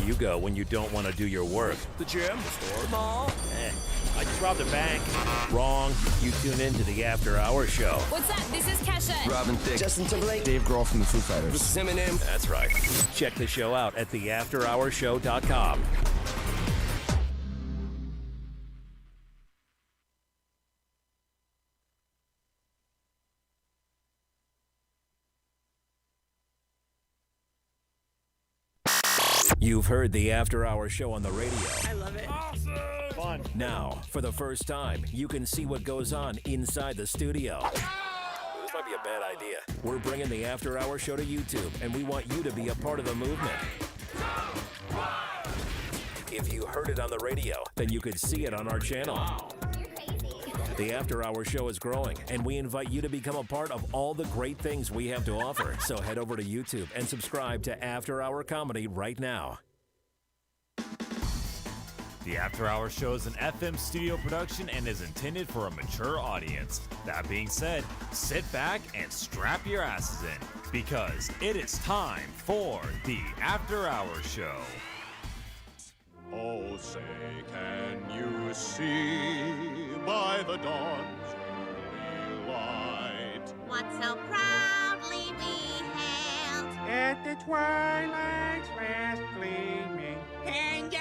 you go when you don't want to do your work? The gym? The store? The mall? I just robbed a bank. Wrong. You tune in to the After Hours Show. What's up? This is Kesha. Robin Thicke. Justin Timberlake. Dave Grohl from the Foo Fighters. This is Eminem. That's right. Check the show out at theafterhourshow.com. You've heard the After Hours Show on the radio. I love it. Awesome! Fun. Now, for the first time, you can see what goes on inside the studio. This might be a bad idea. We're bringing the After Hours Show to YouTube, and we want you to be a part of the movement. If you heard it on the radio, then you could see it on our channel. The After Hours Show is growing, and we invite you to become a part of all the great things we have to offer. So head over to YouTube and subscribe to After Hour Comedy right now. The After Hours Show is an FM studio production and is intended for a mature audience. That being said, sit back and strap your asses in, because it is time for the After Hours Show. Oh, say, can you see by the dawn's early light what so proudly we hailed at the twilight's last gleaming, and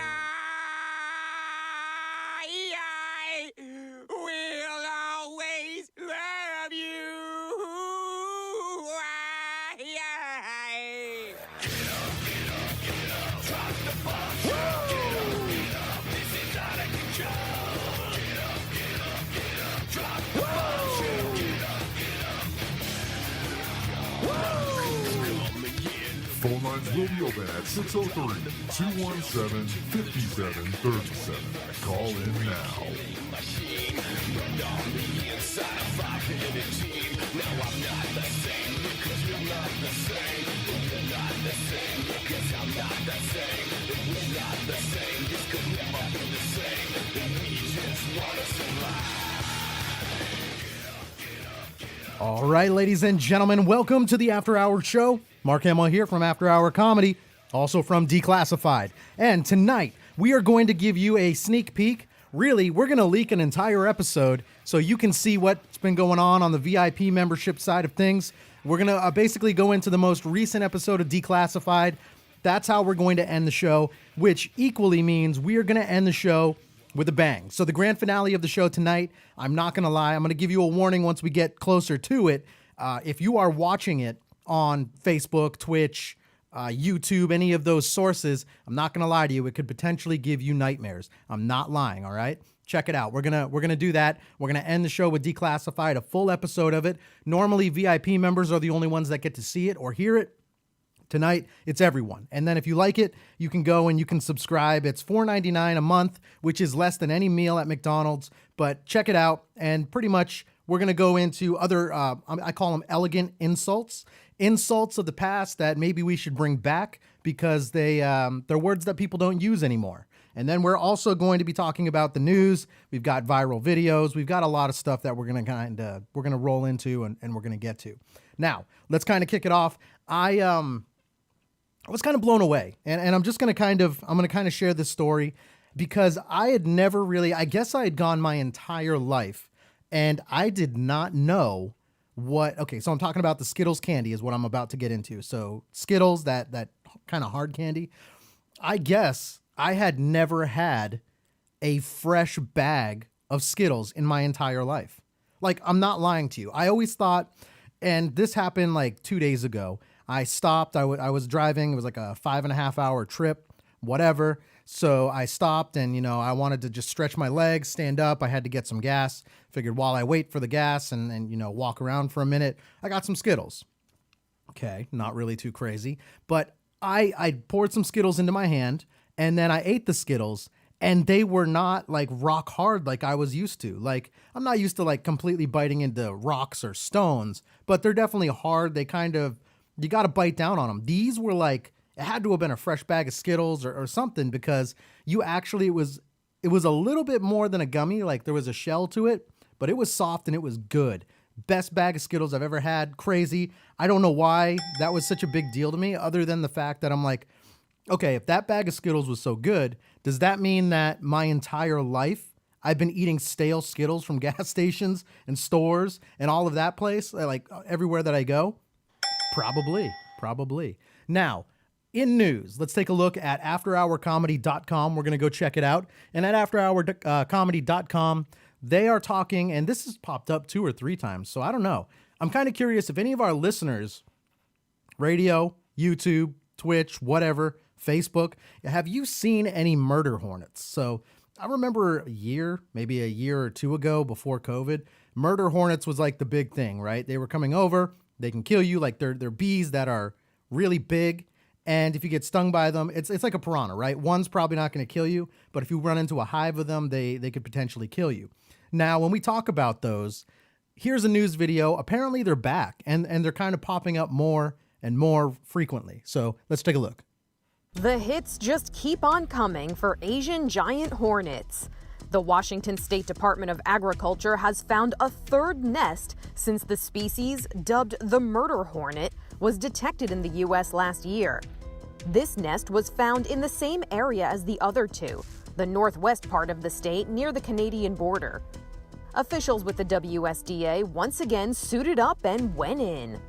I will always love you. Phone lines will be open at 603-217-5737. Call in now. All right, ladies and gentlemen, welcome to the After Hours Show. Mark Hamill here from After Hour Comedy, also from Declassified. And tonight, we are going to give you a sneak peek. Really, we're going to leak an entire episode so you can see what's been going on the VIP membership side of things. We're going to basically go into the most recent episode of Declassified. That's how we're going to end the show, which equally means we are going to end the show with a bang. So the grand finale of the show tonight, I'm not going to lie, I'm going to give you a warning once we get closer to it. If you are watching it on Facebook, Twitch, YouTube, any of those sources, I'm not going to lie to you, it could potentially give you nightmares. I'm not lying, all right? Check it out. We're going to do that. We're going to end the show with Declassified, a full episode of it. Normally, VIP members are the only ones that get to see it or hear it. Tonight, it's everyone. And then if you like it, you can go and you can subscribe. It's $4.99 a month, which is less than any meal at McDonald's. But check it out. And pretty much, we're going to go into other, I call them elegant insults. Insults of the past that maybe we should bring back because they're words that people don't use anymore. And then we're also going to be talking about the news. We've got viral videos. We've got a lot of stuff that we're going to roll into and we're going to get to. Now, let's kind of kick it off. I was kind of blown away, and I'm just going to share this story because I had never really, I guess I had gone my entire life and I did not know okay, so I'm talking about the Skittles candy is what I'm about to get into. So Skittles, that kind of hard candy. I guess I had never had a fresh bag of Skittles in my entire life. Like, I'm not lying to you. I always thought, and this happened like 2 days ago, I stopped, I was driving, it was like a 5.5 hour trip, whatever. So I stopped and, I wanted to just stretch my legs, stand up. I had to get some gas. Figured while I wait for the gas and walk around for a minute, I got some Skittles. Okay, not really too crazy. But I poured some Skittles into my hand and then I ate the Skittles and they were not like rock hard like I was used to. Like, I'm not used to like completely biting into rocks or stones, but they're definitely hard. They you got to bite down on them. These were like, it had to have been a fresh bag of Skittles or something because it was a little bit more than a gummy. Like there was a shell to it, but it was soft and it was good. Best bag of Skittles I've ever had. Crazy. I don't know why that was such a big deal to me other than the fact that I'm like, Okay, if that bag of Skittles was so good, does that mean that my entire life I've been eating stale Skittles from gas stations and stores and all of that place, like everywhere that I go? Probably. Now, in news, let's take a look at afterhourcomedy.com. We're going to go check it out. And at afterhourcomedy.com, they are talking, and this has popped up 2 or 3 times, so I don't know. I'm kind of curious if any of our listeners, radio, YouTube, Twitch, whatever, Facebook, have you seen any murder hornets? So I remember maybe a year or 2 ago before COVID, murder hornets was like the big thing, right? They were coming over. They can kill you. Like they're bees that are really big. And if you get stung by them, it's like a piranha, right? One's probably not going to kill you, but if you run into a hive of them, they could potentially kill you. Now, when we talk about those, here's a news video. Apparently they're back and they're kind of popping up more and more frequently. So let's take a look. The hits just keep on coming for Asian giant hornets. The Washington State Department of Agriculture has found a 3rd nest since the species, dubbed the murder hornet, was detected in the U.S. last year. This nest was found in the same area as the other 2, the northwest part of the state near the Canadian border. Officials with the WSDA once again suited up and went in.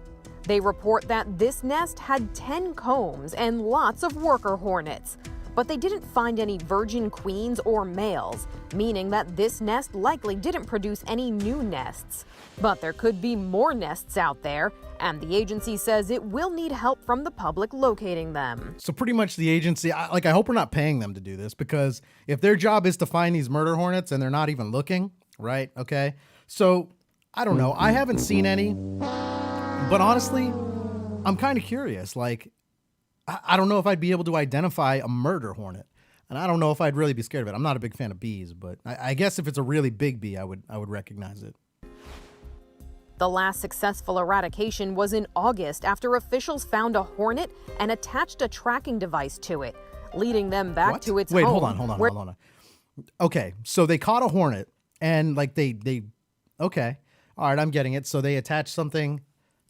They report that this nest had 10 combs and lots of worker hornets, but they didn't find any virgin queens or males, meaning that this nest likely didn't produce any new nests. But there could be more nests out there, and the agency says it will need help from the public locating them. So pretty much the agency, I hope we're not paying them to do this, because if their job is to find these murder hornets and they're not even looking, right? Okay. So I don't know. I haven't seen any, but honestly, I'm kind of curious. Like, I don't know if I'd be able to identify a murder hornet, and I don't know if I'd really be scared of it. I'm not a big fan of bees, but I guess if it's a really big bee, I would recognize it. The last successful eradication was in August after officials found a hornet and attached a tracking device to it, leading them back to its home. Wait, hold on. Okay, so they caught a hornet and like they okay. All right, I'm getting it. So they attached something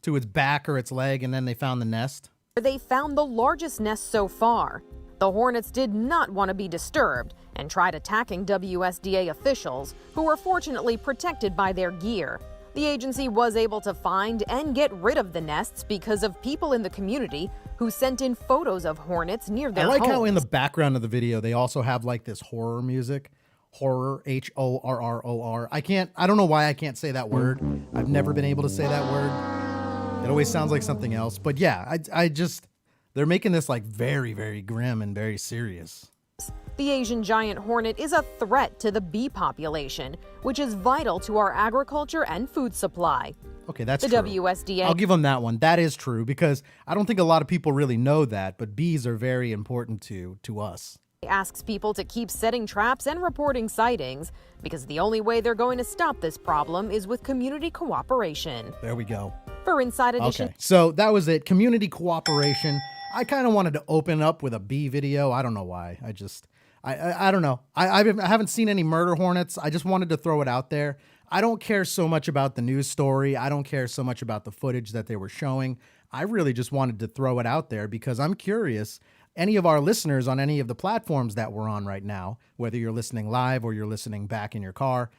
to its back or its leg and then they found the nest. They found the largest nest so far. The hornets did not want to be disturbed and tried attacking WSDA officials, who were fortunately protected by their gear. The agency was able to find and get rid of the nests because of people in the community who sent in photos of hornets near their homes. I like how in the background of the video they also have like this horror music. Horror, Horror. I don't know why I can't say that word. I've never been able to say that word. It always sounds like something else. But yeah, they're making this like very, very grim and very serious. The Asian giant hornet is a threat to the bee population, which is vital to our agriculture and food supply. Okay, that's true. The WSDA. I'll give them that one. That is true, because I don't think a lot of people really know that, but bees are very important to us. Asks people to keep setting traps and reporting sightings, because the only way they're going to stop this problem is with community cooperation. There we go. For Inside Edition. Okay, so that was it. Community cooperation. I kind of wanted to open up with a bee video. I don't know why. I don't know. I haven't seen any murder hornets. I just wanted to throw it out there. I don't care so much about the news story. I don't care so much about the footage that they were showing. I really just wanted to throw it out there because I'm curious. Any of our listeners on any of the platforms that we're on right now, whether you're listening live or you're listening back in your car,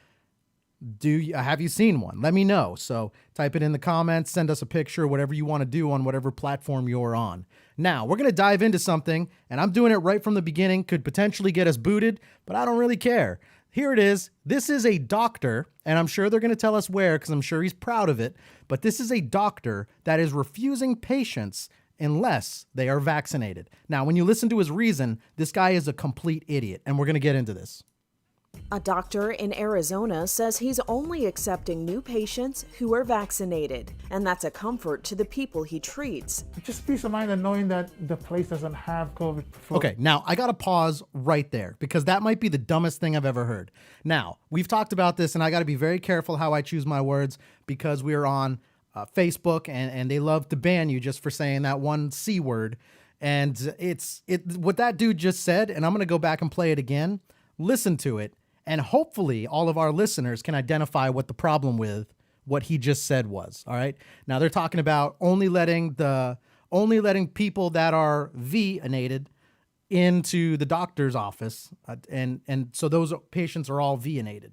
have you seen one? Let me know. So type it in the comments, send us a picture, whatever you want to do on whatever platform you're on. Now, we're going to dive into something, and I'm doing it right from the beginning, could potentially get us booted, but I don't really care. Here it is. This is a doctor, and I'm sure they're going to tell us where because I'm sure he's proud of it, but this is a doctor that is refusing patients unless they are vaccinated. Now, when you listen to his reason, this guy is a complete idiot, and we're going to get into this. A doctor in Arizona says he's only accepting new patients who are vaccinated, and that's a comfort to the people he treats. Just peace of mind and knowing that the place doesn't have COVID before. Okay, now I got to pause right there because that might be the dumbest thing I've ever heard. Now, we've talked about this, and I got to be very careful how I choose my words because we're on Facebook, and they love to ban you just for saying that one C word. And it's what that dude just said, and I'm going to go back and play it again. Listen to it. And hopefully all of our listeners can identify what the problem with what he just said was. All right. Now they're talking about only letting people that are V-nated into the doctor's office, and so those patients are all V-nated.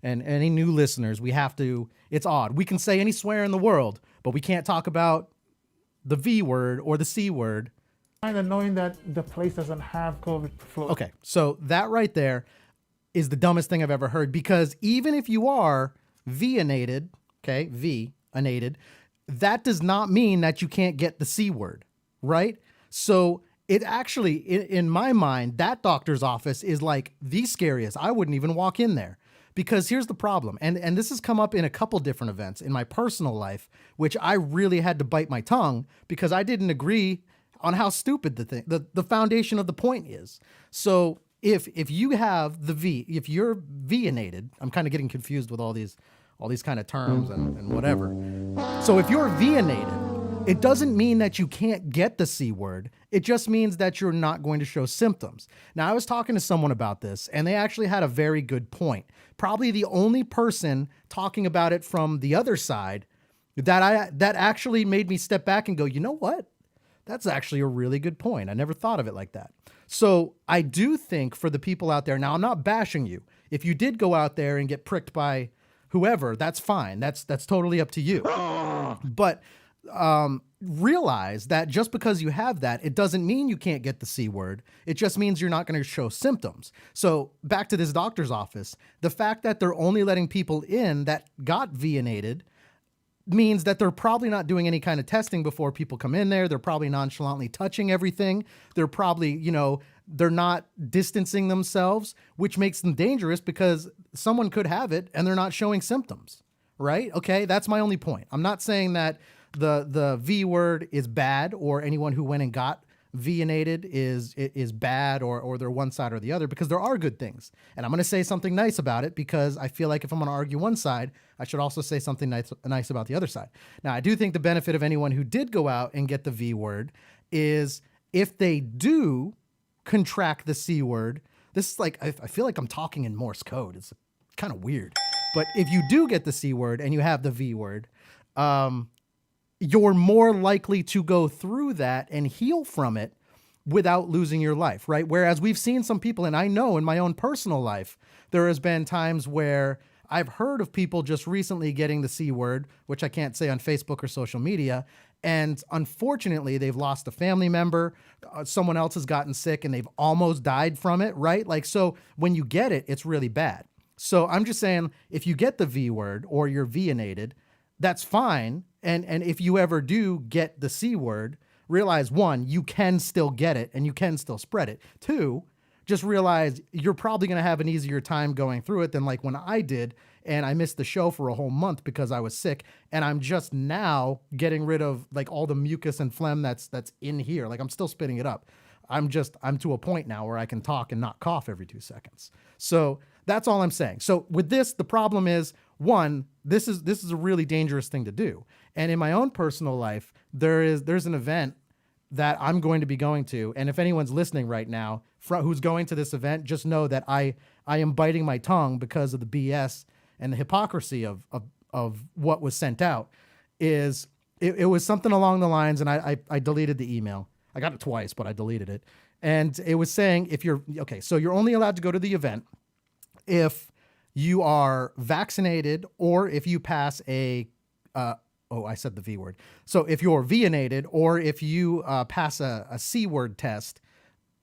And any new listeners, we have to, it's odd. We can say any swear in the world, but we can't talk about the V word or the C word. Kind of knowing that the place doesn't have COVID before. Okay, so that right there is the dumbest thing I've ever heard, because even if you are V-nated, okay, V-nated, that does not mean that you can't get the C word, right? So it actually, in my mind, that doctor's office is like the scariest. I wouldn't even walk in there. Because here's the problem, and this has come up in a couple different events in my personal life, which I really had to bite my tongue because I didn't agree on how stupid the foundation of the point is. So if you have if you're V-nated, I'm kind of getting confused with all these kind of terms and whatever. So if you're V-nated, it doesn't mean that you can't get the C word. It just means that you're not going to show symptoms. Now, I was talking to someone about this, and they actually had a very good point. Probably the only person talking about it from the other side that actually made me step back and go, you know what? That's actually a really good point. I never thought of it like that. So I do think for the people out there, now I'm not bashing you. If you did go out there and get pricked by whoever, that's fine. That's totally up to you. But realize that just because you have that, it doesn't mean you can't get the C word. It just means you're not going to show symptoms. So back to this doctor's office, the fact that they're only letting people in that got V-nated means that they're probably not doing any kind of testing before people come in there. They're probably nonchalantly touching everything. They're probably, they're not distancing themselves, which makes them dangerous because someone could have it and they're not showing symptoms, right? Okay, that's my only point. I'm not saying that the V word is bad or anyone who went and got V-nated is bad or they're one side or the other, because there are good things. And I'm going to say something nice about it because I feel like if I'm going to argue one side, I should also say something nice about the other side. Now, I do think the benefit of anyone who did go out and get the V word is if they do contract the C word, this is like, I feel like I'm talking in Morse code. It's kind of weird. But if you do get the C word and you have the V word, you're more likely to go through that and heal from it without losing your life, right? Whereas we've seen some people, and I know in my own personal life, there has been times where I've heard of people just recently getting the C word, which I can't say on Facebook or social media, and unfortunately, they've lost a family member, someone else has gotten sick, and they've almost died from it, right? Like, so when you get it, it's really bad. So I'm just saying, if you get the V word or you're V-nated, that's fine. And if you ever do get the C word, realize, one, you can still get it and you can still spread it. Two, just realize you're probably going to have an easier time going through it than like when I did, and I missed the show for a whole month because I was sick, and I'm just now getting rid of like all the mucus and phlegm that's in here. Like, I'm still spitting it up. I'm to a point now where I can talk and not cough every 2 seconds. So that's all I'm saying. So with this, the problem is, one, this is a really dangerous thing to do. And in my own personal life, there's an event that I'm going to be going to. And if anyone's listening right now who's going to this event, just know that I am biting my tongue because of the BS and the hypocrisy of what was sent out. It was something along the lines, and I deleted the email. I got it twice, but I deleted it. And it was saying, so you're only allowed to go to the event if you are vaccinated or if you pass I said the V word. So if you're V-nated or if you pass a C word test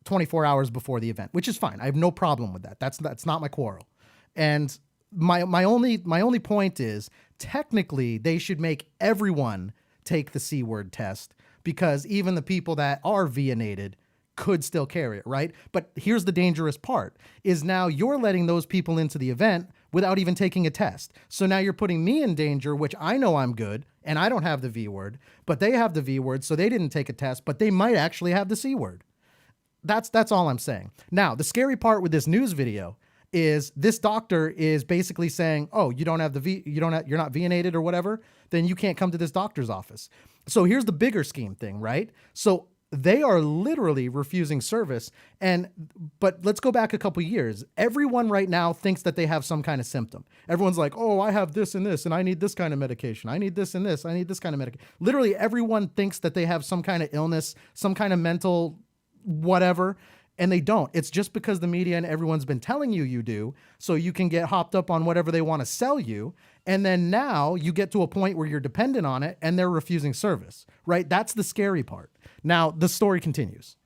24 hours before the event, which is fine. I have no problem with that. That's not my quarrel. And my only point is, technically they should make everyone take the C word test, because even the people that are V-nated could still carry it, right? But here's the dangerous part, is now you're letting those people into the event without even taking a test. So now you're putting me in danger, which I know I'm good and I don't have the V word, but they have the V word, so they didn't take a test, but they might actually have the C word. That's all I'm saying. Now, the scary part with this news video is this doctor is basically saying, oh, you don't have the V, you're not V-nated or whatever, then you can't come to this doctor's office. So here's the bigger scheme thing, right? So they are literally refusing service. But let's go back a couple years. Everyone right now thinks that they have some kind of symptom. Everyone's like, oh, I have this and this, and I need this kind of medication. I need this and this. I need this kind of medication. Literally everyone thinks that they have some kind of illness, some kind of mental whatever. And they don't. It's just because the media and everyone's been telling you you do, so you can get hopped up on whatever they want to sell you. And then now you get to a point where you're dependent on it and they're refusing service, right? That's the scary part. Now, the story continues.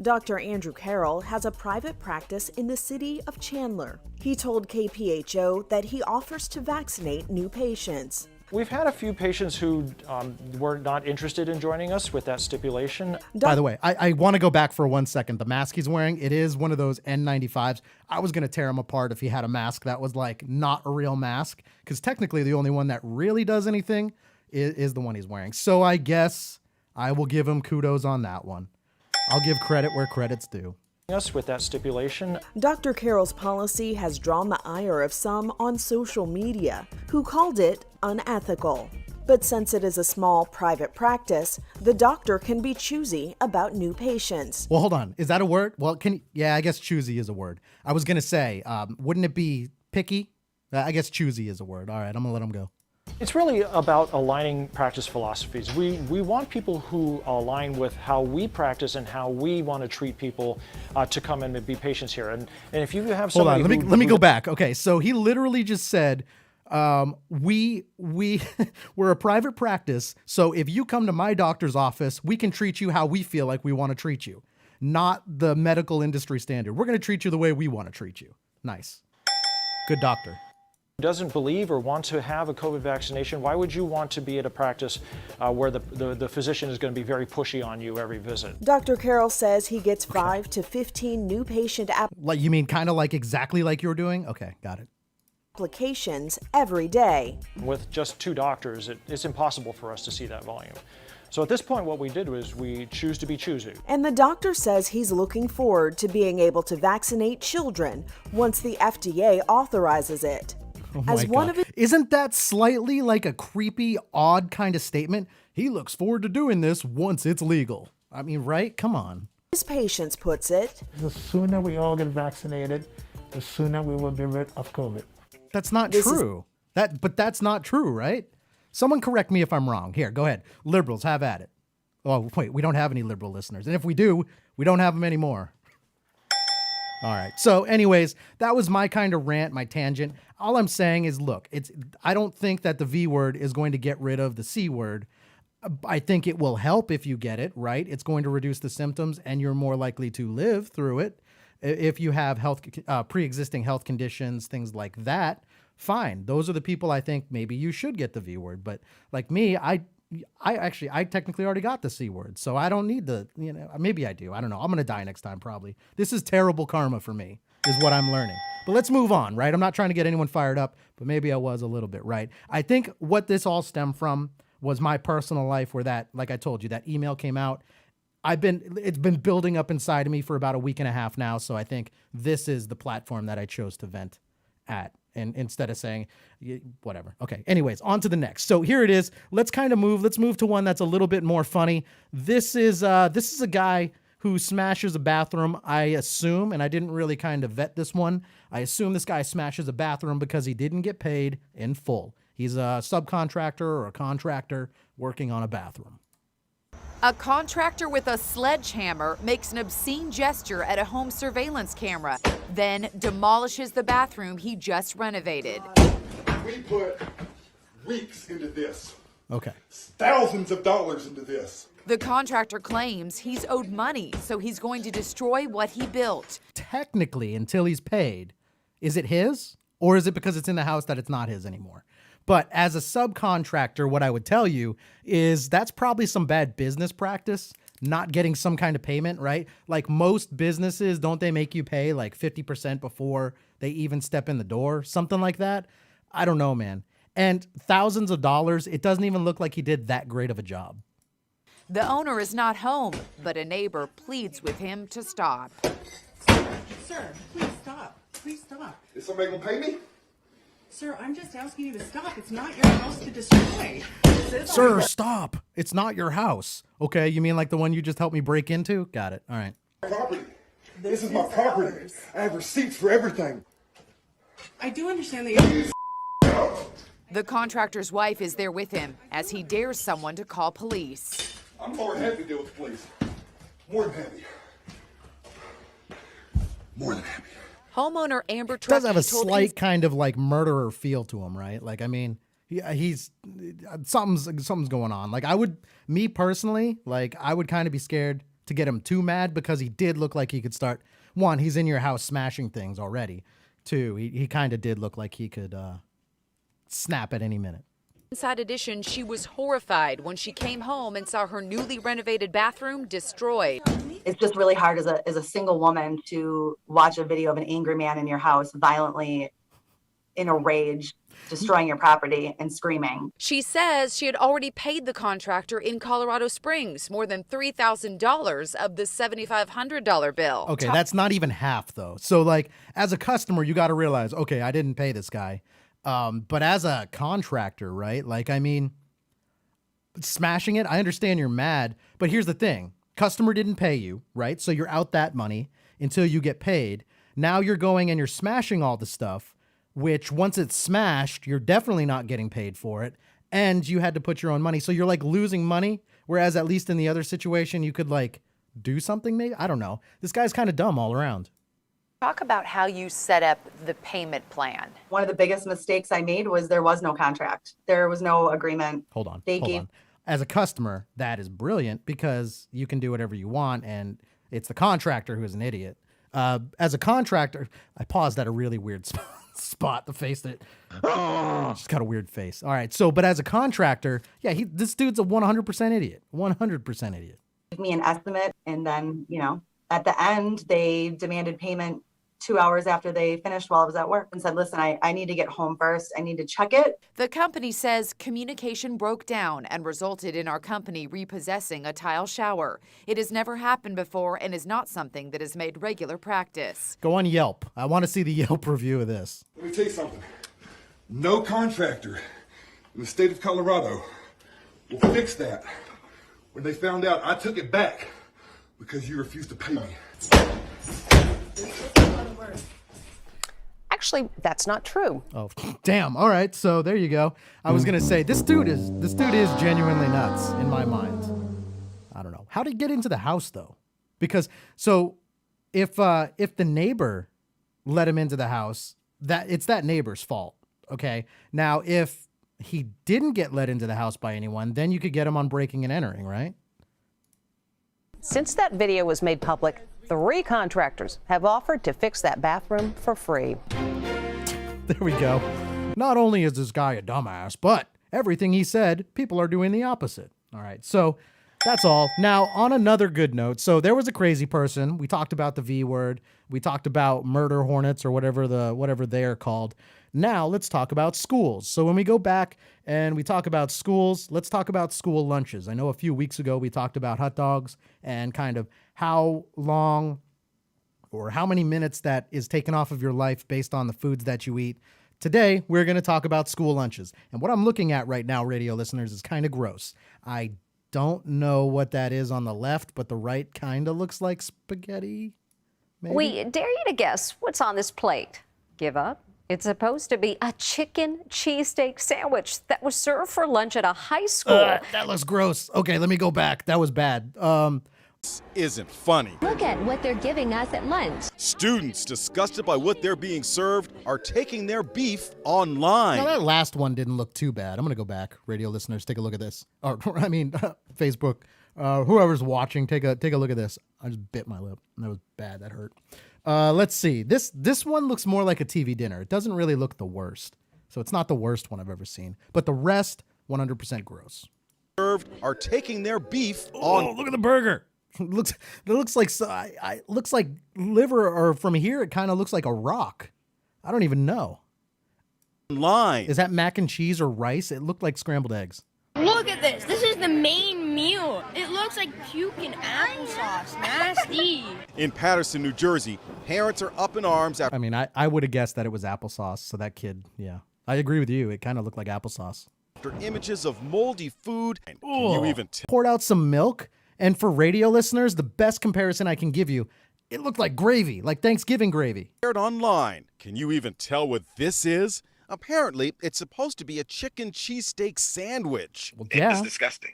Dr. Andrew Carroll has a private practice in the city of Chandler. He told KPHO that he offers to vaccinate new patients. We've had a few patients who were not interested in joining us with that stipulation. By the way, I want to go back for 1 second. The mask he's wearing, it is one of those N95s. I was going to tear him apart if he had a mask that was like not a real mask, because technically the only one that really does anything is the one he's wearing. So I guess I will give him kudos on that one. I'll give credit where credit's due. Us with that stipulation. Dr. Carroll's policy has drawn the ire of some on social media who called it unethical. But since it is a small private practice, the doctor can be choosy about new patients. Well, hold on. Is that a word? Well, yeah, I guess choosy is a word. I was going to say, wouldn't it be picky? I guess choosy is a word. All right, I'm going to let him go. It's really about aligning practice philosophies. We want people who align with how we practice and how we want to treat people to come in and be patients here. And if you have somebody Hold on, let me go back. Okay, so he literally just said, we're a private practice, so if you come to my doctor's office, we can treat you how we feel like we want to treat you, not the medical industry standard. We're going to treat you the way we want to treat you. Nice. Good doctor. Doesn't believe or want to have a COVID vaccination, why would you want to be at a practice where the physician is going to be very pushy on you every visit? Dr. Carroll says he gets 5 to 15 new patient Like, you mean kind of like exactly like you're doing? Okay, got it. Applications every day. With just 2 doctors, it's impossible for us to see that volume. So at this point, what we did was we choose to be choosy. And the doctor says he's looking forward to being able to vaccinate children once the FDA authorizes it. Oh my God. Isn't that slightly like a creepy, odd kind of statement? He looks forward to doing this once it's legal. I mean, right? Come on. His patients puts it. The sooner we all get vaccinated, the sooner we will be rid of COVID. That's not true. But that's not true, right? Someone correct me if I'm wrong. Here, go ahead. Liberals, have at it. Oh, wait, we don't have any liberal listeners. And if we do, we don't have them anymore. All right. So anyways, that was my kind of rant, my tangent. All I'm saying is, look, I don't think that the V word is going to get rid of the C word. I think it will help if you get it, right? It's going to reduce the symptoms and you're more likely to live through it. If you have pre-existing health conditions, things like that, fine. Those are the people I think maybe you should get the V word. But like me, I technically already got the C word, so I don't need the, maybe I do. I don't know. I'm going to die next time, probably. This is terrible karma for me, is what I'm learning. But let's move on, right? I'm not trying to get anyone fired up, but maybe I was a little bit, right? I think what this all stemmed from was my personal life where that, like I told you, that email came out. It's been building up inside of me for about a week and a half now, so I think this is the platform that I chose to vent at. And instead of saying whatever. Okay. Anyways, on to the next. So here it is. Let's move to one that's a little bit more funny. This is a guy who smashes a bathroom, I assume, and I didn't really kind of vet this one. I assume this guy smashes a bathroom because he didn't get paid in full. He's a subcontractor or a contractor working on a bathroom. A contractor with a sledgehammer makes an obscene gesture at a home surveillance camera, then demolishes the bathroom he just renovated. We put weeks into this. Okay. Thousands of dollars into this. The contractor claims he's owed money, so he's going to destroy what he built. Technically, until he's paid, is it his? Or is it because it's in the house that it's not his anymore? But as a subcontractor, what I would tell you is that's probably some bad business practice, not getting some kind of payment, right? Like most businesses, don't they make you pay like 50% before they even step in the door? Something like that? I don't know, man. And thousands of dollars, it doesn't even look like he did that great of a job. The owner is not home, but a neighbor pleads with him to stop. Sir, please stop. Please stop. Is somebody gonna pay me? Sir, I'm just asking you to stop. It's not your house to destroy. Sir, stop. It's not your house. Okay, you mean like the one you just helped me break into? Got it. All right. Property. This is my property. Ours. I have receipts for everything. I do understand that you... The contractor's wife is there with him as he dares someone to call police. I'm more than happy to deal with the police. More than happy. More than happy. Homeowner Amber Does have a Truckee told slight kind of like murderer feel to him, right? Like, I mean, he's something's going on. Like, me personally, like, I would kind of be scared to get him too mad because he did look like he could start. One, he's in your house smashing things already. Two, he kind of did look like he could snap at any minute. Inside Edition, she was horrified when she came home and saw her newly renovated bathroom destroyed. It's just really hard as a single woman to watch a video of an angry man in your house violently in a rage, destroying your property and screaming. She says she had already paid the contractor in Colorado Springs more than $3,000 of the $7,500 bill. Okay, that's not even half though. So like, as a customer, you got to realize, okay, I didn't pay this guy. But as a contractor, right? Like, I mean, smashing it, I understand you're mad, but here's the thing. Customer didn't pay you, right? So you're out that money until you get paid. Now you're going and you're smashing all the stuff, which once it's smashed, you're definitely not getting paid for it. And you had to put your own money. So you're like losing money. Whereas at least in the other situation, you could like do something maybe. I don't know. This guy's kind of dumb all around. Talk about how you set up the payment plan. One of the biggest mistakes I made was there was no contract. There was no agreement. Hold on. As a customer, that is brilliant because you can do whatever you want, and it's the contractor who is an idiot. As a contractor, I paused at a really weird spot. The face that just got a weird face. All right. So, but as a contractor, yeah, this dude's a 100% idiot. 100% idiot. Give me an estimate, and then, at the end, they demanded payment 2 hours after they finished while I was at work and said, listen, I need to get home first. I need to check it. The company says communication broke down and resulted in our company repossessing a tile shower. It has never happened before and is not something that is made regular practice. Go on Yelp. I want to see the Yelp review of this. Let me tell you something. No contractor in the state of Colorado will fix that when they found out I took it back because you refused to pay me. Actually, that's not true. Oh, damn. All right. So there you go. I was going to say this dude is genuinely nuts in my mind. I don't know. How did he get into the house though? Because if the neighbor let him into the house, it's that neighbor's fault. Okay? Now, if he didn't get let into the house by anyone, then you could get him on breaking and entering, right? Since that video was made public, 3 contractors have offered to fix that bathroom for free. There we go. Not only is this guy a dumbass, but everything he said, people are doing the opposite. All right, so that's all. Now, on another good note, so there was a crazy person. We talked about the V word. We talked about murder hornets or whatever they are called. Now, let's talk about schools. So when we go back and we talk about schools, let's talk about school lunches. I know a few weeks ago we talked about hot dogs and kind of how long or how many minutes that is taken off of your life based on the foods that you eat. Today, we're going to talk about school lunches. And what I'm looking at right now, radio listeners, is kind of gross. I don't know what that is on the left, but the right kind of looks like spaghetti. Maybe? We dare you to guess what's on this plate. Give up? It's supposed to be a chicken cheesesteak sandwich that was served for lunch at a high school. That looks gross. Okay, let me go back. That was bad. Isn't funny. Look at what they're giving us at lunch. Students, disgusted by what they're being served, are taking their beef online. Now, that last one didn't look too bad. I'm going to go back. Radio listeners, take a look at this. Or, I mean, Facebook, whoever's watching, take a look at this. I just bit my lip. That was bad. That hurt. Let's see. This one looks more like a TV dinner. It doesn't really look the worst. So it's not the worst one I've ever seen. But the rest, 100% gross. Served are taking their beef on. Look at the burger. It looks like liver, or from here it kind of looks like a rock. I don't even know. Line. Is that mac and cheese or rice? It looked like scrambled eggs. Look at this. This is the main meal. It looks like puke and applesauce. Nasty. In Patterson, New Jersey, parents are up in arms after... I mean, I would have guessed that it was applesauce, so that kid, yeah. I agree with you. It kind of looked like applesauce. After images of moldy food. Can you even poured out some milk? And for radio listeners, the best comparison I can give you, it looked like gravy, like Thanksgiving gravy. Online. Can you even tell what this is? Apparently, it's supposed to be a chicken cheesesteak sandwich. Well, yeah. It's disgusting.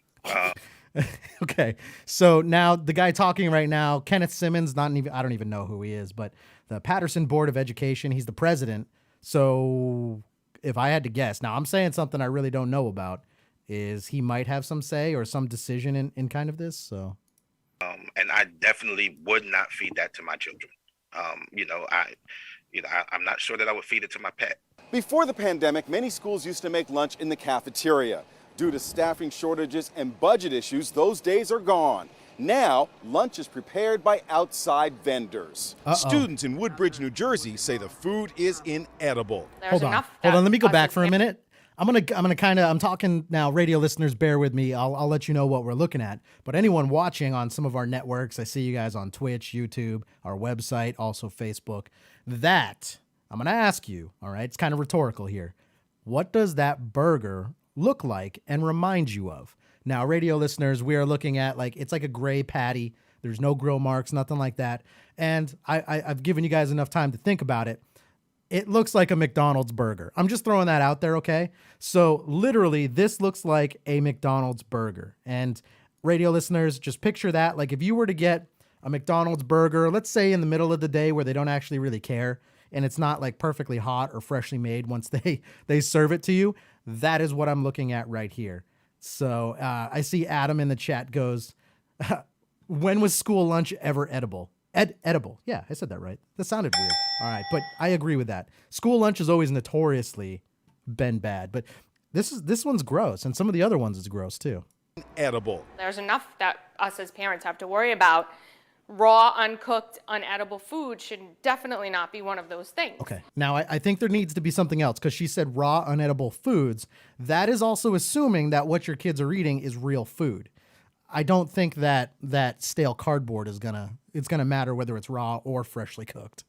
Okay, so now the guy talking right now, Kenneth Simmons, I don't even know who he is, but the Patterson Board of Education. He's the president. So if I had to guess, now I'm saying something I really don't know about, is he might have some say or some decision in kind of this. So, and I definitely would not feed that to my children. I'm not sure that I would feed it to my pet. Before the pandemic, many schools used to make lunch in the cafeteria. Due to staffing shortages and budget issues, those days are gone. Now, lunch is prepared by outside vendors. Students in Woodbridge, New Jersey say the food is inedible. Hold on. Let me go back for a minute. I'm talking now, radio listeners, bear with me. I'll let you know what we're looking at. But anyone watching on some of our networks, I see you guys on Twitch, YouTube, our website, also Facebook, that I'm going to ask you, all right, it's kind of rhetorical here. What does that burger look like and remind you of? Now, radio listeners, we are looking at it's like a gray patty. There's no grill marks, nothing like that. And I've given you guys enough time to think about it. It looks like a McDonald's burger. I'm just throwing that out there, okay? So literally, this looks like a McDonald's burger. And radio listeners, just picture that. Like if you were to get a McDonald's burger, let's say in the middle of the day where they don't actually really care, and it's not like perfectly hot or freshly made once they serve it to you, that is what I'm looking at right here. So I see Adam in the chat goes, when was school lunch ever edible? Edible. Yeah, I said that right. That sounded weird. All right, but I agree with that. School lunch has always notoriously been bad, but this one's gross, and some of the other ones is gross too. Edible. There's enough that us as parents have to worry about. Raw, uncooked, unedible food should definitely not be one of those things. Okay. Now, I think there needs to be something else because she said raw, unedible foods. That is also assuming that what your kids are eating is real food. I don't think that stale cardboard is gonna matter whether it's raw or freshly cooked.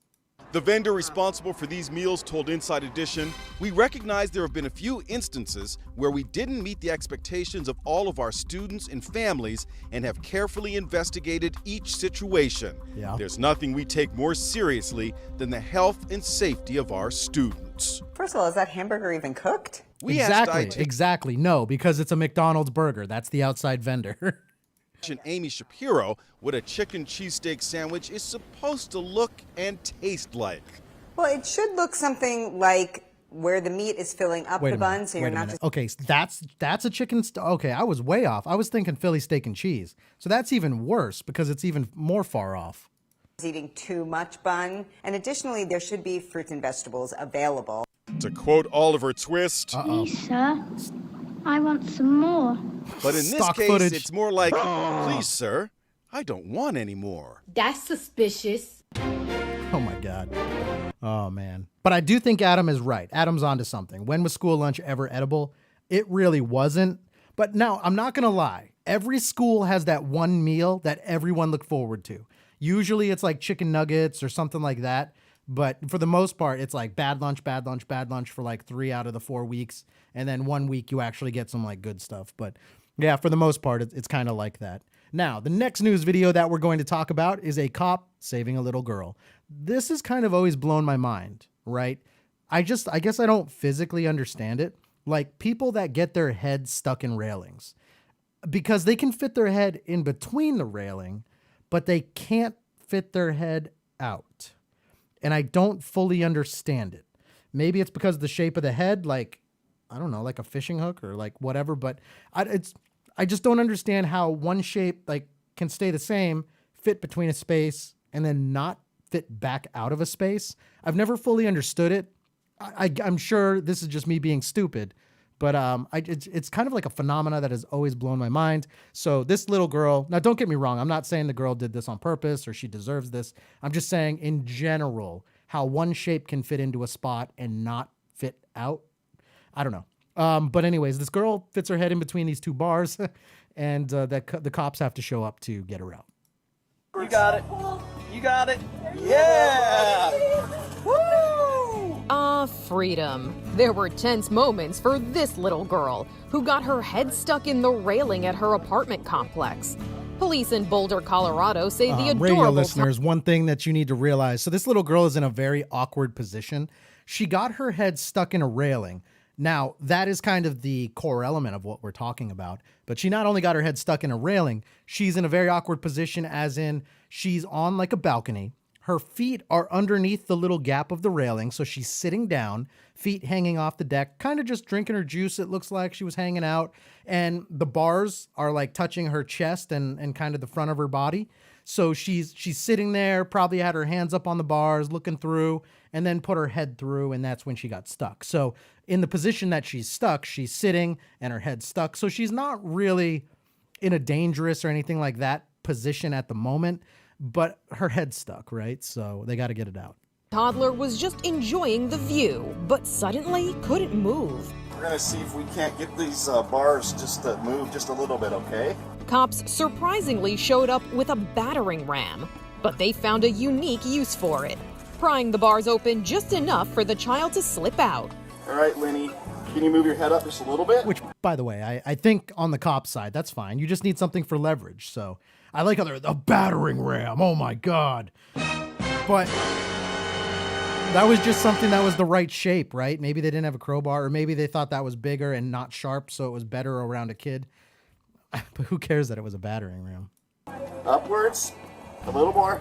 The vendor responsible for these meals told Inside Edition, "We recognize there have been a few instances where we didn't meet the expectations of all of our students and families and have carefully investigated each situation. Yeah. There's nothing we take more seriously than the health and safety of our students." First of all, is that hamburger even cooked? Exactly. No, because it's a McDonald's burger. That's the outside vendor. Amy Shapiro what a chicken cheesesteak sandwich is supposed to look and taste like. Well, it should look something like where the meat is filling up the bun, so you're not just... Okay, so that's a chicken... Okay, I was way off. I was thinking Philly steak and cheese. So that's even worse because it's even more far off. Eating too much bun. And additionally, there should be fruits and vegetables available. To quote Oliver Twist, Please, sir, I want some more. But in this case, it's more like, please, sir, I don't want any more. That's suspicious. Oh, my God. Oh, man. But I do think Adam is right. Adam's onto something. When was school lunch ever edible? It really wasn't. But now, I'm not going to lie. Every school has that one meal that everyone look forward to. Usually it's like chicken nuggets or something like that. But for the most part, it's like bad lunch for like 3 out of the 4 weeks. And then 1 week you actually get some like good stuff. But yeah, for the most part, it's kind of like that. Now, the next news video that we're going to talk about is a cop saving a little girl. This has kind of always blown my mind, right? I guess I don't physically understand it. Like people that get their head stuck in railings because they can fit their head in between the railing, but they can't fit their head out. And I don't fully understand it. Maybe it's because of the shape of the head, like, I don't know, like a fishing hook or like whatever. But I just don't understand how one shape like can stay the same, fit between a space, and then not fit back out of a space. I've never fully understood it. I'm sure this is just me being stupid. But it's kind of like a phenomena that has always blown my mind. So this little girl, now don't get me wrong, I'm not saying the girl did this on purpose or she deserves this. I'm just saying in general, how one shape can fit into a spot and not fit out. I don't know. But anyways, this girl fits her head in between these two bars and the cops have to show up to get her out. You got it. You got it. Yeah! Freedom. There were tense moments for this little girl who got her head stuck in the railing at her apartment complex. Police in Boulder, Colorado say the adorable... Radio listeners, one thing that you need to realize. So this little girl is in a very awkward position. She got her head stuck in a railing. Now, that is kind of the core element of what we're talking about. But she not only got her head stuck in a railing, she's in a very awkward position as in she's on like a balcony. Her feet are underneath the little gap of the railing, so she's sitting down, feet hanging off the deck, kind of just drinking her juice. It looks like she was hanging out, and the bars are like touching her chest and kind of the front of her body. So she's sitting there, probably had her hands up on the bars, looking through, and then put her head through, and that's when she got stuck. So in the position that she's stuck, she's sitting and her head's stuck. So she's not really in a dangerous or anything like that position at the moment, but her head's stuck, right? So they got to get it out. Toddler was just enjoying the view, but suddenly couldn't move. We're gonna see if we can't get these bars just to move just a little bit, okay? Cops surprisingly showed up with a battering ram, but they found a unique use for it, prying the bars open just enough for the child to slip out. All right, Lenny, can you move your head up just a little bit? Which, by the way, I think on the cop side, that's fine. You just need something for leverage. So I like how they're a battering ram. Oh my God. But that was just something that was the right shape, right? Maybe they didn't have a crowbar, or maybe they thought that was bigger and not sharp, so it was better around a kid. But who cares that it was a battering ram? Upwards, a little more,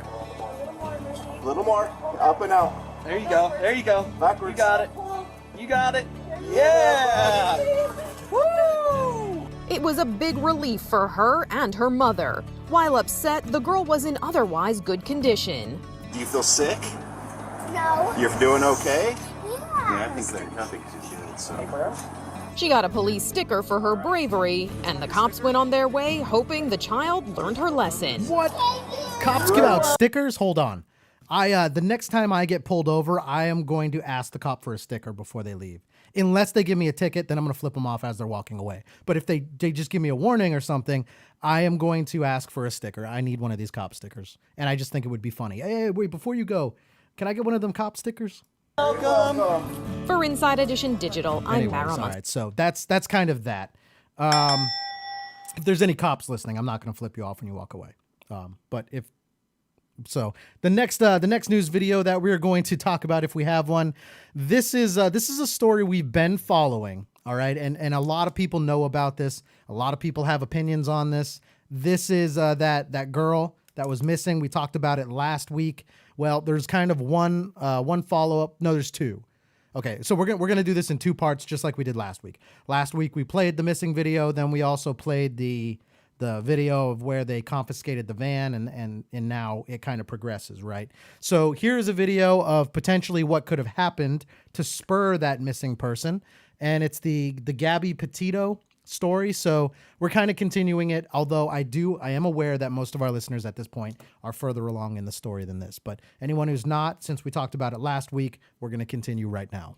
up and out. There you go. There you go. Backwards. You got it. You got it. Yeah. Woo! It was a big relief for her and her mother. While upset, the girl was in otherwise good condition. Do you feel sick? No. You're doing okay? Yeah. I think she's doing so. She got a police sticker for her bravery, and the cops went on their way, hoping the child learned her lesson. What? Cops give out stickers? Hold on. The next time I get pulled over, I am going to ask the cop for a sticker before they leave. Unless they give me a ticket, then I'm going to flip them off as they're walking away. But if they just give me a warning or something, I am going to ask for a sticker. I need one of these cop stickers. And I just think it would be funny. Hey, wait, before you go, can I get one of them cop stickers? Welcome. For Inside Edition Digital, I'm Mara all Musk. right, so that's kind of that. If there's any cops listening, I'm not going to flip you off when you walk away. But if so, the next news video that we're going to talk about, if we have one, this is a story we've been following. All right, and a lot of people know about this. A lot of people have opinions on this. This is that girl that was missing. We talked about it last week. Well, there's kind of one follow-up. No, there's two. Okay, so we're gonna do this in two parts, just like we did last week. Last week we played the missing video, then we also played the video of where they confiscated the van, and now it kind of progresses, right? So here's a video of potentially what could have happened to spur that missing person, and it's the Gabby Petito story. So we're kind of continuing it, although I am aware that most of our listeners at this point are further along in the story than this. But anyone who's not, since we talked about it last week, we're going to continue right now.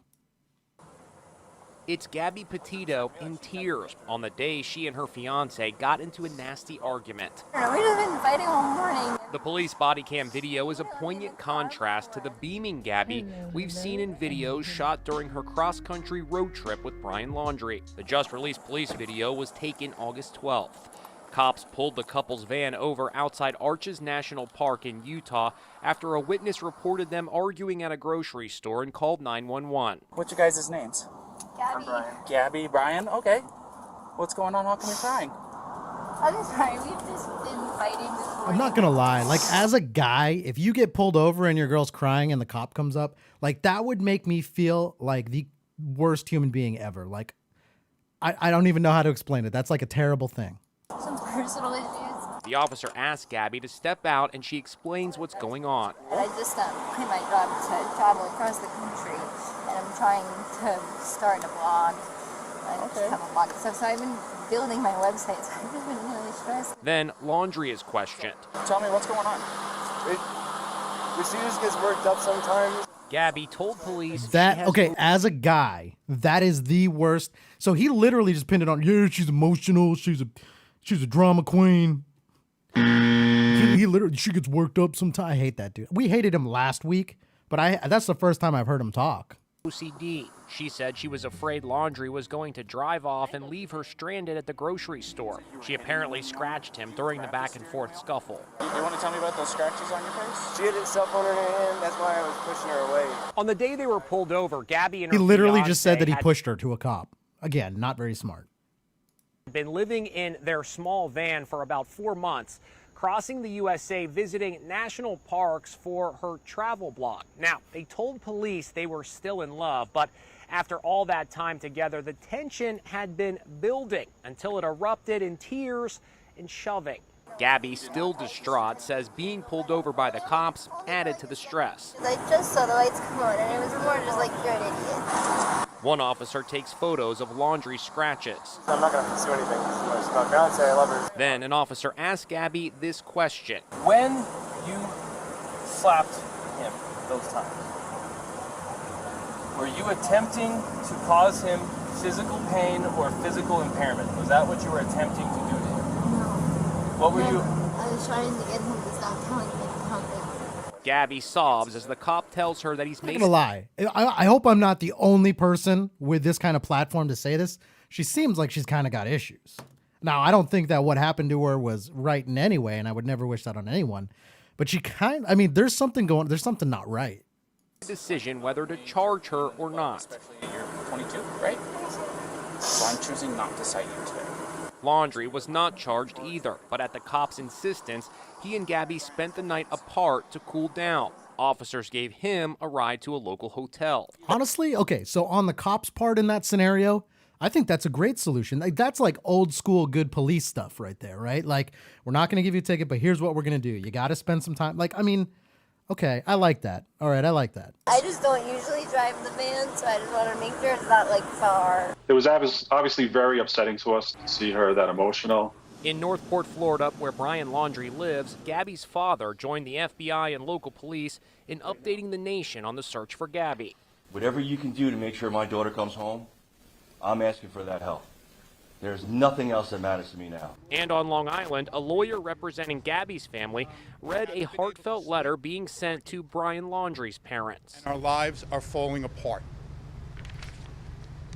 It's Gabby Petito in tears on the day she and her fiance got into a nasty argument. We've been fighting all morning. The police body cam video is a poignant contrast to the beaming Gabby we've seen in videos shot during her cross-country road trip with Brian Laundrie. The just-released police video was taken August 12th. Cops pulled the couple's van over outside Arches National Park in Utah after a witness reported them arguing at a grocery store and called 911. What's your guys' names? Gabby. I'm Brian. Gabby, Brian, okay. What's going on? How come you're crying? I'm sorry, we've just been fighting this morning. I'm not gonna lie, like as a guy, if you get pulled over and your girl's crying and the cop comes up, like that would make me feel like the worst human being ever. Like I don't even know how to explain it. That's like a terrible thing. Some personal issues. The officer asked Gabby to step out and she explains what's going on. And I just quit my job to travel across the country, and I'm trying to start a blog. I just have a blog and stuff, so I've been building my website, so I've just been really stressed. Then Laundrie is questioned. Tell me what's going on. She just gets worked up sometimes. Gabby told police as a guy, that is the worst. So he literally just pinned it on, yeah, she's emotional, she's a drama queen. He literally, she gets worked up sometimes. I hate that dude. We hated him last week, but that's the first time I've heard him talk. OCD. She said she was afraid Laundrie was going to drive off and leave her stranded at the grocery store. She apparently scratched him during the back and forth scuffle. You want to tell me about those scratches on your face? She had her cell phone in her hand. That's why I was pushing her away. On the day they were pulled over, Gabby and her He literally fiancé just said that he had pushed her to a cop. Again, not very smart. been living in their small van for about 4 months. crossing the USA, visiting national parks for her travel blog. Now, they told police they were still in love, but after all that time together, the tension had been building until it erupted in tears and shoving. Gabby, still distraught, says being pulled over by the cops added to the stress. I just saw the lights come on, and it was more just like, you're an idiot. One officer takes photos of laundry scratches. I'm not going to pursue anything. She's my fiance. I love her. Then an officer asks Gabby this question. When you slapped him those times, were you attempting to cause him physical pain or physical impairment? Was that what you were attempting to do to him? What were you? I was trying to get him to stop telling me to come in. Gabby sobs as the cop tells her that he's I'm not made. gonna lie. I hope I'm not the only person with this kind of platform to say this. She seems like she's kind of got issues. Now, I don't think that what happened to her was right in any way, and I would never wish that on anyone. But she there's something not right. Decision whether to charge her or not. You're 22, right? So I'm choosing not to cite you today. Laundry was not charged either, but at the cop's insistence, he and Gabby spent the night apart to cool down. Officers gave him a ride to a local hotel. Honestly, okay, so on the cops' part in that scenario, I think that's a great solution. Like, that's like old school good police stuff right there, right? Like, we're not going to give you a ticket, but here's what we're going to do. You got to spend some time. Like, I mean, okay, I like that. All right, I like that. I just don't usually drive the van, so I just want to make sure it's not like far. It was obviously very upsetting to us to see her that emotional. In Northport, Florida, where Brian Laundrie lives, Gabby's father joined the FBI and local police in updating the nation on the search for Gabby. Whatever you can do to make sure my daughter comes home, I'm asking for that help. There's nothing else that matters to me now. And on Long Island, a lawyer representing Gabby's family read a heartfelt letter being sent to Brian Laundrie's parents. Our lives are falling apart.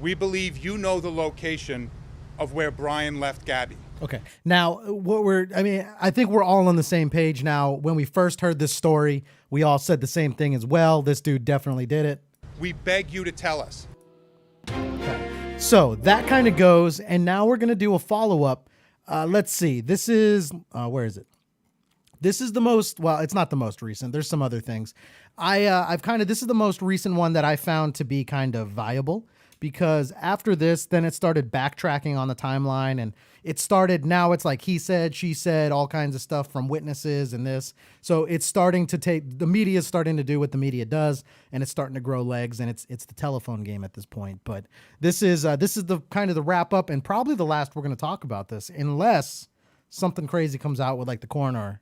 We believe you know the location of where Brian left Gabby. Okay. Now, I think we're all on the same page now. When we first heard this story, we all said the same thing as well. This dude definitely did it. We beg you to tell us. So that kind of goes, and now we're going to do a follow-up. Let's see. This is, where is it? This is the most, well, it's not the most recent. There's some other things. This is the most recent one that I found to be kind of viable, because after this, then it started backtracking on the timeline, and it started, now it's like he said, she said, all kinds of stuff from witnesses and this. So it's starting to the media is starting to do what the media does, and it's starting to grow legs, and it's the telephone game at this point. But this is the kind of the wrap up, and probably the last we're going to talk about this, unless something crazy comes out with like the coroner's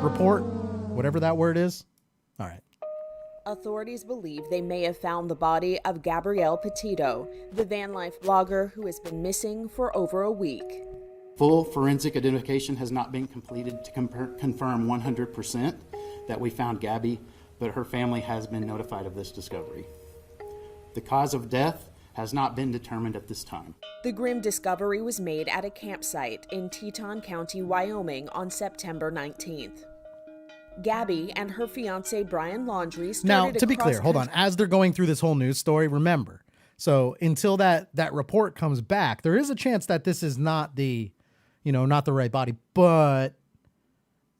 report, whatever that word is. All right. Authorities believe they may have found the body of Gabrielle Petito, the van life blogger who has been missing for over a week. Full forensic identification has not been completed to confirm 100% that we found Gabby, but her family has been notified of this discovery. The cause of death has not been determined at this time. The grim discovery was made at a campsite in Teton County, Wyoming on September 19th. Gabby and her fiancé Brian Laundrie started Now, to be clear, hold on. As they're going through this whole news story, remember, so until that report comes back, there is a chance that this is not the right body, but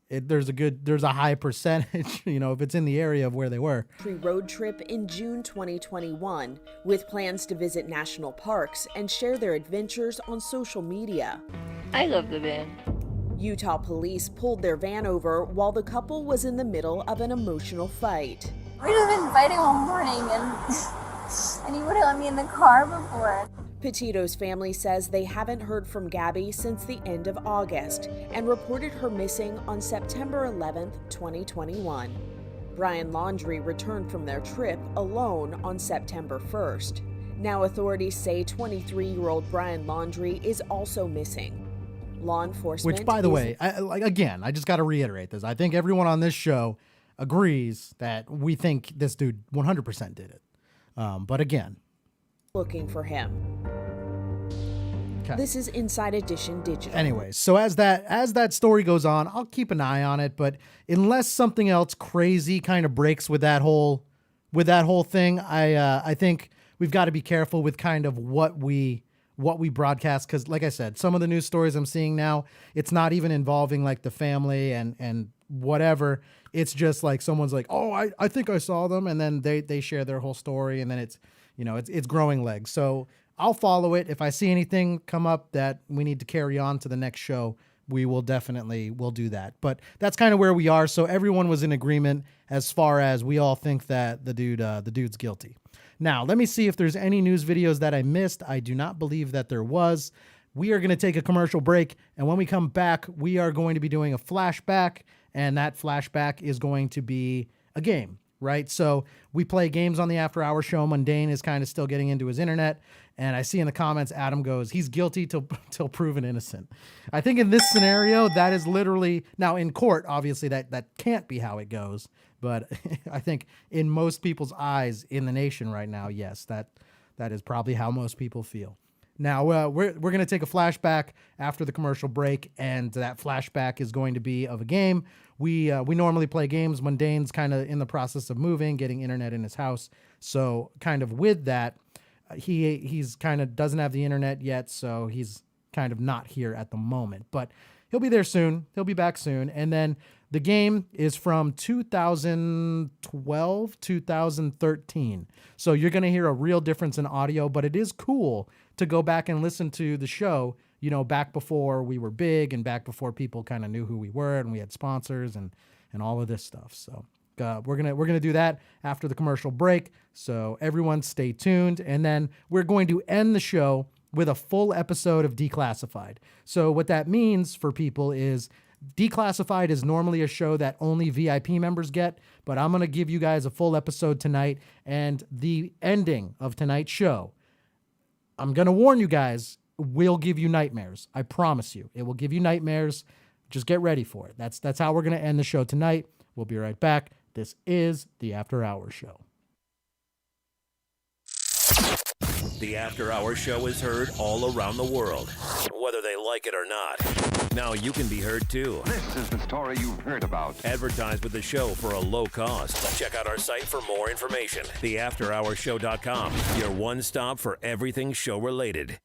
there's a high percentage, if it's in the area of where they were. Road trip in June 2021 with plans to visit national parks and share their adventures on social media. I love the van. Utah police pulled their van over while the couple was in the middle of an emotional fight. We've just been fighting all morning, and he wouldn't let me in the car before. Petito's family says they haven't heard from Gabby since the end of August and reported her missing on September 11th, 2021. Brian Laundrie returned from their trip alone on September 1st. Now authorities say 23-year-old Brian Laundrie is also missing. Law enforcement. Which, by the way, I just got to reiterate this. I think everyone on this show agrees that we think this dude 100% did it. But again, looking for him. Okay. This is Inside Edition Digital. Anyways, so as that story goes on, I'll keep an eye on it. But unless something else crazy kind of breaks with that whole thing, I think we've got to be careful with kind of what we what we broadcast, because like I said, some of the news stories I'm seeing now, it's not even involving like the family and whatever. It's just like someone's like, oh, I think I saw them, and then they share their whole story, and then it's, you know, it's growing legs. So I'll follow it. If I see anything come up that we need to carry on to the next show, we'll do that. But that's kind of where we are. So everyone was in agreement as far as we all think that the dude's guilty. Now, let me see if there's any news videos that I missed. I do not believe that there was. We are going to take a commercial break, and when we come back, we are going to be doing a flashback, and that flashback is going to be a game, right? So we play games on the After Hours show. Mundane is kind of still getting into his internet, and I see in the comments, Adam goes, he's guilty till proven innocent. I think in this scenario, that is literally, now in court, obviously that can't be how it goes. But I think in most people's eyes in the nation right now, yes, that is probably how most people feel. Now, we're going to take a flashback after the commercial break, and that flashback is going to be of a game. We normally play games. Mundane's kind of in the process of moving, getting internet in his house. So kind of with that, he's kind of doesn't have the internet yet, so he's kind of not here at the moment. But he'll be there soon. He'll be back soon. And then the game is from 2012, 2013. So you're going to hear a real difference in audio, but it is cool to go back and listen to the show, you know, back before we were big and back before people kind of knew who we were and we had sponsors and all of this stuff. So we're going to do that after the commercial break. So everyone stay tuned. And then we're going to end the show with a full episode of Declassified. So what that means for people is Declassified is normally a show that only VIP members get, but I'm going to give you guys a full episode tonight, and the ending of tonight's show, I'm going to warn you guys, will give you nightmares. I promise you. It will give you nightmares. Just get ready for it. That's how we're going to end the show tonight. We'll be right back. This is the After Hours Show. The After Hours Show is heard all around the world, whether they like it or not. Now you can be heard too. This is the story you've heard about. Advertise with the show for a low cost. Check out our site for more information. TheAfterHoursShow.com, your one stop for everything show related.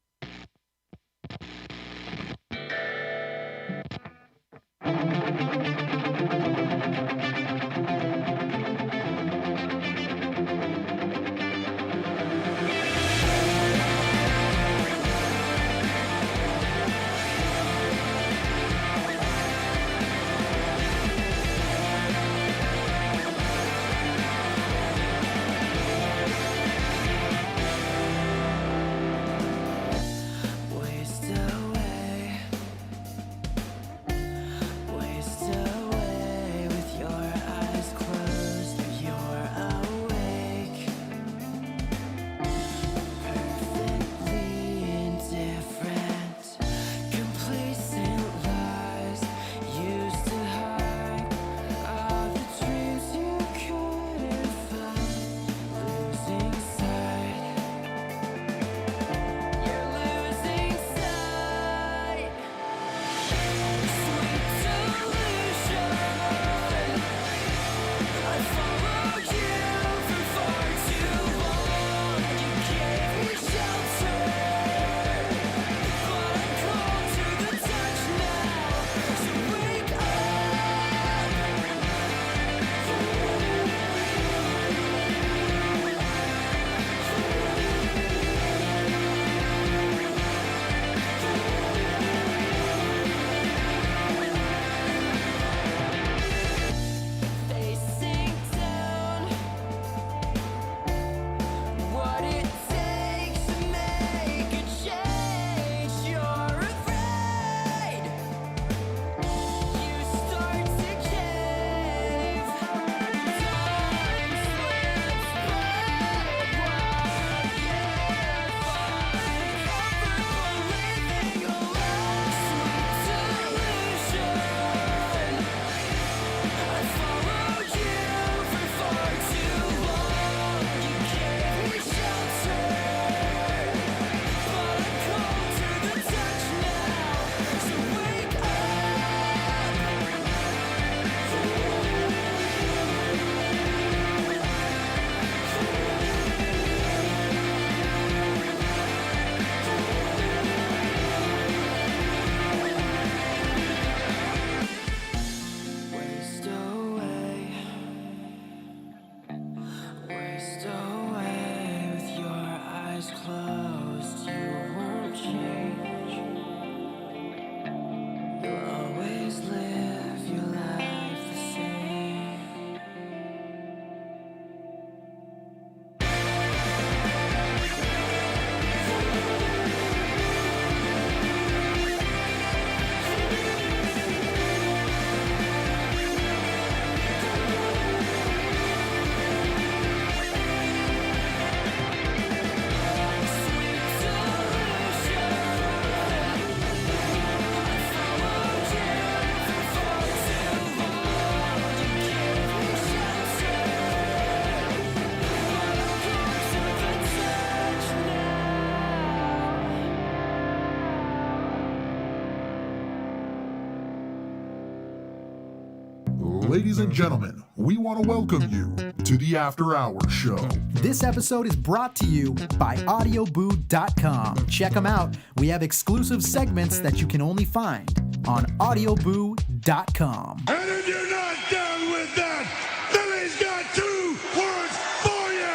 Ladies and gentlemen, we want to welcome you to the After Hours Show. This episode is brought to you by Audioboo.com. Check them out. We have exclusive segments that you can only find on Audioboo.com. And if you're not down with that, Billy's got 2 words for you.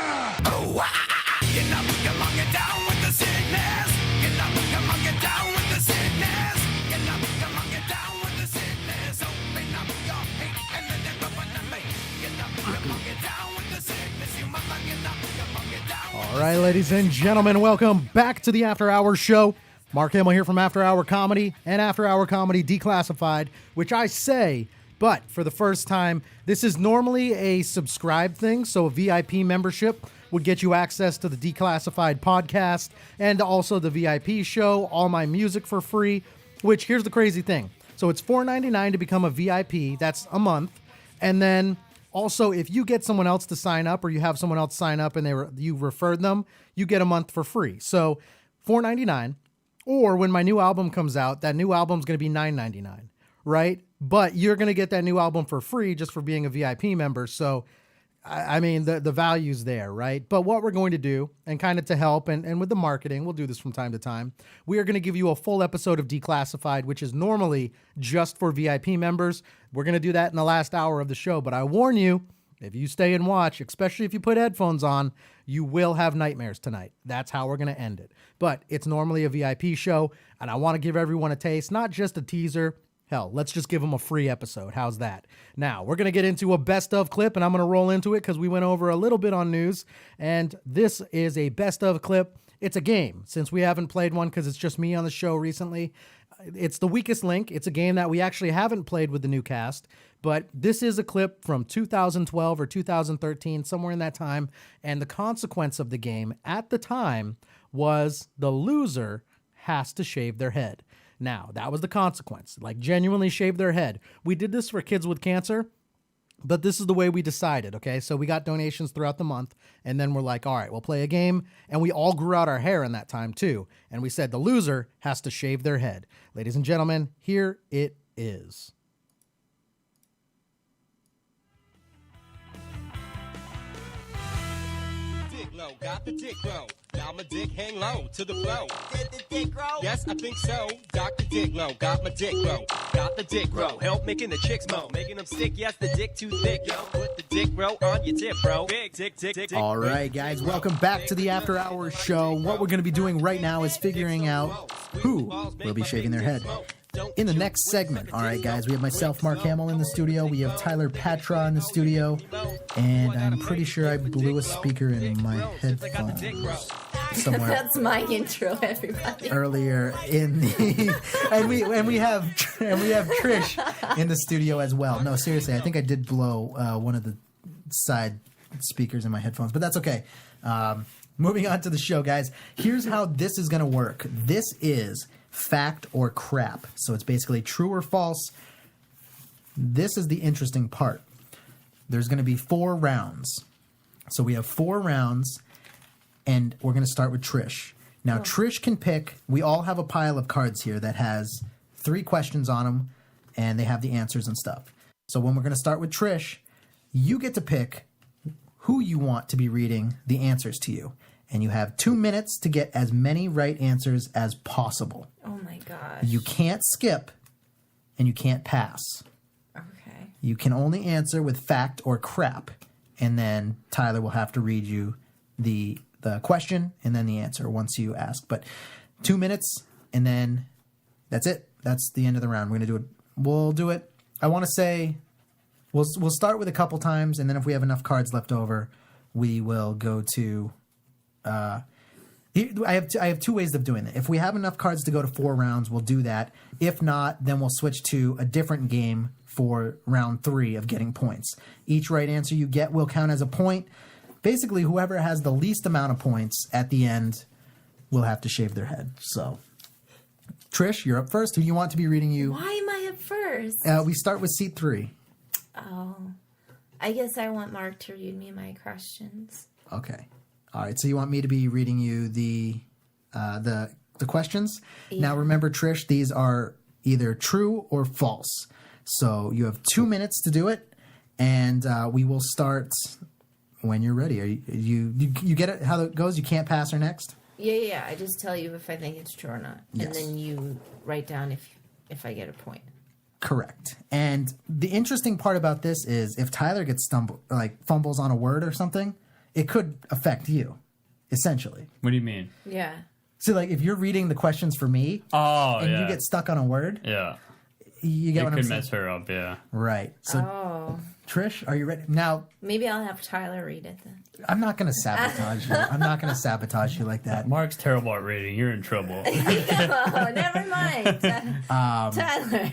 Oh, get up, come on, get down with the sickness. Get up, come on, get down with the sickness. Get up, come on, get down with the sickness. Open up your hate and let it open to me. Get up, come on, get down with the sickness. You must get up, come on, get down. All right, ladies and gentlemen, welcome back to the After Hours Show. Mark Hamill here from After Hour Comedy and After Hour Comedy Declassified, which I say, but for the first time, this is normally a subscribe thing, so a VIP membership would get you access to the Declassified podcast and also the VIP show, all my music for free, which here's the crazy thing. So it's $4.99 to become a VIP, that's a month, and then also if you get someone else to sign up or you have someone else sign up and you referred them, you get a month for free. So $4.99. Or when my new album comes out, that new album's going to be $9.99, right? But you're going to get that new album for free just for being a VIP member. So, I mean, the value's there, right? But what we're going to do, and kind of to help, and with the marketing, we'll do this from time to time, we are going to give you a full episode of Declassified, which is normally just for VIP members. We're going to do that in the last hour of the show. But I warn you, if you stay and watch, especially if you put headphones on, you will have nightmares tonight. That's how we're going to end it. But it's normally a VIP show, and I want to give everyone a taste, not just a teaser. Hell, let's just give them a free episode. How's that? Now, we're going to get into a best of clip, and I'm going to roll into it because we went over a little bit on news, and this is a best of clip. It's a game, since we haven't played one because it's just me on the show recently. It's the weakest link. It's a game that we actually haven't played with the new cast, but this is a clip from 2012 or 2013, somewhere in that time, and the consequence of the game at the time was the loser has to shave their head. Now, that was the consequence, like genuinely shave their head. We did this for kids with cancer, but this is the way we decided, okay? So we got donations throughout the month, and then we're like, all right, we'll play a game, and we all grew out our hair in that time too, and we said the loser has to shave their head. Ladies and gentlemen, here it is. Got the dick grow. Now my dick hang low to the flow. Did the dick grow? Yes, I think so. Dr. Dick Low got my dick grow. Got the dick grow. Help making the chicks moan. Making them stick. Yes, the dick too thick. Yo, put the dick grow on your tip, bro. Big dick, dick, dick. All right, guys, welcome back to the After Hours Show. What we're going to be doing right now is figuring out who will be shaving their head in the next segment. All right, guys, we have myself, Mark Hamill, in the studio. We have Tyler Patra in the studio, and I'm pretty sure I blew a speaker in my headphones somewhere. That's my intro, everybody. Earlier in the and we have Trish in the studio as well. No, seriously, I think I did blow one of the side speakers in my headphones, but that's okay. Moving on to the show, guys. Here's how this is going to work. This is fact or crap. So it's basically true or false. This is the interesting part. There's going to be 4 rounds. So we have 4 rounds, and we're going to start with Trish. Now, Trish can pick. We all have a pile of cards here that has 3 questions on them, and they have the answers and stuff. So when we're going to start with Trish, you get to pick who you want to be reading the answers to you. And you have 2 minutes to get as many right answers as possible. Oh my gosh. You can't skip, and you can't pass. Okay. You can only answer with fact or crap. And then Tyler will have to read you the question and then the answer once you ask. But 2 minutes, and then that's it. That's the end of the round. We're going to do it. We'll do it. I want to say we'll start with a couple times, and then if we have enough cards left over, we will go to... I have 2 ways of doing it. If we have enough cards to go to 4 rounds, we'll do that. If not, then we'll switch to a different game for round 3 of getting points. Each right answer you get will count as a point. Basically, whoever has the least amount of points at the end will have to shave their head. So, Trish, you're up first. Who do you want to be reading you? Why am I up first? We start with seat 3. Oh, I guess I want Mark to read me my questions. Okay. All right, so you want me to be reading you the questions? Yeah. Now remember, Trish, these are either true or false. So you have 2 minutes to do it, and we will start when you're ready. Are you get it? How it goes? You can't pass or next. Yeah. I just tell you if I think it's true or not, Yes. and then you write down if I get a point. Correct. And the interesting part about this is if Tyler gets fumbles on a word or something, it could affect you, essentially. What do you mean? Yeah. So, like, if you're reading the questions for me, and you get stuck on a word, you get what I'm saying. It could mess her up, yeah. Right. So, Trish, are you ready? Now, Maybe I'll have Tyler read it then. I'm not going to sabotage you. I'm not going to sabotage you like that. Mark's terrible at reading. You're in trouble. Oh, never mind. Tyler.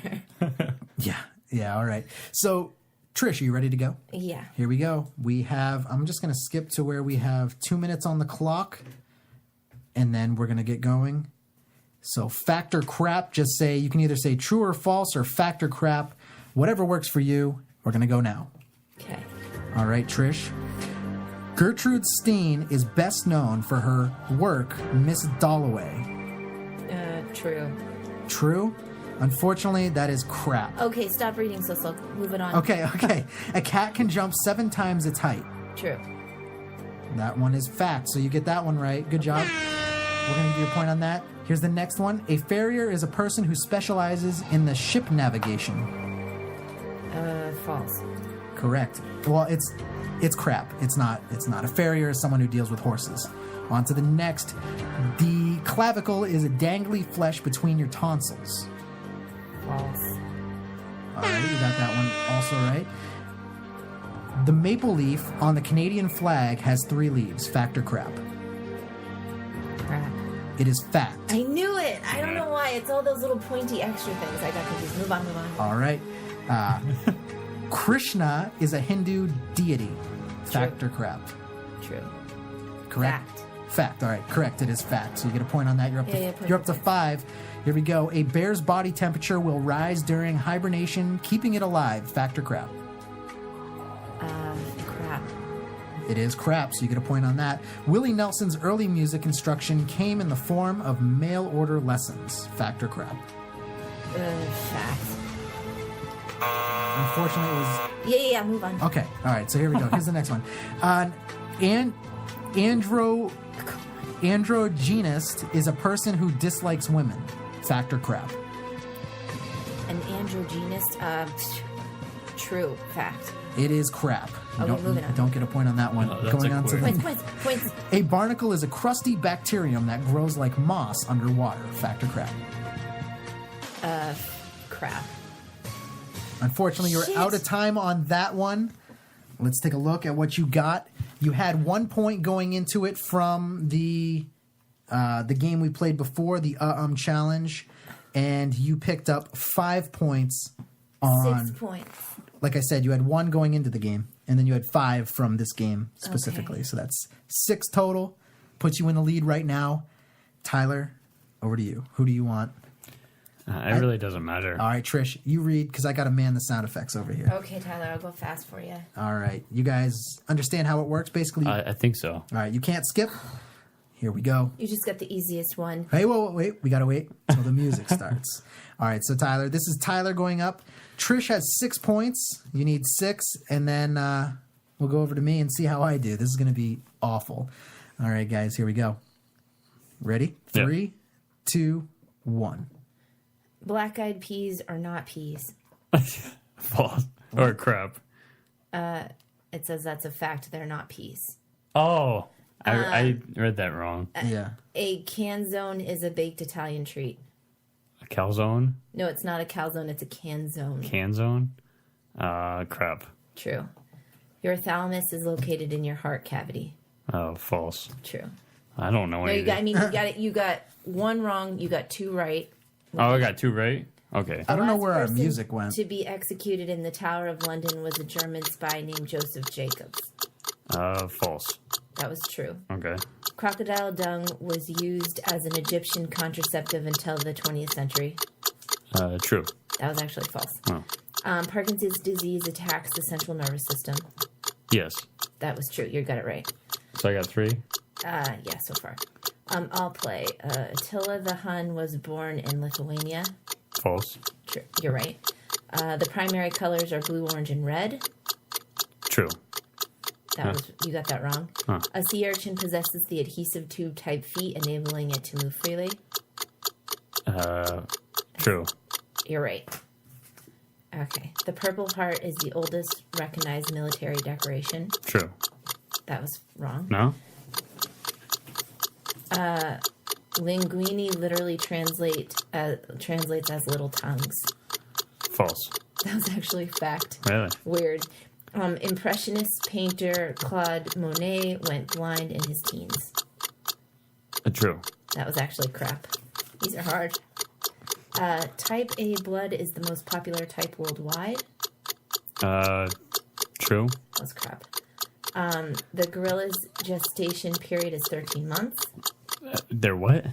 Yeah, all right. So, Trish, are you ready to go? Yeah. Here we go. I'm just going to skip to where we have 2 minutes on the clock, and then we're going to get going. So, fact or crap, you can either say true or false or fact or crap. Whatever works for you. We're going to go now. Okay. All right, Trish. Gertrude Steen is best known for her work, Miss Dalloway. True. True? Unfortunately, that is crap. Okay, stop reading so slow. Move it on. Okay. A cat can jump 7 times its height. True. That one is fact, so you get that one right. Good job. We're going to give you a point on that. Here's the next one. A farrier is a person who specializes in the ship navigation. False. Correct. Well, it's crap. It's not. A farrier is someone who deals with horses. On to the next. The clavicle is a dangly flesh between your tonsils. False. All right, you got that one also right. The maple leaf on the Canadian flag has 3 leaves. Fact or crap? Crap. It is fact. I knew it. I don't know why. It's all those little pointy extra things. I got confused. Move on. All right. Krishna is a Hindu deity. Fact or crap? True. Correct. Fact. All right. Correct. It is fact. So you get a point on that. You're up to 5. Here we go. A bear's body temperature will rise during hibernation, keeping it alive. Fact or crap? Crap. It is crap, so you get a point on that. Willie Nelson's early music instruction came in the form of mail order lessons. Fact or crap? Fact. Unfortunately, it was... Yeah, move on. Okay, all right, so here we go. Here's the next one. Androgynist is a person who dislikes women. Fact or crap? An androgynist? True. Fact. It is crap. Moving on. Don't get a point on that one. Going on to Points. A barnacle is a crusty bacterium that grows like moss underwater. Fact or crap? Crap. Unfortunately, you're out of time on that one. Let's take a look at what you got. You had 1 point going into it from the game we played before, the challenge, and you picked up 5 points on 6 points. Like I said, you had 1 going into the game, and then you had 5 from this game specifically. Okay. So that's 6 total. Puts you in the lead right now. Tyler, over to you. Who do you want? It really doesn't matter. All right, Trish, you read, because I got to man the sound effects over here. Okay, Tyler, I'll go fast for you. All right. You guys understand how it works, basically? I think so. All right, you can't skip. Here we go. You just got the easiest one. Hey, wait. We got to wait until the music starts. All right, so Tyler, this is Tyler going up. Trish has 6 points. You need 6, and then we'll go over to me and see how I do. This is going to be awful. All right, guys, here we go. Ready? 3, 2, 1. Black-eyed peas are not peas. False. Or crap. It says that's a fact. They're not peas. Oh, I read that wrong. Yeah. A canzone is a baked Italian treat. A calzone? No, it's not a calzone. It's a canzone. Canzone? Crap. True. Your thalamus is located in your heart cavity. Oh, false. True. I don't know anything. You got it. You got 1 wrong. You got 2 right. Oh, I got 2 right? Okay. I don't know where our music went. To be executed in the Tower of London was a German spy named Joseph Jacobs. False. That was true. Okay. Crocodile dung was used as an Egyptian contraceptive until the 20th century. True. That was actually false. Oh. Parkinson's disease attacks the central nervous system. Yes. That was true. You got it right. So I got 3? Yeah, so far. I'll play. Attila the Hun was born in Lithuania. False. True. You're right. The primary colors are blue, orange, and red. True. You got that wrong. Huh. A sea urchin possesses the adhesive tube type feet, enabling it to move freely. True. You're right. Okay. The Purple Heart is the oldest recognized military decoration. True. That was wrong. No? Linguini literally translates as little tongues. False. That was actually a fact. Really? Weird. Impressionist painter Claude Monet went blind in his teens. True. That was actually crap. These are hard. Type A blood is the most popular type worldwide. True. That's crap. The gorilla's gestation period is 13 months. They're what?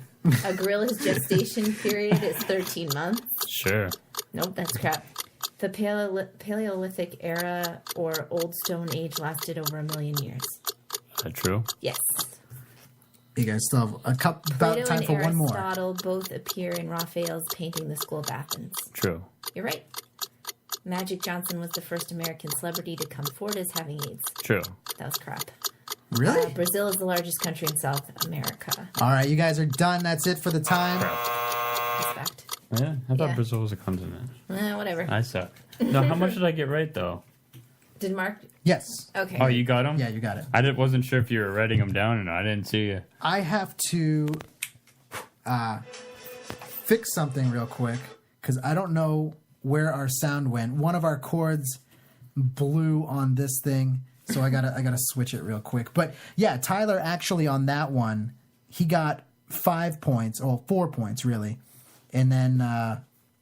A gorilla's gestation period is 13 months. Sure. Nope, that's crap. The Paleolithic era or Old Stone Age lasted over 1 million years. True. Yes. You guys still have about Plato time and for one more. Aristotle both appear in Raphael's painting The School of Athens. True. You're right. Magic Johnson was the first American celebrity to come forward as having AIDS. True. That was crap. Really? Brazil is the largest country in South America. All right, you guys are done. That's it for the time. Respect. Yeah, I thought Yeah. Brazil was a continent. Whatever. I suck. No, how much did I get right though? Did Mark? Yes. Okay. Oh, you got them? Yeah, you got it. I wasn't sure if you were writing them down or not. I didn't see you. I have to fix something real quick because I don't know where our sound went. One of our cords blew on this thing, so I gotta switch it real quick. But yeah, Tyler actually on that one, he got 5 points, or 4 points really, and then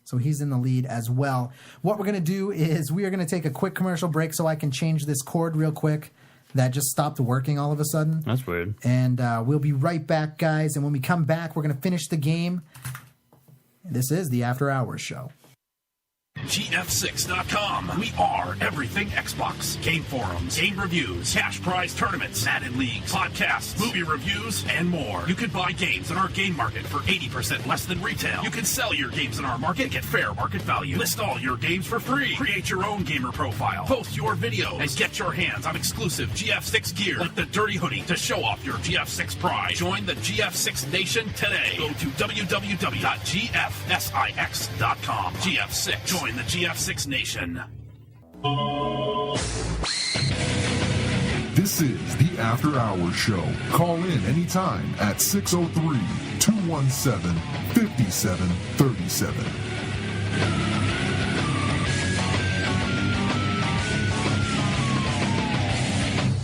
so he's in the lead as well. What we're gonna do is we are gonna take a quick commercial break so I can change this cord real quick. That just stopped working all of a sudden. That's weird. And we'll be right back, guys. And when we come back, we're going to finish the game. This is the After Hours Show. GF6.com. We are everything Xbox. Game forums, game reviews, cash prize tournaments, Madden leagues, podcasts, movie reviews, and more. You can buy games in our game market for 80% less than retail. You can sell your games in our market, get fair market value. List all your games for free. Create your own gamer profile. Post your videos and get your hands on exclusive GF6 gear like the Dirty Hoodie to show off your GF6 pride. Join the GF6 Nation today. Go to www.gfsix.com. GF6. Join the GF6 Nation. This is the After Hours Show. Call in anytime at 603-217-5737.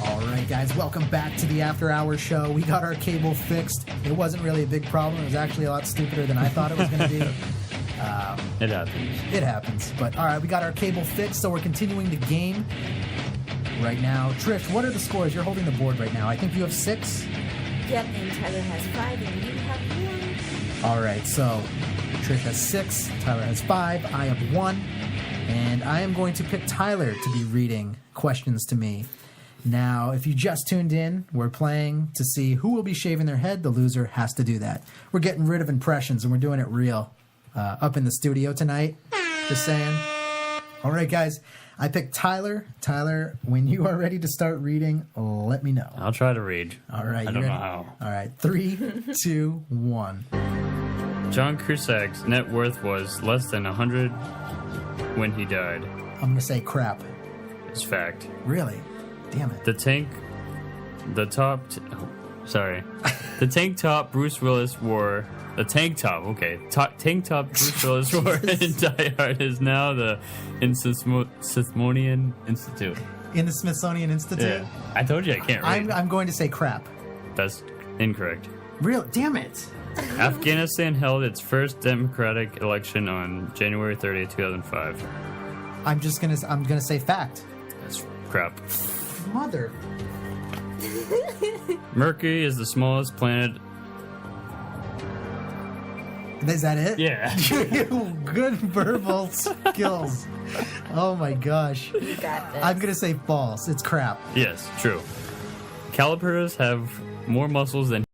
All right, guys, welcome back to the After Hours Show. We got our cable fixed. It wasn't really a big problem. It was actually a lot stupider than I thought it was going to be. It happens. It happens. But all right, we got our cable fixed, so we're continuing the game right now. Trish, what are the scores? You're holding the board right now. I think you have 6. Yep, and Tyler has 5, and you have 1. All right, so Trish has 6, Tyler has 5, I have 1, and I am going to pick Tyler to be reading questions to me. Now, if you just tuned in, we're playing to see who will be shaving their head. The loser has to do that. We're getting rid of impressions, and we're doing it real. Up in the studio tonight. Just saying. All right, guys. I picked Tyler. Tyler, when you are ready to start reading, let me know. I'll try to read. All right. I don't know how. All right. 3, 2, 1. John Cusac's net worth was less than 100 when he died. I'm going to say crap. It's fact. Really? Damn it. The tank top Bruce Willis wore. The tank top, okay. Tank top Bruce Willis wore in Die Hard is now in Smithsonian Institute. In the Smithsonian Institute? Yeah. I told you I can't read. I'm going to say crap. That's incorrect. Real? Damn it. Afghanistan held its first democratic election on January 30th, 2005. I'm gonna say fact. That's crap. Mother. Mercury is the smallest planet. Is that it? Yeah. Good verbal skills. Oh my gosh. You got this. I'm going to say false. It's crap. Yes, true. Caterpillars have more muscles than...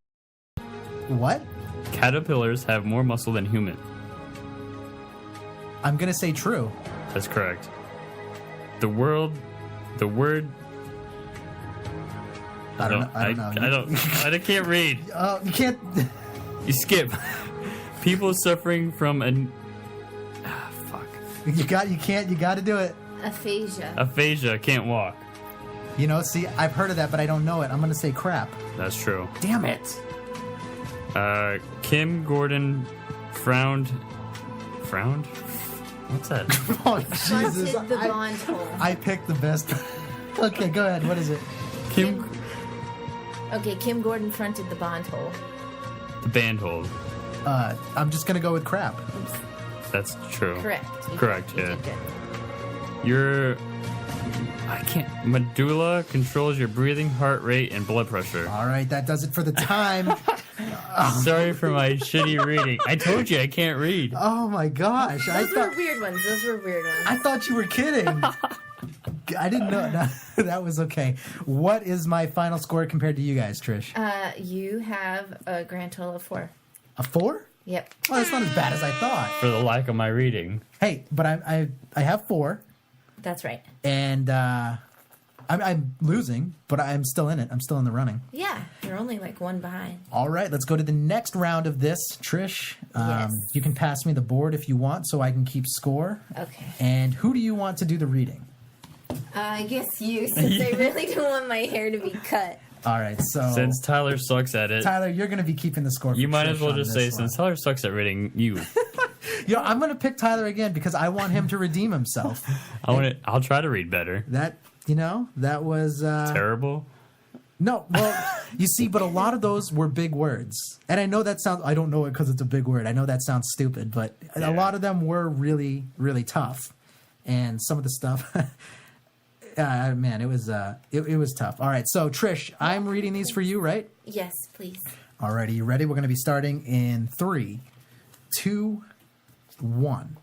What? Caterpillars have more muscle than human. I'm going to say true. That's correct. The word I don't know. I can't read. You can't. You skip. People suffering from an. Fuck. You got to do it. Aphasia. Aphasia, can't walk. You know, see, I've heard of that, but I don't know it. I'm going to say crap. That's true. Damn it. Kim Gordon frowned? What's that? Oh, Jesus. Fronted the bond hole. I picked the best. Okay, go ahead. What is it? Kim Gordon fronted the bond hole. The band hold. I'm just going to go with crap. That's true. Correct. Correct, yeah. I can't. Medulla controls your breathing, heart rate, and blood pressure. All right, that does it for the time. Sorry for my shitty reading. I told you I can't read. Oh my gosh. Those were weird ones. I thought you were kidding. I didn't know. No, that was okay. What is my final score compared to you guys, Trish? You have a grand total of 4. A 4? Yep. Well, that's not as bad as I thought. For the lack of my reading. Hey, but I have 4. That's right. And I'm losing, but I'm still in it. I'm still in the running. Yeah, you're only like 1 behind. All right, let's go to the next round of this. Trish, Yes. You can pass me the board if you want so I can keep score. Okay. And who do you want to do the reading? I guess you, since I really don't want my hair to be cut. All right, so... Since Tyler sucks at it. Tyler, you're going to be keeping the score for You might Trish as well on just this say, one. since Tyler sucks at reading, you. You know, I'm going to pick Tyler again because I want him to redeem himself. I'll try to read better. That was... Terrible? No, well, you see, but a lot of those were big words. And I know that sounds... I don't know it because it's a big word. I know that sounds stupid, but a lot of them were really, really tough. And some of the stuff... man, it was tough. All right, so Trish, I'm reading these for you, right? Yes, please. All right, are you ready? We're going to be starting in 3, 2, 1.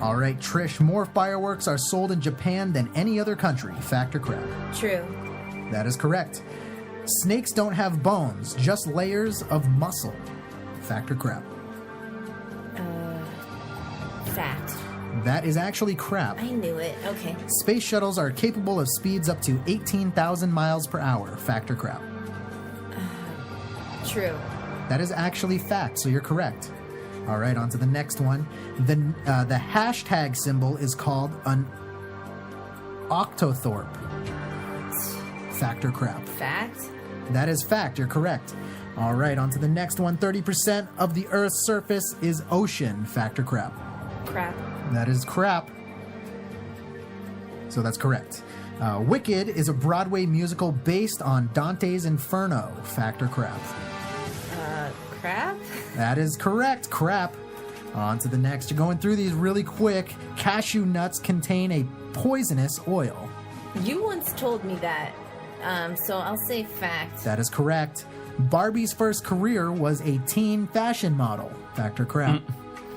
All right, Trish, more fireworks are sold in Japan than any other country. Fact or crap? True. That is correct. Snakes don't have bones, just layers of muscle. Fact or crap? Fact. That is actually crap. I knew it. Okay. Space shuttles are capable of speeds up to 18,000 miles per hour. Fact or crap? True. That is actually fact, so you're correct. All right, on to the next one. The hashtag symbol is called an octothorpe. Fact or crap? Fact. That is fact, you're correct. All right, on to the next one. 30% of the Earth's surface is ocean. Fact or crap? Crap. That is crap. So that's correct. Wicked is a Broadway musical based on Dante's Inferno. Fact or crap? Crap? That is correct. Crap. On to the next. You're going through these really quick. Cashew nuts contain a poisonous oil. You once told me that, so I'll say fact. That is correct. Barbie's first career was a teen fashion model. Fact or crap?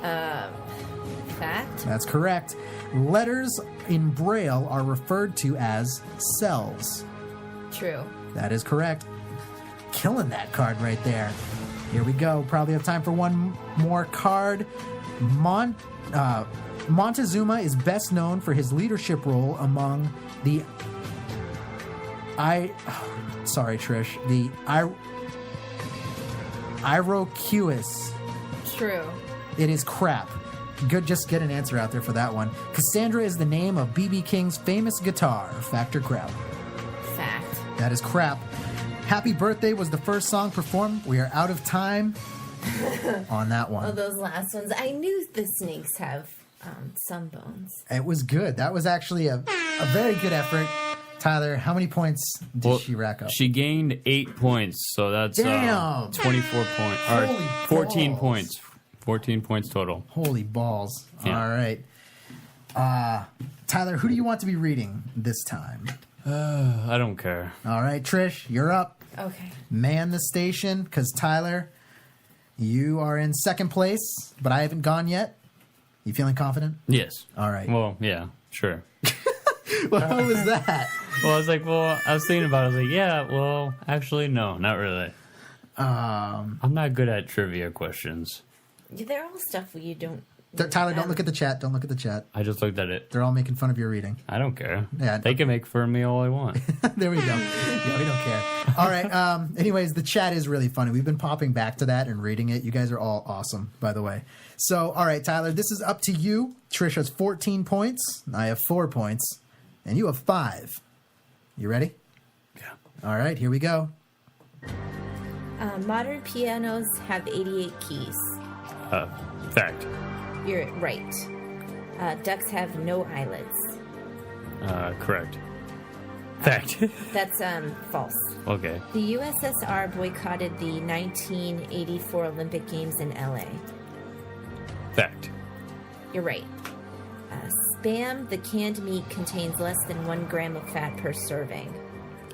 Fact. That's correct. Letters in Braille are referred to as cells. True. That is correct. Killing that card right there. Here we go. Probably have time for one more card. Montezuma is best known for his leadership role among the sorry, Trish. The Iroquois. True. It is crap. Good, just get an answer out there for that one. Cassandra is the name of B.B. King's famous guitar. Fact or crap? Fact. That is crap. Happy Birthday was the first song performed. We are out of time on that one. Oh, those last ones. I knew the snakes have some bones. It was good. That was actually a very good effort. Tyler, how many points did she rack up? She gained 8 points, so that's 24 points. Or 14 balls. points. 14 points total. Holy balls. Yeah. All right. Tyler, who do you want to be reading this time? I don't care. All right, Trish, you're up. Okay. Man the station, because Tyler, you are in second place, but I haven't gone yet. You feeling confident? Yes. All right. Well, yeah, sure. Well, how was that? Well, I was thinking about it. I was like, yeah, well, actually, no, not really. I'm not good at trivia questions. They're all stuff you don't Tyler, don't look at the chat. Don't look at the chat. I just looked at it. They're all making fun of your reading. I don't care. Yeah, They can make fun of me all I want. There we go. Yeah, we don't care. All right. Anyways, the chat is really funny. We've been popping back to that and reading it. You guys are all awesome, by the way. So, all right, Tyler, this is up to you. Trish has 14 points. I have 4 points. And you have 5. You ready? Yeah. All right, here we go. Modern pianos have 88 keys. Fact. You're right. Ducks have no eyelids. Correct. Fact. That's false. Okay. The USSR boycotted the 1984 Olympic Games in LA. Fact. You're right. Spam, the canned meat, contains less than 1 gram of fat per serving.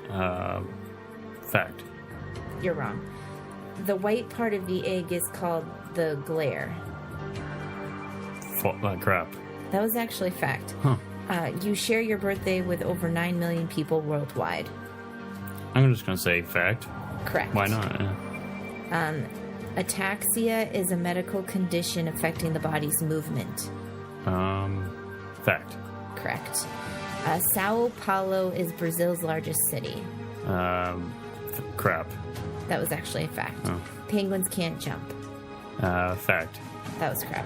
Fact. You're wrong. The white part of the egg is called the glare. Crap. That was actually fact. Huh. You share your birthday with over 9 million people worldwide. I'm just gonna say fact. Correct. Why not? Yeah. Ataxia is a medical condition affecting the body's movement. Fact. Correct. Sao Paulo is Brazil's largest city. Crap. That was actually a fact. Oh. Penguins can't jump. Fact. That was crap.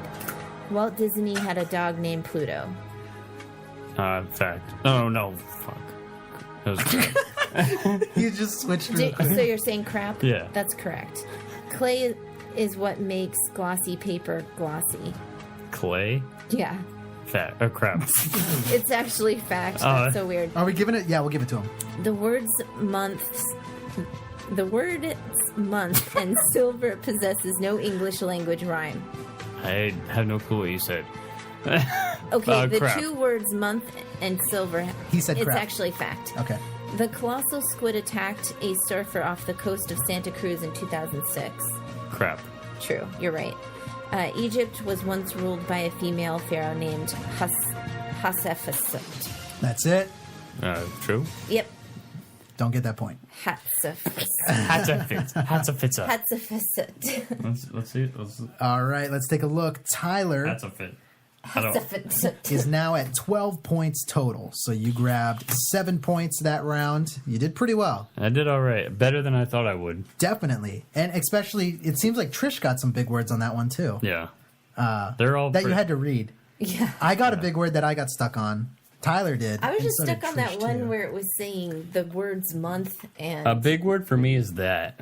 Walt Disney had a dog named Pluto. Fact. Oh, no. Fuck. That was crap. You just switched real quick. So you're saying crap? Yeah. That's correct. Clay is what makes glossy paper glossy. Clay? Yeah. Fact. Oh, crap. It's actually fact. That's so weird. Are we giving it? Yeah, we'll give it to him. The word month and silver possesses no English language rhyme. I have no clue what you said. Okay, the crap. 2 words month and silver. He said it's crap. actually fact. Okay. The colossal squid attacked a surfer off the coast of Santa Cruz in 2006. Crap. True, you're right. Egypt was once ruled by a female pharaoh named Hatshepsut. That's it. True. Yep, Don't get that point. Hatshepsut. Hatshepsut. Let's see. All right, let's take a look. Tyler is now at 12 points total. So you grabbed 7 points that round. You did pretty well. I did all right. Better than I thought I would. Definitely. And especially, it seems like Trish got some big words on that one, too. Yeah. They're all that you had to read. Yeah. I got a big word that I got stuck on. Tyler did. I was and just so did stuck on that Trish, one too. where it was saying the words month and... A big word for me is that.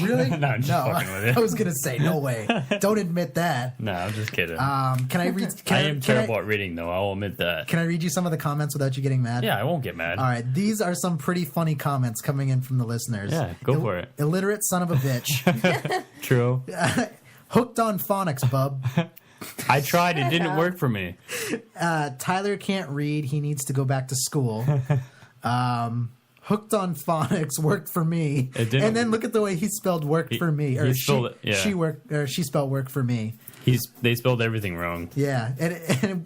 Really? No, I'm just fucking with it. I was going to say, no way. Don't admit that. No, I'm just kidding. Can I read? I am terrible at reading, though. I'll admit that. Can I read you some of the comments without you getting mad? Yeah, I won't get mad. All right. These are some pretty funny comments coming in from the listeners. Yeah, go for it. Illiterate son of a bitch. True. Hooked on phonics, bub. I tried. It didn't work for me. Tyler can't read. He needs to go back to school. Hooked on phonics worked for me. It didn't. And then look at the way he spelled work for me. Or he spelled it, yeah. she spelled work for me. They spelled everything wrong. Yeah,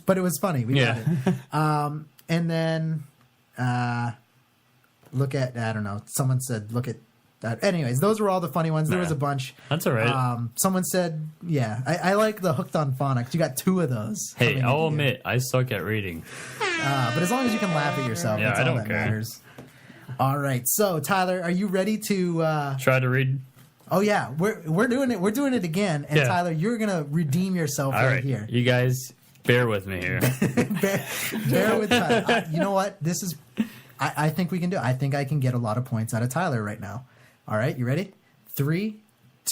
but it was funny. We got it. And then look at, I don't know, someone said look at that. Anyways, those were all the funny ones. There was a bunch. That's all right. Someone said, yeah, I like the hooked on phonics. You got 2 of those. Hey, I'll admit, I suck at reading. But as long as you can laugh at yourself, Yeah, that's I all don't that care. matters. All right, so Tyler, are you ready to try to read? Oh yeah, we're doing it. We're doing it again, and Yeah. Tyler, you're gonna redeem yourself All right, here. you guys, bear with me here. Bear with Tyler. You know what? This is. I think we can do it. I think I can get a lot of points out of Tyler right now. All right, you ready? 3,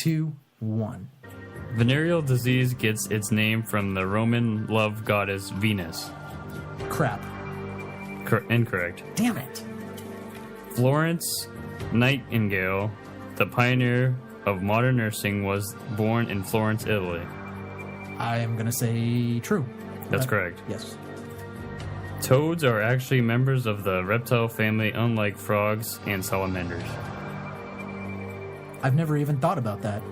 2, 1. Venereal disease gets its name from the Roman love goddess Venus. Crap. Incorrect. Damn it. Florence Nightingale, the pioneer of modern nursing, was born in Florence, Italy. I am gonna say true. That's correct. Yes. Toads are actually members of the reptile family, unlike frogs and salamanders. I've never even thought about that.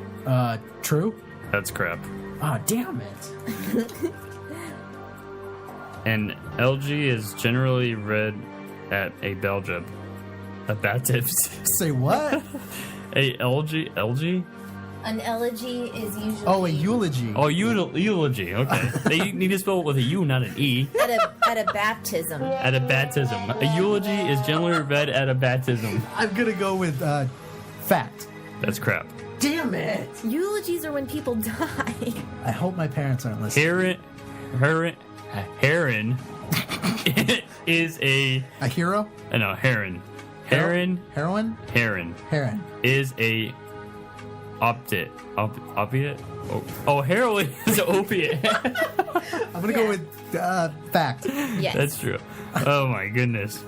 True? That's crap. Ah, damn it. An algae is generally read at a bathtub. A bathtub. Say what? A algae? An elegy is usually Oh, a eulogy. Oh, eulogy. Okay. They need to spell it with a U, not an E. at a baptism. At a baptism. A eulogy is generally read at a baptism. I'm going to go with fact. That's crap. Damn it. Eulogies are when people die. I hope my parents aren't listening. Heron is a hero? No, heron. Heron. Heroin? Heron. Heron. Is a opiate. Oh, heroin is an opiate. I'm going to go with fact. Yes. That's true. Oh my goodness.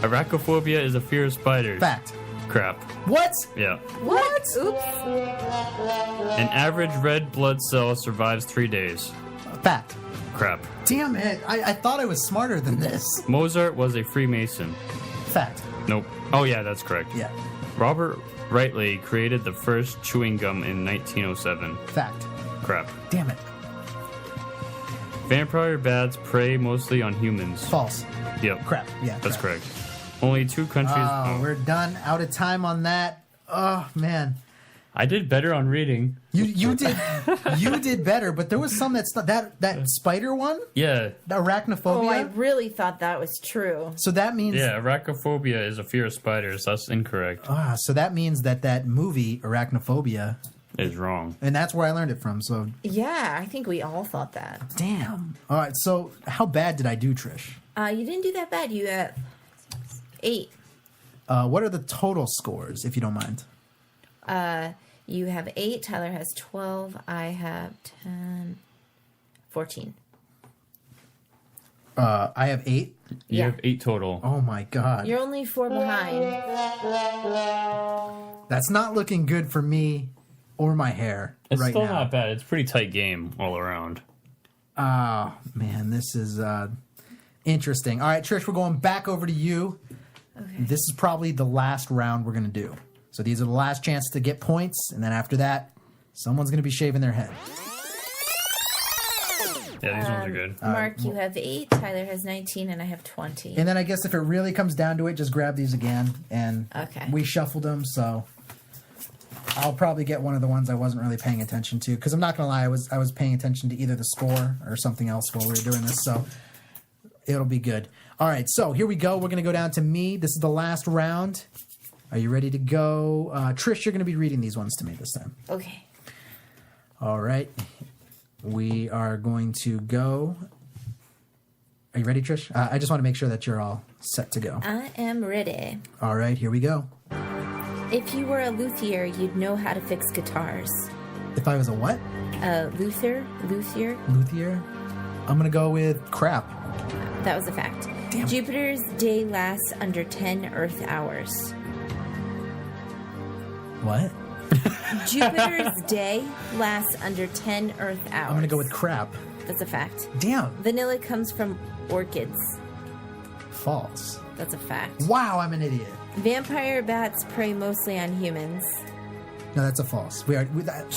Arachnophobia is a fear of spiders. Fact. Crap. What? Yeah. What? Oops. An average red blood cell survives 3 days. Fact. Crap. Damn it. I thought I was smarter than this. Mozart was a Freemason. Fact. Nope. Oh, yeah, that's correct. Yeah. Robert Wrightley created the first chewing gum in 1907. Fact. Crap. Damn it. Vampire bats prey mostly on humans. False. Yep. Crap. Yeah. That's crap. correct. Only 2 countries. Oh, we're done. Out of time on that. Oh, man. I did better on reading. You did better, but there was some that spider one? Yeah. The arachnophobia? Oh, I really thought that was true. So that means... Yeah, arachnophobia is a fear of spiders. That's incorrect. So that means that movie, Arachnophobia... is wrong. And that's where I learned it from, so... Yeah, I think we all thought that. Damn. All right, so how bad did I do, Trish? You didn't do that bad. You got 8. What are the total scores, if you don't mind? You have 8. Tyler has 12. I have 10. 14. I have 8. You have 8 total. Oh my god. You're only 4 behind. That's not looking good for me or my hair It's right still now. not bad. It's a pretty tight game all around. Oh, man, this is interesting. All right, Trish, we're going back over to you. Okay. This is probably the last round we're going to do. So these are the last chance to get points, and then after that, someone's going to be shaving their head. Yeah, these ones are good. Mark, you have 8. Tyler has 19, and I have 20. And then I guess if it really comes down to it, just grab these again. And Okay. we shuffled them, so I'll probably get one of the ones I wasn't really paying attention to. Because I'm not going to lie, I was paying attention to either the score or something else while we were doing this. So it'll be good. All right, so here we go. We're going to go down to me. This is the last round. Are you ready to go? Trish, you're going to be reading these ones to me this time. Okay. All right. We are going to go. Are you ready, Trish? I just want to make sure that you're all set to go. I am ready. All right, here we go. If you were a luthier, you'd know how to fix guitars. If I was a what? Luthier? Luthier? I'm going to go with crap. That was a fact. Damn. Jupiter's day lasts under 10 Earth hours. What? Jupiter's day lasts under 10 Earth hours. I'm going to go with crap. That's a fact. Damn. Vanilla comes from orchids. False. That's a fact. Wow, I'm an idiot. Vampire bats prey mostly on humans. No, that's a false. True.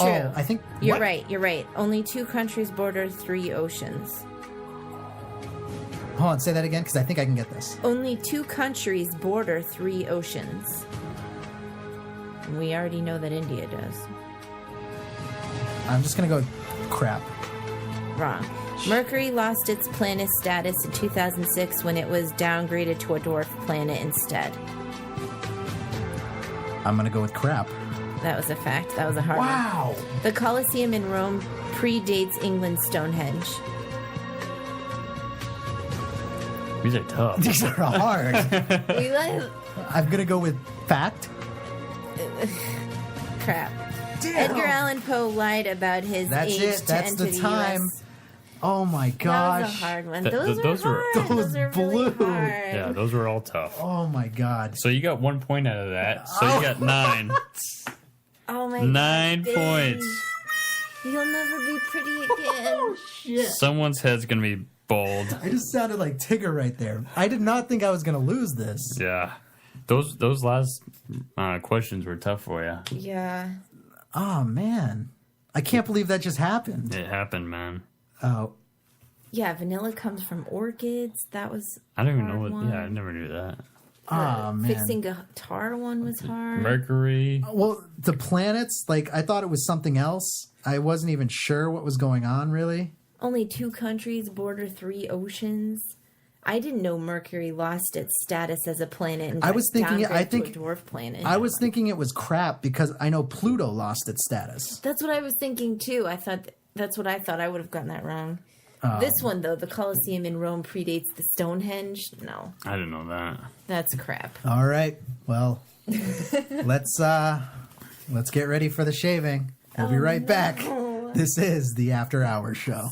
Oh, I think... You're what? right. You're right. Only 2 countries border 3 oceans. Hold on, say that again, because I think I can get this. Only 2 countries border 3 oceans. We already know that India does. I'm just going to go with crap. Wrong. Mercury lost its planet status in 2006 when it was downgraded to a dwarf planet instead. I'm going to go with crap. That was a fact. That was a hard one. Wow. The Colosseum in Rome predates England's Stonehenge. These are tough. These are hard. We like I'm going to go with fact. crap. Damn. Edgar Allan Poe lied about his That's age it. to That's enter the the time. US. Oh my gosh. That was a hard one. Th- Those, those were were- hard. Those are really blew. hard. Yeah, those were all tough. Oh my god. So you got 1 point out of that. So you got 9. Oh my 9 God, points. You'll never be pretty again. Shit. Someone's head's gonna be bald. I just sounded like Tigger right there. I did not think I was going to lose this. Yeah, those last questions were tough for you. Yeah. Oh man. I can't believe that just happened. It happened, man. Oh. Yeah, vanilla comes from orchids. That was I don't even hard know what. one. Yeah, I never knew that. Oh, man. Fixing guitar one was hard. Mercury. Well, the planets, like, I thought it was something else. I wasn't even sure what was going on, really. Only 2 countries border 3 oceans. I didn't know Mercury lost its status as a planet and I was thinking, downgraded I think, to a dwarf planet. I was thinking it was crap because I know Pluto lost its status. That's what I was thinking too. That's what I thought. I would have gotten that wrong. This one though, the Colosseum in Rome predates the Stonehenge. No, I didn't know that. that's crap. All right, well, let's get ready for the shaving. We'll be right back. This is the After Hours Show.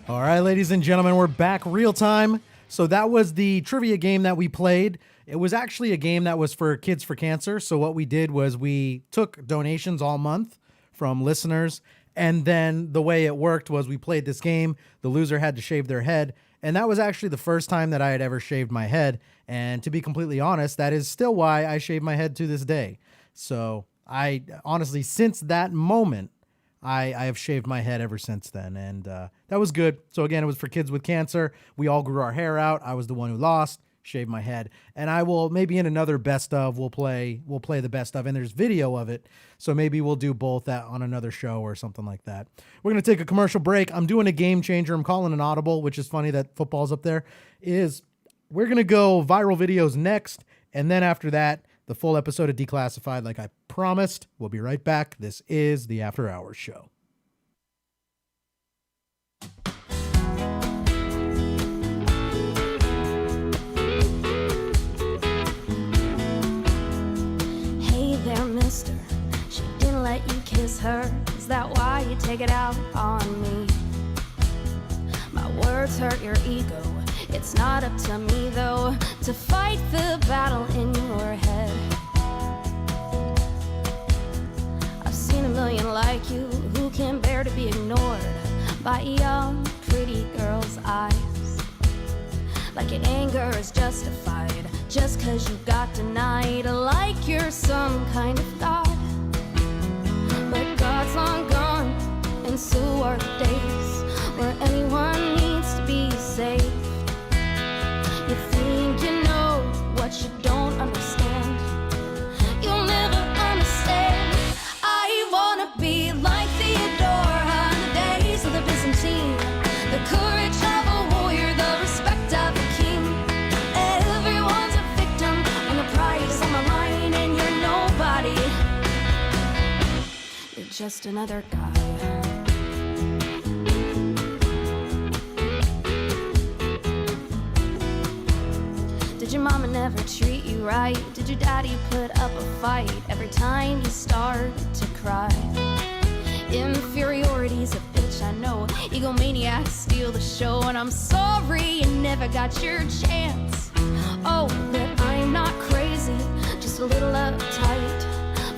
All right, ladies and gentlemen, we're back real time. So that was the trivia game that we played. It was actually a game that was for Kids for Cancer. So what we did was we took donations all month from listeners. And then the way it worked was we played this game. The loser had to shave their head. And that was actually the first time that I had ever shaved my head. And to be completely honest, that is still why I shave my head to this day. So I honestly, since that moment, I have shaved my head ever since then, and that was good. So again, it was for Kids with Cancer. We all grew our hair out. I was the one who lost, shaved my head, and I will maybe in another best of we'll play the best of, and there's video of it. So maybe we'll do both that on another show or something like that. We're gonna take a commercial break. I'm doing a game changer. I'm calling an audible, which is funny that football's up there. We're gonna go viral videos next, and then after that, the full episode of Declassified, like I promised. We'll be right back. This is the After Hours Show. Hey there, mister. She didn't let you kiss her. Is that why you take it out on me? My words hurt your ego. It's not up to me, though, to fight the battle in your head. I've seen a million like you who can bear to be ignored by young, pretty girls' eyes. Like your anger is justified just 'cause you got denied, like you're some kind of god. But God's long gone, and so are the days where anyone needs to be saved. You think you know what you don't understand. You'll never understand. I wanna be like Theodore in the days of the Byzantine. The courage of a warrior, the respect of a king. Everyone's a victim when the pride is on the line, and you're nobody. You're just another guy. Did your mama never treat you right? Did your daddy put up a fight every time you start to cry? Inferiority's a bitch, I know. Egomaniacs steal the show, and I'm sorry you never got your chance. Oh, but I'm not crazy, just a little uptight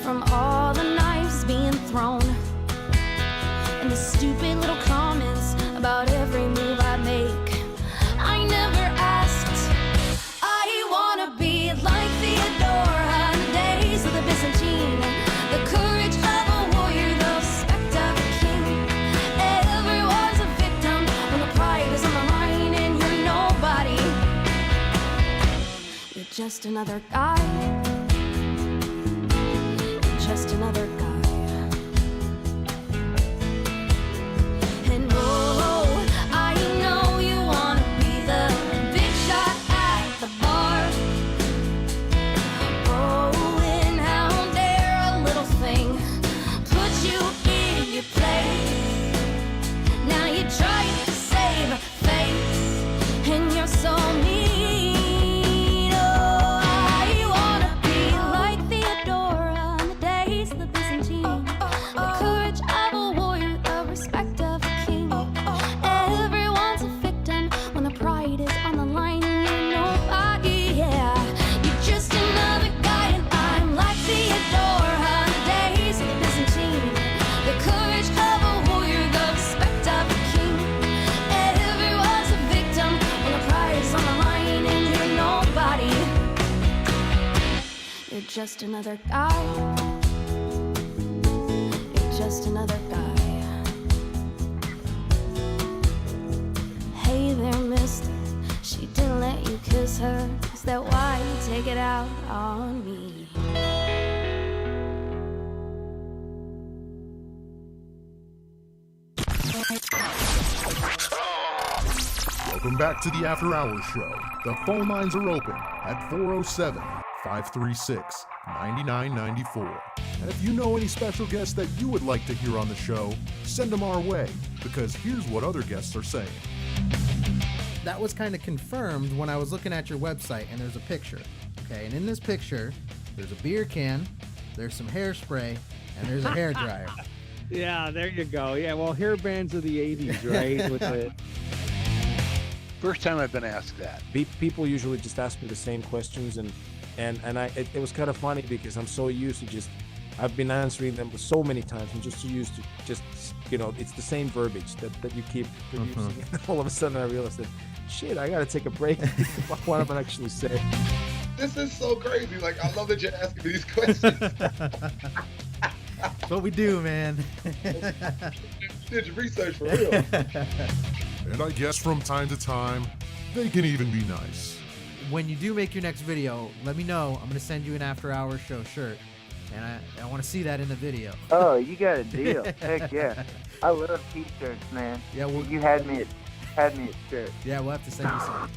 from all the knives being thrown and the stupid little comments about every move I make. I never asked. I wanna be like Theodore in the days of the Byzantine. The courage of a warrior, the respect of a king. Everyone's a victim when the pride is on the line, and you're nobody. You're just another guy. You're just another guy. And oh, I know you wanna be the big shot at the bar. Oh, and how dare a little thing put you in your place. Now you try to save face, and you're so mean. Oh, I wanna be like Theodora in the days of the Byzantine. The courage of a warrior, the respect of a king. Everyone's a victim when the pride is on the line, and you're nobody. Yeah, you're just another guy, and I'm like Theodora in the days of the Byzantine. The courage of a warrior, the respect of a king. Everyone's a victim when the pride is on the line, and you're nobody. You're just another guy. You're just another guy. Is that why you take it out on me? Welcome back to the After Hours Show. The phone lines are open at 407-536-9994. And if you know any special guests that you would like to hear on the show, send them our way, because here's what other guests are saying. That was kind of confirmed when I was looking at your website, and there's a picture. Okay, and in this picture, there's a beer can, there's some hairspray, and there's a hairdryer. Yeah, there you go. Yeah, well, hair bands of the 80s, right? With the... First time I've been asked that. People usually just ask me the same questions, and it was kind of funny because I'm so used to I've been answering them so many times. I'm just used to it's the same verbiage that you keep producing. All of a sudden I realized that, shit, I gotta take a break. What am I actually saying? This is so crazy. Like, I love that you're asking me these questions. What we do, man. Did your research for real. And I guess from time to time, they can even be nice. When you do make your next video, let me know. I'm going to send you an After Hours Show shirt. And I want to see that in the video. Oh, you got a deal. Heck yeah. I love t-shirts, man. Yeah, well, you had me at shirts. Yeah, we'll have to send you some.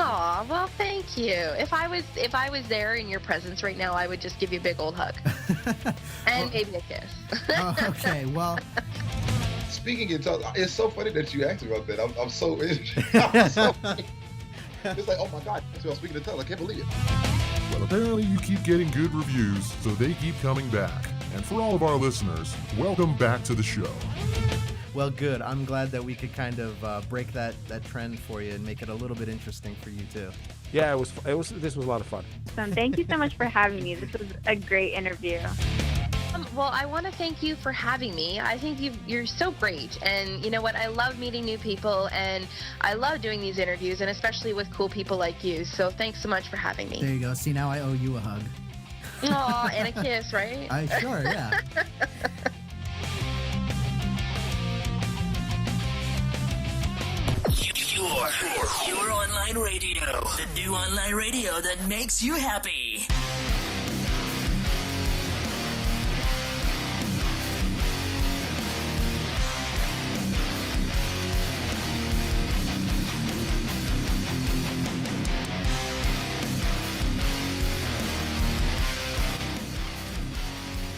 Aw, well, thank you. If I was there in your presence right now, I would just give you a big old hug. And maybe a kiss. Okay, well. Speaking in tongues, it's so funny that you asked me about that. I'm so it's like, oh my God, I'm speaking in tongues. I can't believe it. Well, apparently you keep getting good reviews, so they keep coming back. And for all of our listeners, welcome back to the show. Well, good. I'm glad that we could kind of break that trend for you and make it a little bit interesting for you too. Yeah, this was a lot of fun. Awesome. Thank you so much for having me. This was a great interview. Well, I want to thank you for having me. I think you're so great. And you know what? I love meeting new people, and I love doing these interviews, and especially with cool people like you. So thanks so much for having me. There you go. See, now I owe you a hug. Aw, and a kiss, right? Sure, yeah. Your online radio. The new online radio that makes you happy.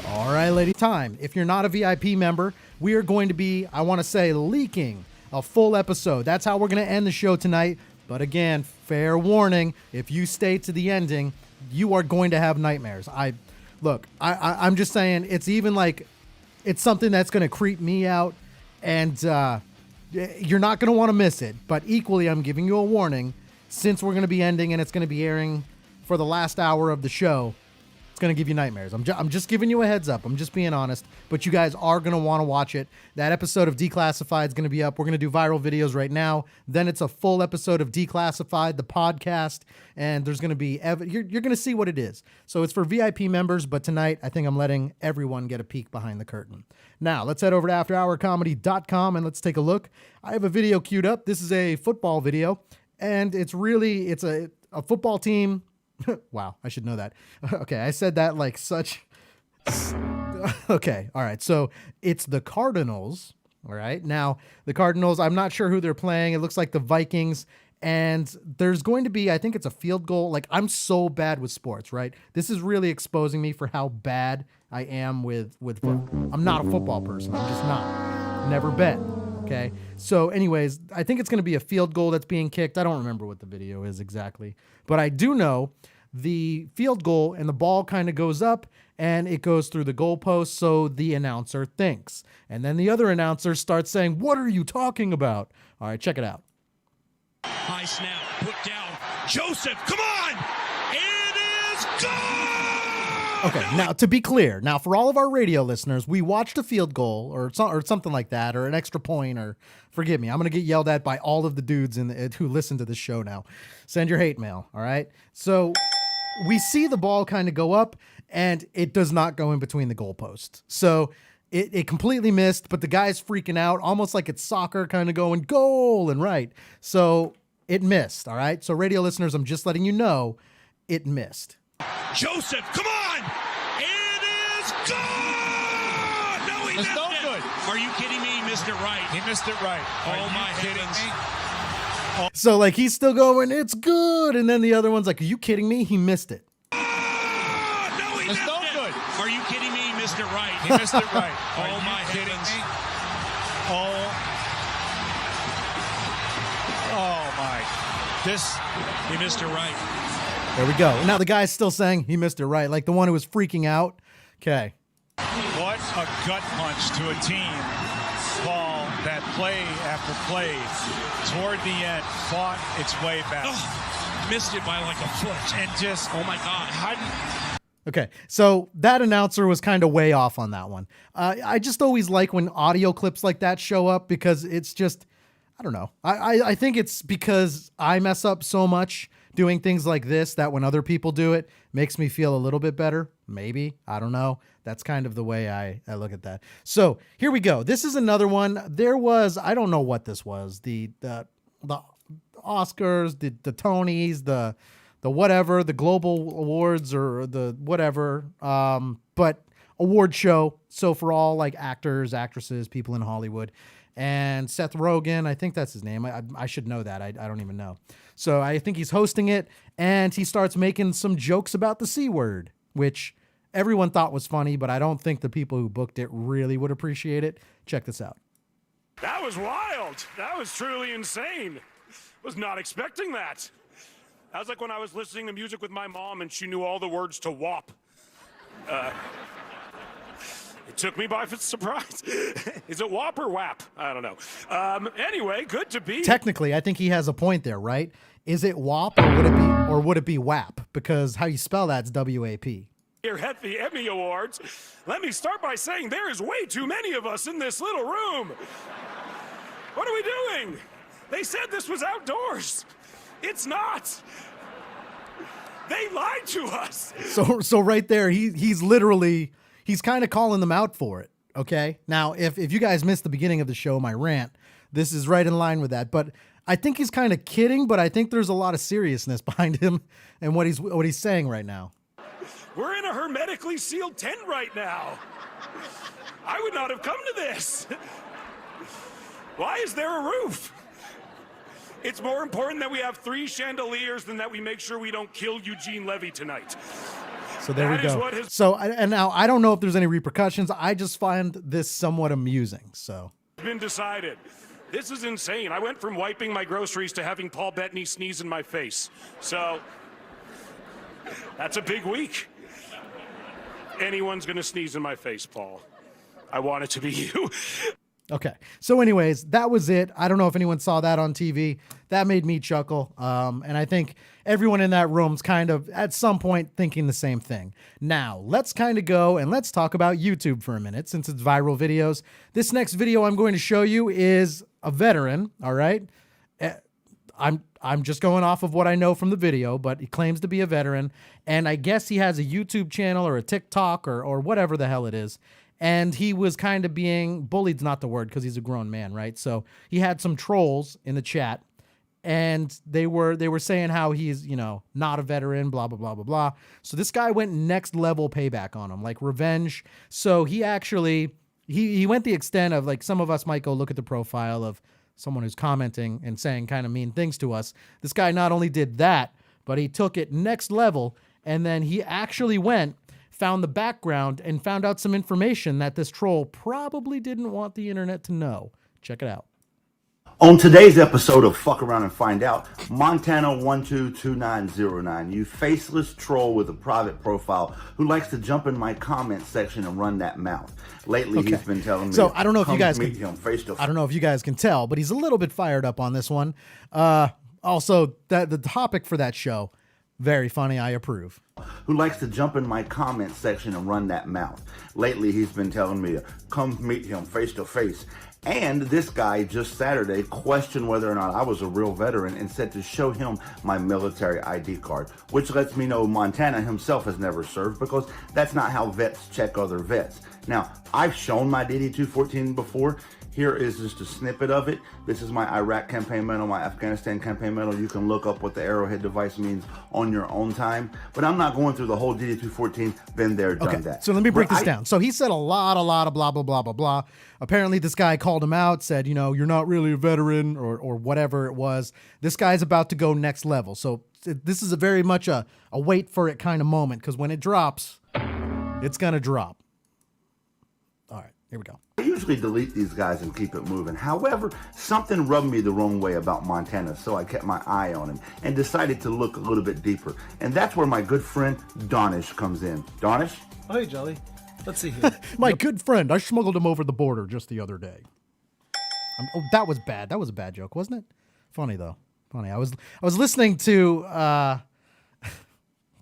All right, lady. Time. If you're not a VIP member, we are going to be, I want to say, leaking a full episode. That's how we're going to end the show tonight. But again, fair warning, if you stay to the ending, you are going to have nightmares. I'm just saying, it's even like, it's something that's going to creep me out, and you're not going to want to miss it. But equally, I'm giving you a warning, since we're going to be ending and it's going to be airing for the last hour of the show, it's going to give you nightmares. I'm just giving you a heads up. I'm just being honest. But you guys are going to want to watch it. That episode of Declassified is going to be up. We're going to do viral videos right now. Then it's a full episode of Declassified, the podcast. And there's going to be, you're going to see what it is. So it's for VIP members. But tonight, I think I'm letting everyone get a peek behind the curtain. Now, let's head over to AfterHourComedy.com and let's take a look. I have a video queued up. This is a football video. And it's a football team. Wow, I should know that. Okay, I said that like such. Okay, all right. So it's the Cardinals. All right. Now, the Cardinals, I'm not sure who they're playing. It looks like the Vikings. And there's going to be, I think it's a field goal. Like, I'm so bad with sports, right? This is really exposing me for how bad I am with football. I'm not a football person. I'm just not. Never been. Okay. So anyways, I think it's going to be a field goal that's being kicked. I don't remember what the video is exactly, but I do know the field goal and the ball kind of goes up and it goes through the goalpost. So the announcer thinks, and then the other announcer starts saying, "What are you talking about?" All right, check it out. High snap, put down. Joseph, come on! It is gone! Okay, now to be clear, now for all of our radio listeners, we watched a field goal or something like that, or an extra point, or forgive me, I'm going to get yelled at by all of the dudes who listen to this show now. Send your hate mail, all right? So we see the ball kind of go up, and it does not go in between the goalposts. So it completely missed, but the guy's freaking out, almost like it's soccer, kind of going goal and right. So it missed. All right. So radio listeners, I'm just letting you know it missed. Joseph, come on! It is good! No, he missed it! Good. Are you kidding me? He missed it right. He missed it right. Oh, my heavens. So like he's still going, it's good. And then the other one's like, are you kidding me? He missed it. No, he missed it! Good. Are you kidding me? He missed it right. He missed it right. Oh, my heavens. Oh, my. He missed it right. There we go. Now the guy's still saying he missed it right. Like the one who was freaking out. Okay. What a gut punch to a team, Paul, that play after play toward the end fought its way back. Oh, missed it by like a foot. And just, oh my God. Okay, so that announcer was kind of way off on that one. I just always like when audio clips like that show up because it's just, I don't know. I think it's because I mess up so much doing things like this that when other people do it, makes me feel a little bit better. Maybe. I don't know. That's kind of the way I look at that. So here we go. This is another one. There was, I don't know what this was. The Oscars, the Tonys, the whatever, the global awards or the whatever. But award show. So for all like actors, actresses, people in Hollywood. And Seth Rogen, I think that's his name. I should know that. I don't even know. So I think he's hosting it, and he starts making some jokes about the C word, which everyone thought was funny, but I don't think the people who booked it really would appreciate it. Check this out. That was wild. That was truly insane. Was not expecting that. That was like when I was listening to music with my mom and she knew all the words to WAP. It took me by surprise. Is it WAP or WAP? I don't know. Anyway, good to be. Technically, I think he has a point there, right? Is it WAP or would it be WAP? Because how you spell that's W-A-P. Here at the Emmy Awards, let me start by saying there is way too many of us in this little room. What are we doing? They said this was outdoors. It's not. They lied to us. So right there, he's literally, he's kind of calling them out for it. Okay. Now, if you guys missed the beginning of the show, my rant, this is right in line with that. But I think he's kind of kidding, but I think there's a lot of seriousness behind him and what he's saying right now. We're in a hermetically sealed tent right now. I would not have come to this. Why is there a roof? It's more important that we have 3 chandeliers than that we make sure we don't kill Eugene Levy tonight. So there we go. So, and now I don't know if there's any repercussions. I just find this somewhat amusing. So been decided. This is insane. I went from wiping my groceries to having Paul Bettany sneeze in my face. So that's a big week. Anyone's going to sneeze in my face, Paul. I want it to be you. Okay. So anyways, that was it. I don't know if anyone saw that on TV. That made me chuckle. And I think everyone in that room's kind of at some point thinking the same thing. Now, let's kind of go and let's talk about YouTube for a minute since it's viral videos. This next video I'm going to show you is a veteran. All right. I'm just going off of what I know from the video, but he claims to be a veteran. And I guess he has a YouTube channel or a TikTok or whatever the hell it is. And he was kind of being bullied's not the word because he's a grown man, right? So he had some trolls in the chat, and they were saying how he's, you know, not a veteran, blah blah blah blah blah. So this guy went next level payback on him, like revenge. So he actually he went the extent of, like, some of us might go look at the profile of someone who's commenting and saying kind of mean things to us. This guy not only did that, but he took it next level, and then he actually found the background and found out some information that this troll probably didn't want the internet to know. Check it out. On today's episode of Fuck Around and Find Out, Montana122909, you faceless troll with a private profile who likes to jump in my comment section and run that mouth. Lately, he's been telling me, so I don't know if you guys meet him face to face. I don't know if you guys can tell, but he's a little bit fired up on this one. Also, the topic for that show, very funny. I approve. Who likes to jump in my comment section and run that mouth. Lately, he's been telling me to come meet him face to face. And this guy just Saturday questioned whether or not I was a real veteran and said to show him my military ID card, which lets me know Montana himself has never served because that's not how vets check other vets. Now, I've shown my DD-214 before. Here is just a snippet of it. This is my Iraq campaign medal, my Afghanistan campaign medal. You can look up what the Arrowhead device means on your own time. But I'm not going through the whole DD214, been there, done that. So let me break But this down. So he said a lot of blah, blah, blah, blah, blah. Apparently this guy called him out, said, you know, you're not really a veteran or whatever it was. This guy's about to go next level. So this is a very much a wait for it kind of moment, because when it drops, it's going to drop. All right, here we go. I usually delete these guys and keep it moving. However, something rubbed me the wrong way about Montana, so I kept my eye on him and decided to look a little bit deeper. And that's where my good friend Donish comes in. Donish? Oh, hey, Jolly. Let's see here. My good friend, I smuggled him over the border just the other day. Oh, that was bad. That was a bad joke, wasn't it? Funny though. Funny. I was listening to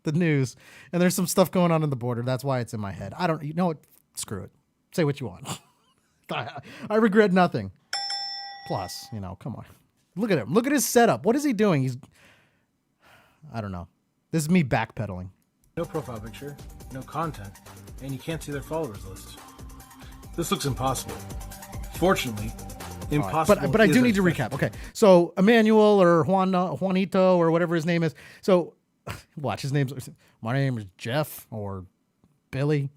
the news, and there's some stuff going on in the border. That's why it's in my head. You know what? Screw it. Say what you want. I regret nothing. Plus, you know, come on. Look at him. Look at his setup. What is he doing? I don't know. This is me backpedaling. No profile picture, no content, and you can't see their followers list. This looks impossible. Fortunately, impossible. But I do need to recap. Okay. So Emmanuel or Juanito or whatever his name is. So watch, his name's, my name is Jeff or Billy.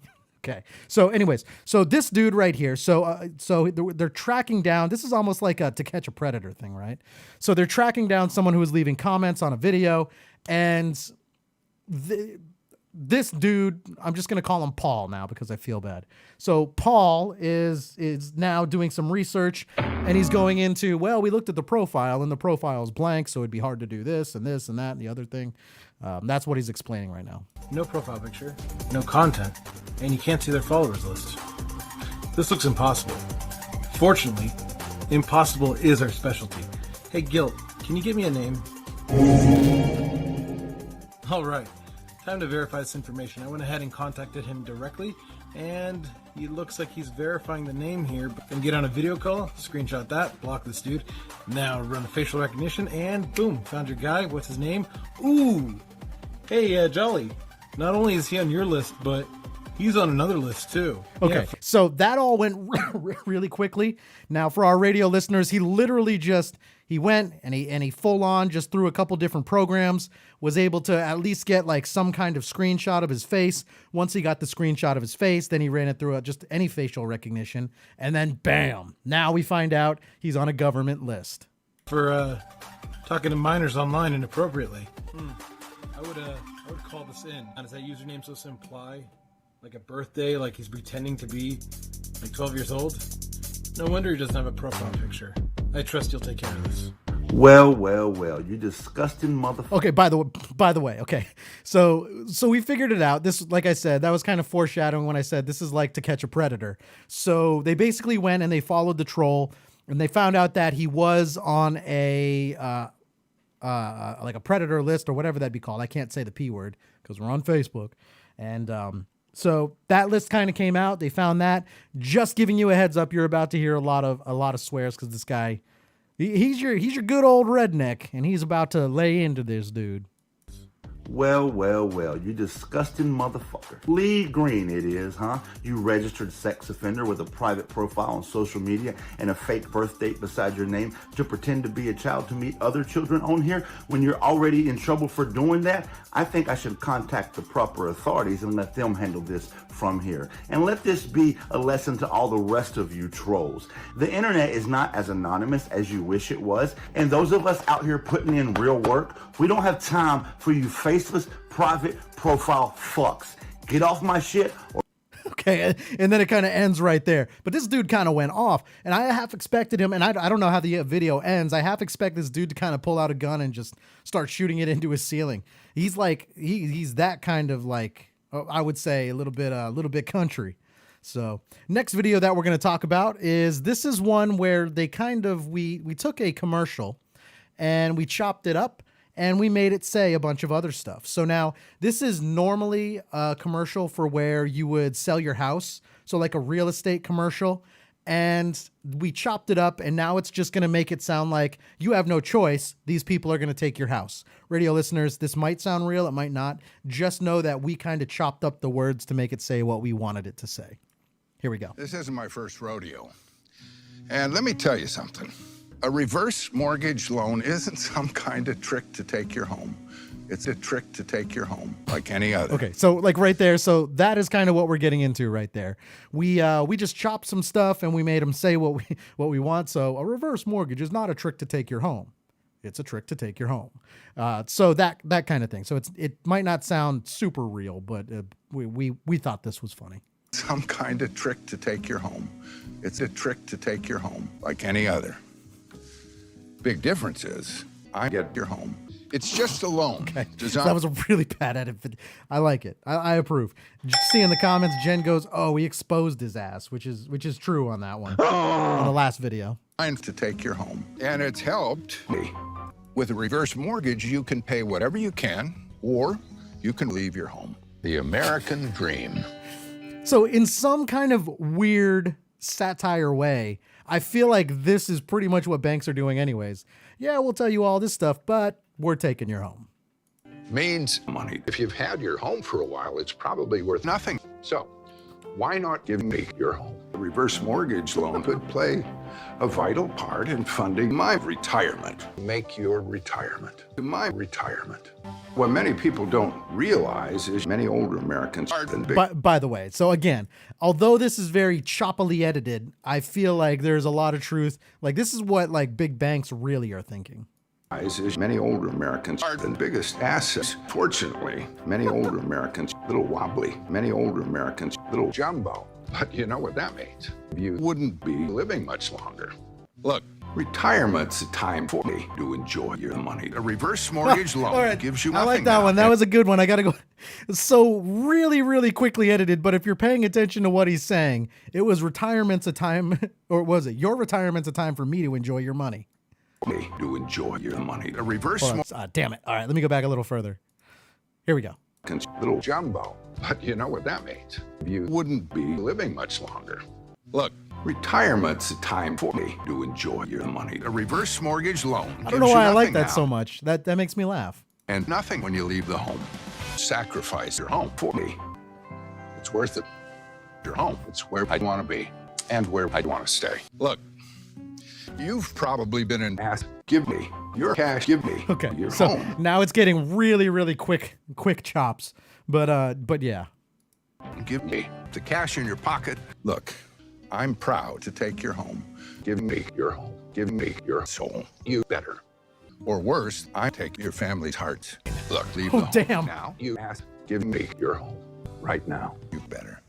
Okay. So anyways, so this dude right here, so they're tracking down, this is almost like a To Catch a Predator thing, right? So they're tracking down someone who was leaving comments on a video, and this dude, I'm just going to call him Paul now because I feel bad. So Paul is now doing some research, and he's going into, well, we looked at the profile and the profile is blank, so it'd be hard to do this and that and the other thing. That's what he's explaining right now. No profile picture, no content, and you can't see their followers list. This looks impossible. Fortunately, impossible is our specialty. Hey, Gilt, can you give me a name? All right. Time to verify this information. I went ahead and contacted him directly, and he looks like he's verifying the name here. Then get on a video call, screenshot that, block this dude. Now run the facial recognition, and boom, found your guy. What's his name? Ooh! Hey, Jolly. Not only is he on your list, but he's on another list too. Okay, Yeah. so that all went really quickly. Now, for our radio listeners, he literally he went and he full on just through a couple different programs, was able to at least get like some kind of screenshot of his face. Once he got the screenshot of his face, then he ran it through just any facial recognition, and then bam! Now we find out he's on a government list. For talking to minors online inappropriately. I would call this in. Does that username supposed to imply like a birthday, like he's pretending to be like 12 years old? No wonder he doesn't have a profile picture. I trust you'll take care of this. Well, you disgusting motherfucker. Okay, by the way, okay. So we figured it out. This, like I said, that was kind of foreshadowing when I said this is like To Catch a Predator. So they basically went and they followed the troll, and they found out that he was on a like a predator list or whatever that'd be called. I can't say the P word because we're on Facebook. And so that list kind of came out. They found that. Just giving you a heads up, you're about to hear a lot of swears because this guy, he's your good old redneck, and he's about to lay into this dude. Well, you disgusting motherfucker. Lee Green it is, huh? You registered sex offender with a private profile on social media and a fake birth date beside your name to pretend to be a child to meet other children on here when you're already in trouble for doing that? I think I should contact the proper authorities and let them handle this from here. And let this be a lesson to all the rest of you trolls. The internet is not as anonymous as you wish it was, and those of us out here putting in real work, we don't have time for you faceless private profile fucks. Get off my shit. Okay, and then it kind of ends right there. But this dude kind of went off, and I half expected him, and I don't know how the video ends. I half expect this dude to kind of pull out a gun and just start shooting it into his ceiling. He's like, he's that kind of like, I would say a little bit country. So next video that we're going to talk about this is one where they kind of, we took a commercial and we chopped it up and we made it say a bunch of other stuff. So now this is normally a commercial for where you would sell your house. So like a real estate commercial, and we chopped it up, and now it's just going to make it sound like you have no choice. These people are going to take your house. Radio listeners, this might sound real. It might not. Just know that we kind of chopped up the words to make it say what we wanted it to say. Here we go. This isn't my first rodeo. And let me tell you something. A reverse mortgage loan isn't some kind of trick to take your home. It's a trick to take your home like any other. Okay, so like right there, so that is kind of what we're getting into right there. We just chopped some stuff and we made them say what we want. So a reverse mortgage is not a trick to take your home. It's a trick to take your home. So that kind of thing. So it might not sound super real, but we thought this was funny. Some kind of trick to take your home. It's a trick to take your home like any other. Big difference is I get your home. It's just a loan. Okay. So that was a really bad edit, but I like it. I approve. Did you see in the comments, Jen goes, "Oh, we exposed his ass," which is true on that one. On the last video. To take your home. And it's helped me. With a reverse mortgage, you can pay whatever you can, or you can leave your home. The American dream. So in some kind of weird satire way, I feel like this is pretty much what banks are doing anyways. Yeah, we'll tell you all this stuff, but we're taking your home. Means money. If you've had your home for a while, it's probably worth nothing. So why not give me your home? A reverse mortgage loan could play a vital part in funding my retirement. Make your retirement. My retirement. What many people don't realize is many older Americans are big. By the way, so again, although this is very choppily edited, I feel like there's a lot of truth. Like this is what like big banks really are thinking. Is many older Americans are the biggest assets. Fortunately, many older Americans a little wobbly. Many older Americans a little jumbo. But you know what that means? You wouldn't be living much longer. Look, retirement's a time for me to enjoy your money. A reverse mortgage loan right. gives you I nothing. like that now. one. That was a good one. I gotta go. So really, really quickly edited, but if you're paying attention to what he's saying, it was retirement's a time, or was it your retirement's a time for me to enjoy your money? Me to enjoy your money. A reverse damn it. All right, let me go back a little further. Here we go. Little jumbo. But you know what that means? You wouldn't be living much longer. Look, retirement's a time for me to enjoy your money. A reverse mortgage loan. I don't know why I like that so much. That makes me laugh. And nothing when you leave the home. Sacrifice your home for me. It's worth it. Your home. It's where I want to be and where I want to stay. Look, you've probably been an ass. Give me your cash. Give me your So home. now it's getting really, really quick chops. But yeah. Give me the cash in your pocket. Look, I'm proud to take your home. Give me your home. Give me your soul. You better. Or worse, I take your family's hearts. Look, leave the home damn. now. You ask. Give me your home. Right now. You better.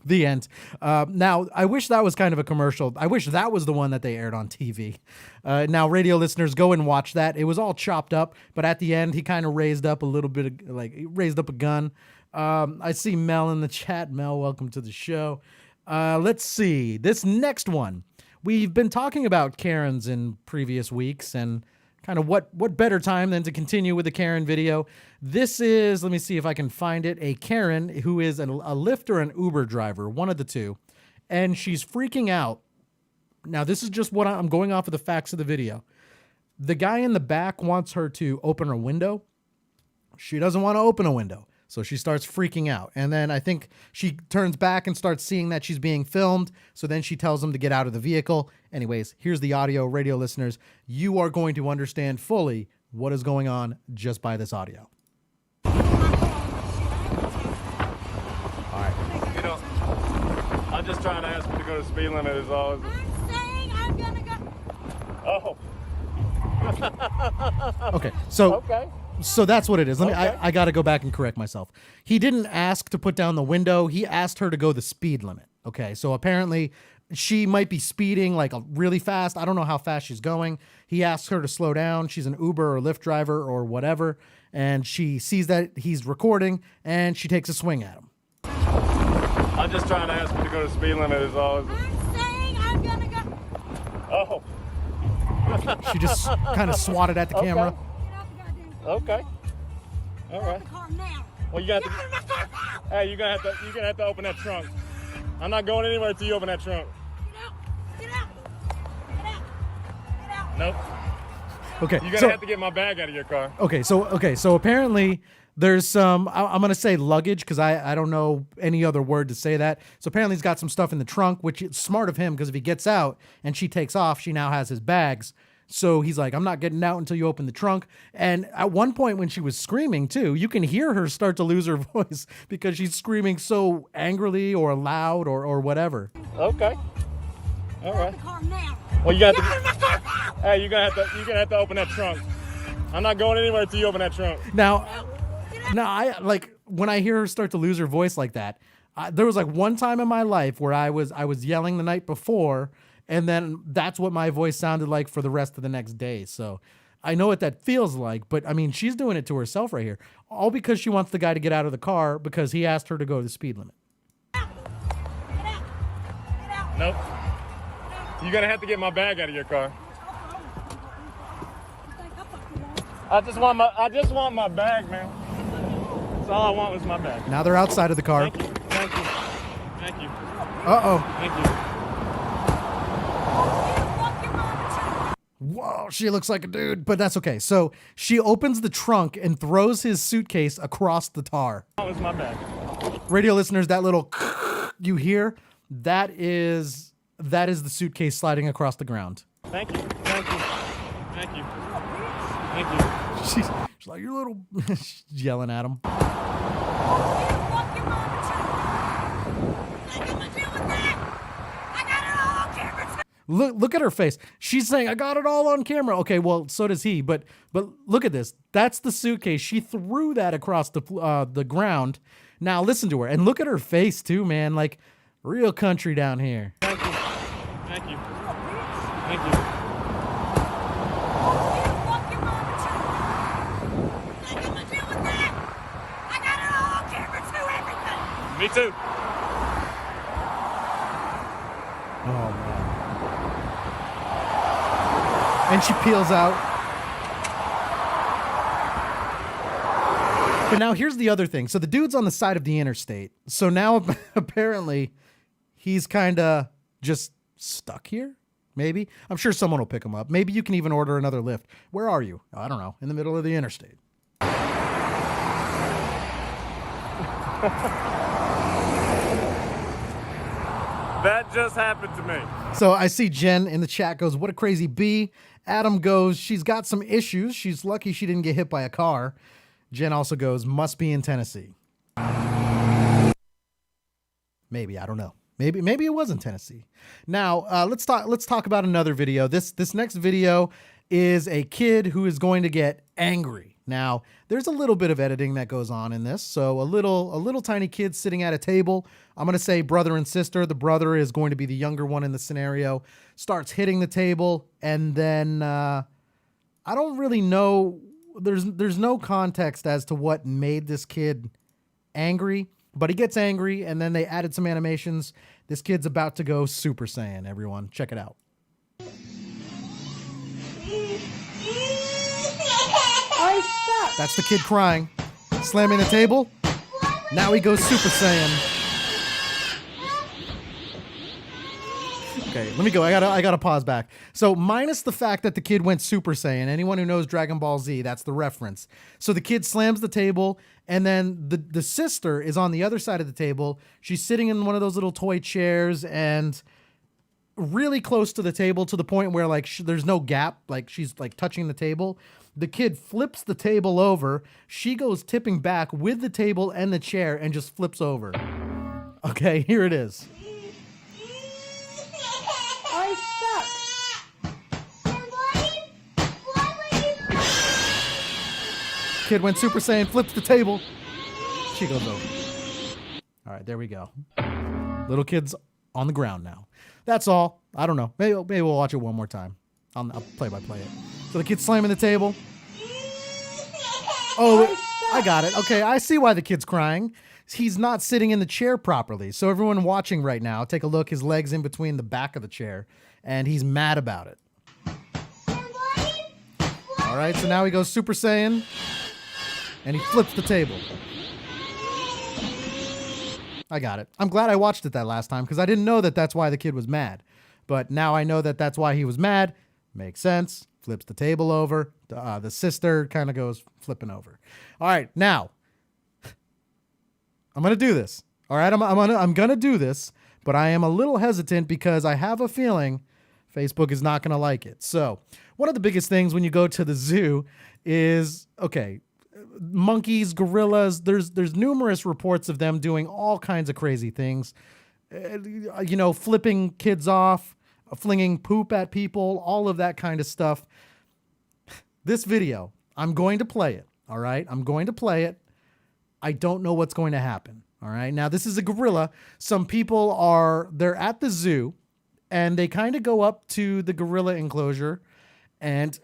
The end. Now, I wish that was kind of a commercial. I wish that was the one that they aired on TV. Now, radio listeners, go and watch that. It was all chopped up, but at the end, he kind of raised up a little bit, raised up a gun. I see Mel in the chat. Mel, welcome to the show. Let's see. This next one. We've been talking about Karens in previous weeks, and kind of what better time than to continue with the Karen video. This is, let me see if I can find it, a Karen who is a Lyft or an Uber driver, one of the two, and she's freaking out. Now, this is just what I'm going off of the facts of the video. The guy in the back wants her to open her window. She doesn't want to open a window, so she starts freaking out. And then I think she turns back and starts seeing that she's being filmed, so then she tells him to get out of the vehicle. Anyways, here's the audio. Radio listeners, you are going to understand fully what is going on just by this audio. You know, I'm just trying to ask you to go to the speed limit is all. I'm saying I'm gonna go. Oh. Okay, so Okay. So that's what it is. Let me. Okay. I got to go back and correct myself. He didn't ask to put down the window. He asked her to go the speed limit. Okay, so apparently she might be speeding like really fast. I don't know how fast she's going. He asks her to slow down. She's an Uber or Lyft driver or whatever, and she sees that he's recording, and she takes a swing at him. I'm just trying to ask you to go to the speed limit is all. I'm saying I'm gonna go. Oh. She just kind of swatted at the camera. Okay. All right. Well, you got to. Hey, you're gonna have to open that trunk. I'm not going anywhere until you open that trunk. Get out. Nope. Okay. You're gonna so, have to get my bag out of your car. Okay, so apparently There's some, I'm going to say luggage because I don't know any other word to say that. So apparently he's got some stuff in the trunk, which is smart of him because if he gets out and she takes off, she now has his bags. So he's like, I'm not getting out until you open the trunk. And at one point when she was screaming too, you can hear her start to lose her voice because she's screaming so angrily or loud or whatever. Okay. All right. Well, you got to. Hey, you're gonna have to open that trunk. I'm not going anywhere until you open that trunk. Now, I like when I hear her start to lose her voice like that. There was like one time in my life where I was yelling the night before, and then that's what my voice sounded like for the rest of the next day. So I know what that feels like, but I mean, she's doing it to herself right here, all because she wants the guy to get out of the car because he asked her to go the speed limit. Nope. You're gonna have to get my bag out of your car. I just want my bag, man. That's all I want was my bag. Now they're outside of the car. Thank you. Thank you. Thank you. Uh-oh. Thank you. Whoa, she looks like a dude, but that's okay. So she opens the trunk and throws his suitcase across the tar. That was my bag. Radio listeners, that little you hear, that is the suitcase sliding across the ground. Thank you. Thank you. Thank you. Thank you. She's like, you little, she's yelling at him. Look at her face. She's saying, I got it all on camera. Okay, well, so does he. But look at this. That's the suitcase. She threw that across the ground. Now listen to her. And look at her face too, man. Like, real country down here. Thank you. Thank you. Thank you. Me too. Oh, man. And she peels out. But now here's the other thing. So the dude's on the side of the interstate. So now apparently he's kind of just stuck here. Maybe. I'm sure someone will pick him up. Maybe you can even order another Lyft. Where are you? I don't know. In the middle of the interstate. That just happened to me. So I see Jen in the chat goes, what a crazy bee. Adam goes, she's got some issues. She's lucky she didn't get hit by a car. Jen also goes, must be in Tennessee. Maybe, I don't know. Maybe it was in Tennessee. Now, let's talk about another video. This next video is a kid who is going to get angry. Now, there's a little bit of editing that goes on in this. So a little tiny kid sitting at a table. I'm going to say brother and sister. The brother is going to be the younger one in the scenario. Starts hitting the table, and then I don't really know. There's no context as to what made this kid angry, but he gets angry, and then they added some animations. This kid's about to go Super Saiyan, everyone. Check it out. That's the kid crying, slamming the table. Now he goes Super Saiyan. Okay, let me go. I gotta pause back. So minus the fact that the kid went Super Saiyan, anyone who knows Dragon Ball Z, that's the reference. So the kid slams the table, and then the sister is on the other side of the table. She's sitting in one of those little toy chairs and really close to the table to the point where like there's no gap, like she's like touching the table. The kid flips the table over. She goes tipping back with the table and the chair and just flips over. Okay, here it is. Kid went Super Saiyan, flips the table. She goes over. All right, there we go. Little kid's on the ground now. That's all. I don't know. Maybe we'll watch it one more time. I'll play-by-play it. So the kid's slamming the table. Oh, I got it. Okay, I see why the kid's crying. He's not sitting in the chair properly. So everyone watching right now, take a look. His leg's in between the back of the chair, and he's mad about it. All right, so now he goes Super Saiyan, and he flips the table. I got it. I'm glad I watched it that last time because I didn't know that that's why the kid was mad. But now I know that that's why he was mad. Makes sense. Flips the table over. The sister kind of goes flipping over. All right, now I'm gonna do this. All right, I'm gonna do this, but I am a little hesitant because I have a feeling Facebook is not gonna like it. So one of the biggest things when you go to the zoo is, okay, monkeys, gorillas. There's numerous reports of them doing all kinds of crazy things. You know, flipping kids off, flinging poop at people, all of that kind of stuff. This video, I'm going to play it. All right, I'm going to play it. I don't know what's going to happen. All right. Now, this is a gorilla. Some people they're at the zoo and they kind of go up to the gorilla enclosure and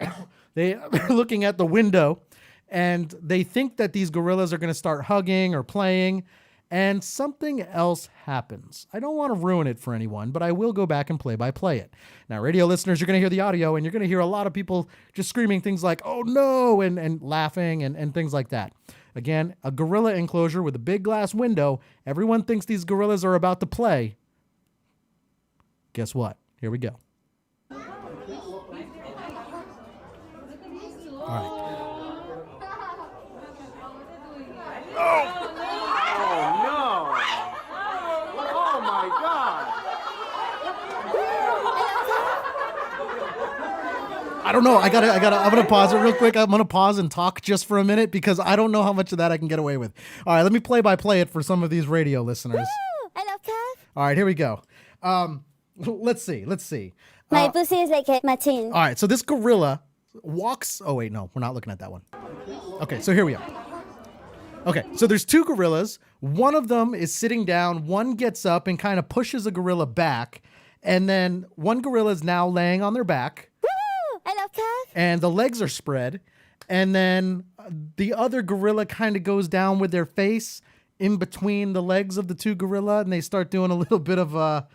they are looking at the window and they think that these gorillas are going to start hugging or playing, and something else happens. I don't want to ruin it for anyone, but I will go back and play it. Now, radio listeners, you're going to hear the audio and you're going to hear a lot of people just screaming things like, oh no, and laughing and things like that. Again, a gorilla enclosure with a big glass window. Everyone thinks these gorillas are about to play. Guess what? Here we go. All right. I don't know. I'm going to pause it real quick. I'm going to pause and talk just for a minute because I don't know how much of that I can get away with. All right, let me play it for some of these radio listeners. Woo! I love cats. All right, here we go. Let's see. My pussy is like a machine. All right, so this gorilla walks. Oh, wait, no, we're not looking at that one. Okay, so here we are. Okay, so there's two gorillas. One of them is sitting down. One gets up and kind of pushes a gorilla back. And then one gorilla is now laying on their back. I love cats. And the legs are spread. And then the other gorilla kind of goes down with their face in between the legs of the two gorilla. And they start doing a little bit of a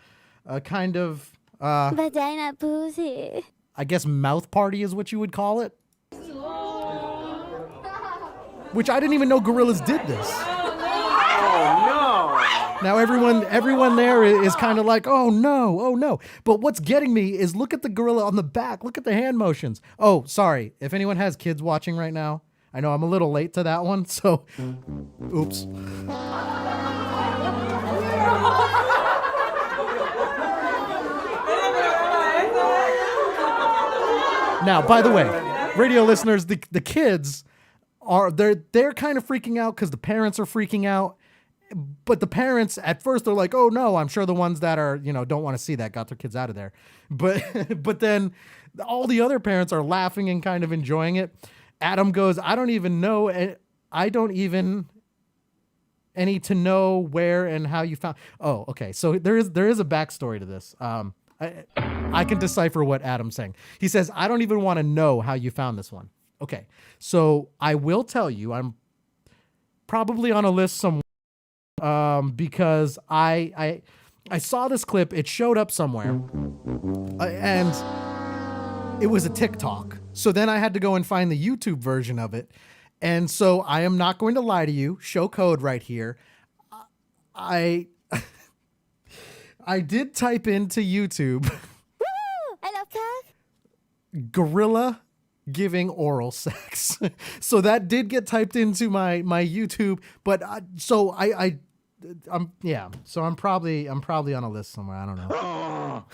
kind of... vagina pussy. I guess mouth party is what you would call it. Which I didn't even know gorillas did this. Oh no! Now everyone there is kind of like, oh no. But what's getting me is look at the gorilla on the back. Look at the hand motions. Oh, sorry. If anyone has kids watching right now, I know I'm a little late to that one, so oops. Now, by the way, radio listeners, the kids they're kind of freaking out because the parents are freaking out. But the parents at first they're like, oh no, I'm sure the ones that are, don't want to see that got their kids out of there. But then all the other parents are laughing and kind of enjoying it. Adam goes, I don't even need to know where and how you found. Oh, okay. So there is a backstory to this. I can decipher what Adam's saying. He says, I don't even want to know how you found this one. Okay. So I will tell you, I'm probably on a list somewhere. Because I saw this clip, it showed up somewhere, and it was a TikTok. So then I had to go and find the YouTube version of it. And so I am not going to lie to you, show code right here. I did type into YouTube. Woo! I love cats. Gorilla giving oral sex. So that did get typed into my YouTube, but so I'm probably on a list somewhere. I don't know.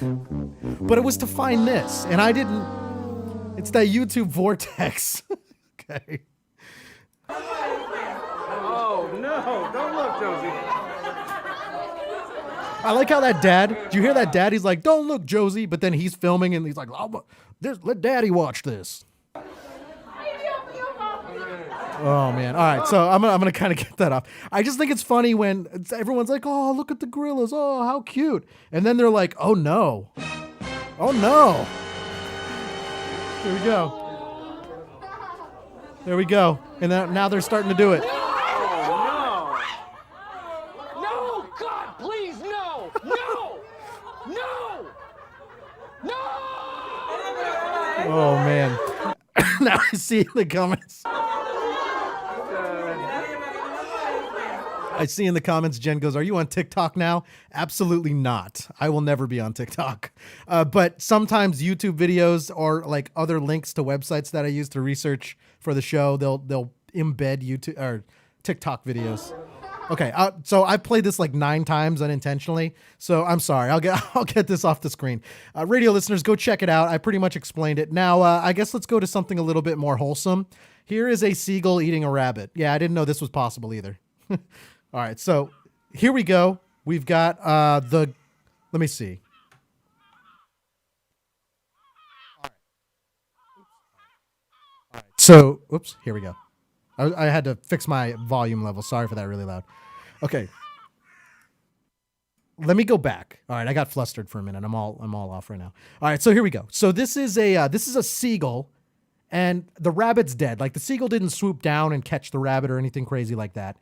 But it was to find this, and I didn't. It's that YouTube vortex. Okay. Oh no! Don't look, Josie. I like how that dad. Do you hear that dad? He's like, "Don't look, Josie," but then he's filming and he's like, "Let Daddy watch this." Oh man! All right, so I'm gonna kind of get that off. I just think it's funny when everyone's like, "Oh, look at the gorillas! Oh, how cute!" And then they're like, "Oh no! Oh no!" Here we go. There we go. And now they're starting to do it. Oh no! No, God, please, no! No! No! No! Oh man! Now I see in the comments. I see in the comments, Jen goes, are you on TikTok now? Absolutely not. I will never be on TikTok. But sometimes YouTube videos or like other links to websites that I use to research for the show, they'll embed YouTube or TikTok videos. Okay, so I played this like 9 times unintentionally, so I'm sorry. I'll get this off the screen. Radio listeners, go check it out. I pretty much explained it. Now, I guess let's go to something a little bit more wholesome. Here is a seagull eating a rabbit. Yeah, I didn't know this was possible either. All right, so here we go. We've got let me see. All right. So, oops, here we go. I had to fix my volume level. Sorry for that, really loud. Okay. Let me go back. All right, I got flustered for a minute. I'm all off right now. All right, so here we go. So this is a seagull, and the rabbit's dead. Like the seagull didn't swoop down and catch the rabbit or anything crazy like that.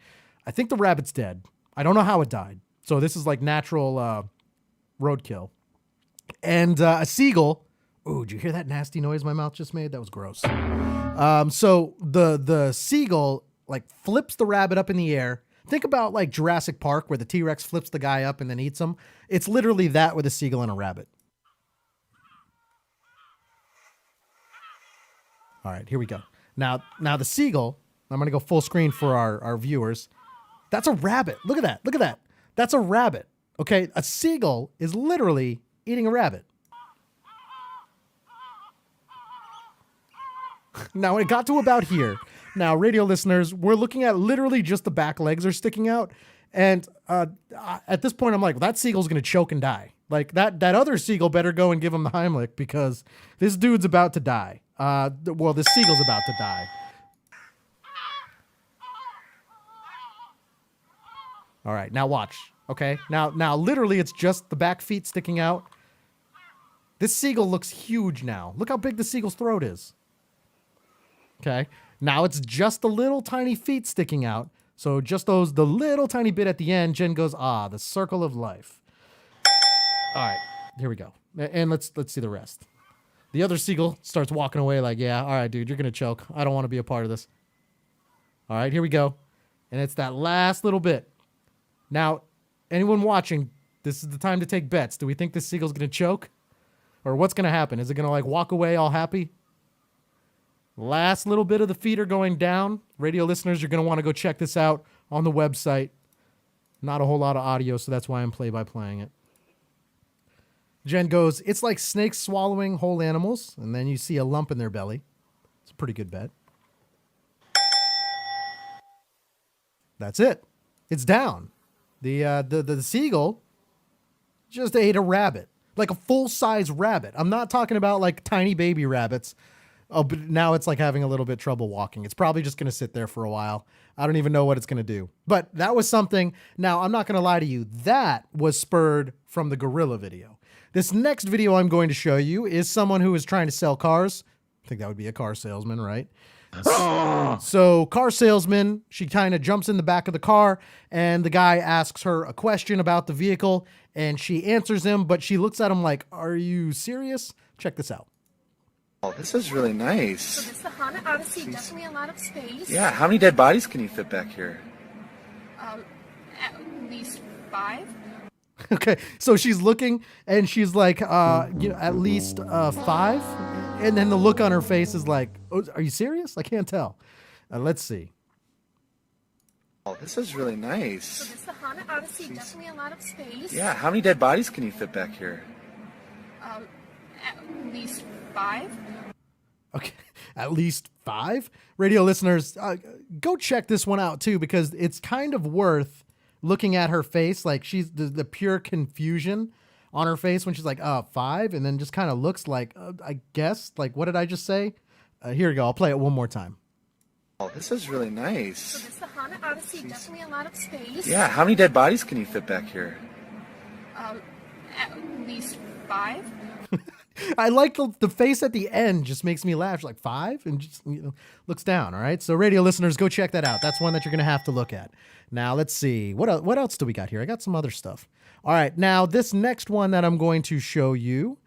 I think the rabbit's dead. I don't know how it died. So this is like natural roadkill. And a seagull. Ooh, did you hear that nasty noise my mouth just made? That was gross. So the seagull like flips the rabbit up in the air. Think about like Jurassic Park where the T-Rex flips the guy up and then eats him. It's literally that with a seagull and a rabbit. All right, here we go. Now the seagull, I'm going to go full screen for our viewers. That's a rabbit. Look at that. Look at that. That's a rabbit. Okay, a seagull is literally eating a rabbit. Now, when it got to about here, now, radio listeners, we're looking at literally just the back legs are sticking out. And at this point, I'm like, that seagull's going to choke and die. Like, that other seagull better go and give him the Heimlich because this dude's about to die. Well, this seagull's about to die. All right, now watch. Okay, now literally it's just the back feet sticking out. This seagull looks huge now. Look how big the seagull's throat is. Okay, now it's just the little tiny feet sticking out. So just the little tiny bit at the end. Jen goes, the circle of life. All right, here we go. And let's see the rest. The other seagull starts walking away like, yeah, all right, dude, you're going to choke. I don't want to be a part of this. All right, here we go. And it's that last little bit. Now, anyone watching, this is the time to take bets. Do we think this seagull's going to choke? Or what's going to happen? Is it going to like walk away all happy? Last little bit of the feet are going down. Radio listeners, you're going to want to go check this out on the website. Not a whole lot of audio, so that's why I'm play-by-playing it. Jen goes, it's like snakes swallowing whole animals, and then you see a lump in their belly. It's a pretty good bet. That's it. It's down. The seagull just ate a rabbit. Like a full-size rabbit. I'm not talking about like tiny baby rabbits. Oh, but now it's like having a little bit trouble walking. It's probably just going to sit there for a while. I don't even know what it's going to do. But that was something. Now, I'm not going to lie to you. That was spurred from the gorilla video. This next video I'm going to show you is someone who is trying to sell cars. I think that would be a car salesman, right? So car salesman, she kind of jumps in the back of the car and the guy asks her a question about the vehicle and she answers him, but she looks at him like, are you serious? Check this out. Oh, this is really nice. So this is the Honda Odyssey, definitely a lot of space. Yeah, how many dead bodies can you fit back here? At least 5. Okay, so she's looking and she's like, at least 5. And then the look on her face is like, oh, are you serious? I can't tell. Let's see. Oh, this is really nice. So this is the Honda Odyssey, definitely a lot of space. Yeah, how many dead bodies can you fit back here? At least 5. Okay, at least 5? Radio listeners, go check this one out too, because it's kind of worth looking at her face. Like she's the pure confusion on her face when she's like, 5, and then just kind of looks like, I guess, like, what did I just say? Here we go. I'll play it one more time. Oh, this is really nice. So this is the Honda Odyssey, definitely a lot of space. Yeah, how many dead bodies can you fit back here? At least 5. I like the face at the end just makes me laugh. She's like 5 and just looks down. All right. So radio listeners, go check that out. That's one that you're going to have to look at. Now let's see what else do we got here? I got some other stuff. All right. Now this next one that I'm going to show you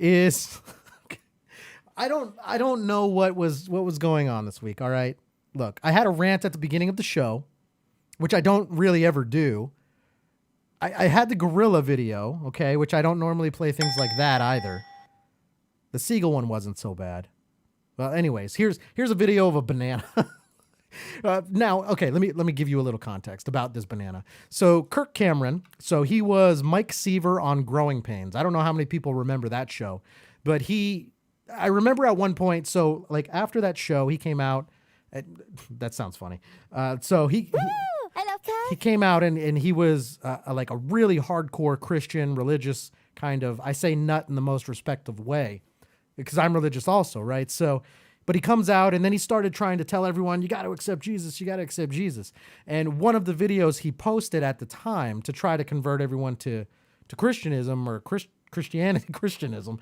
is I don't know what was going on this week. All right. Look, I had a rant at the beginning of the show, which I don't really ever do. I had the gorilla video, okay, which I don't normally play things like that either. The seagull one wasn't so bad. Well, anyways, here's a video of a banana. Now, okay, let me give you a little context about this banana. So Kirk Cameron, so he was Mike Seaver on Growing Pains. I don't know how many people remember that show, but I remember at one point, so like after that show, he came out. That sounds funny. So he came out and he was like a really hardcore Christian, religious kind of, I say nut in the most respectful way, because I'm religious also, right? So, but he comes out and then he started trying to tell everyone, you got to accept Jesus, you got to accept Jesus. And one of the videos he posted at the time to try to convert everyone to Christianism or Christianism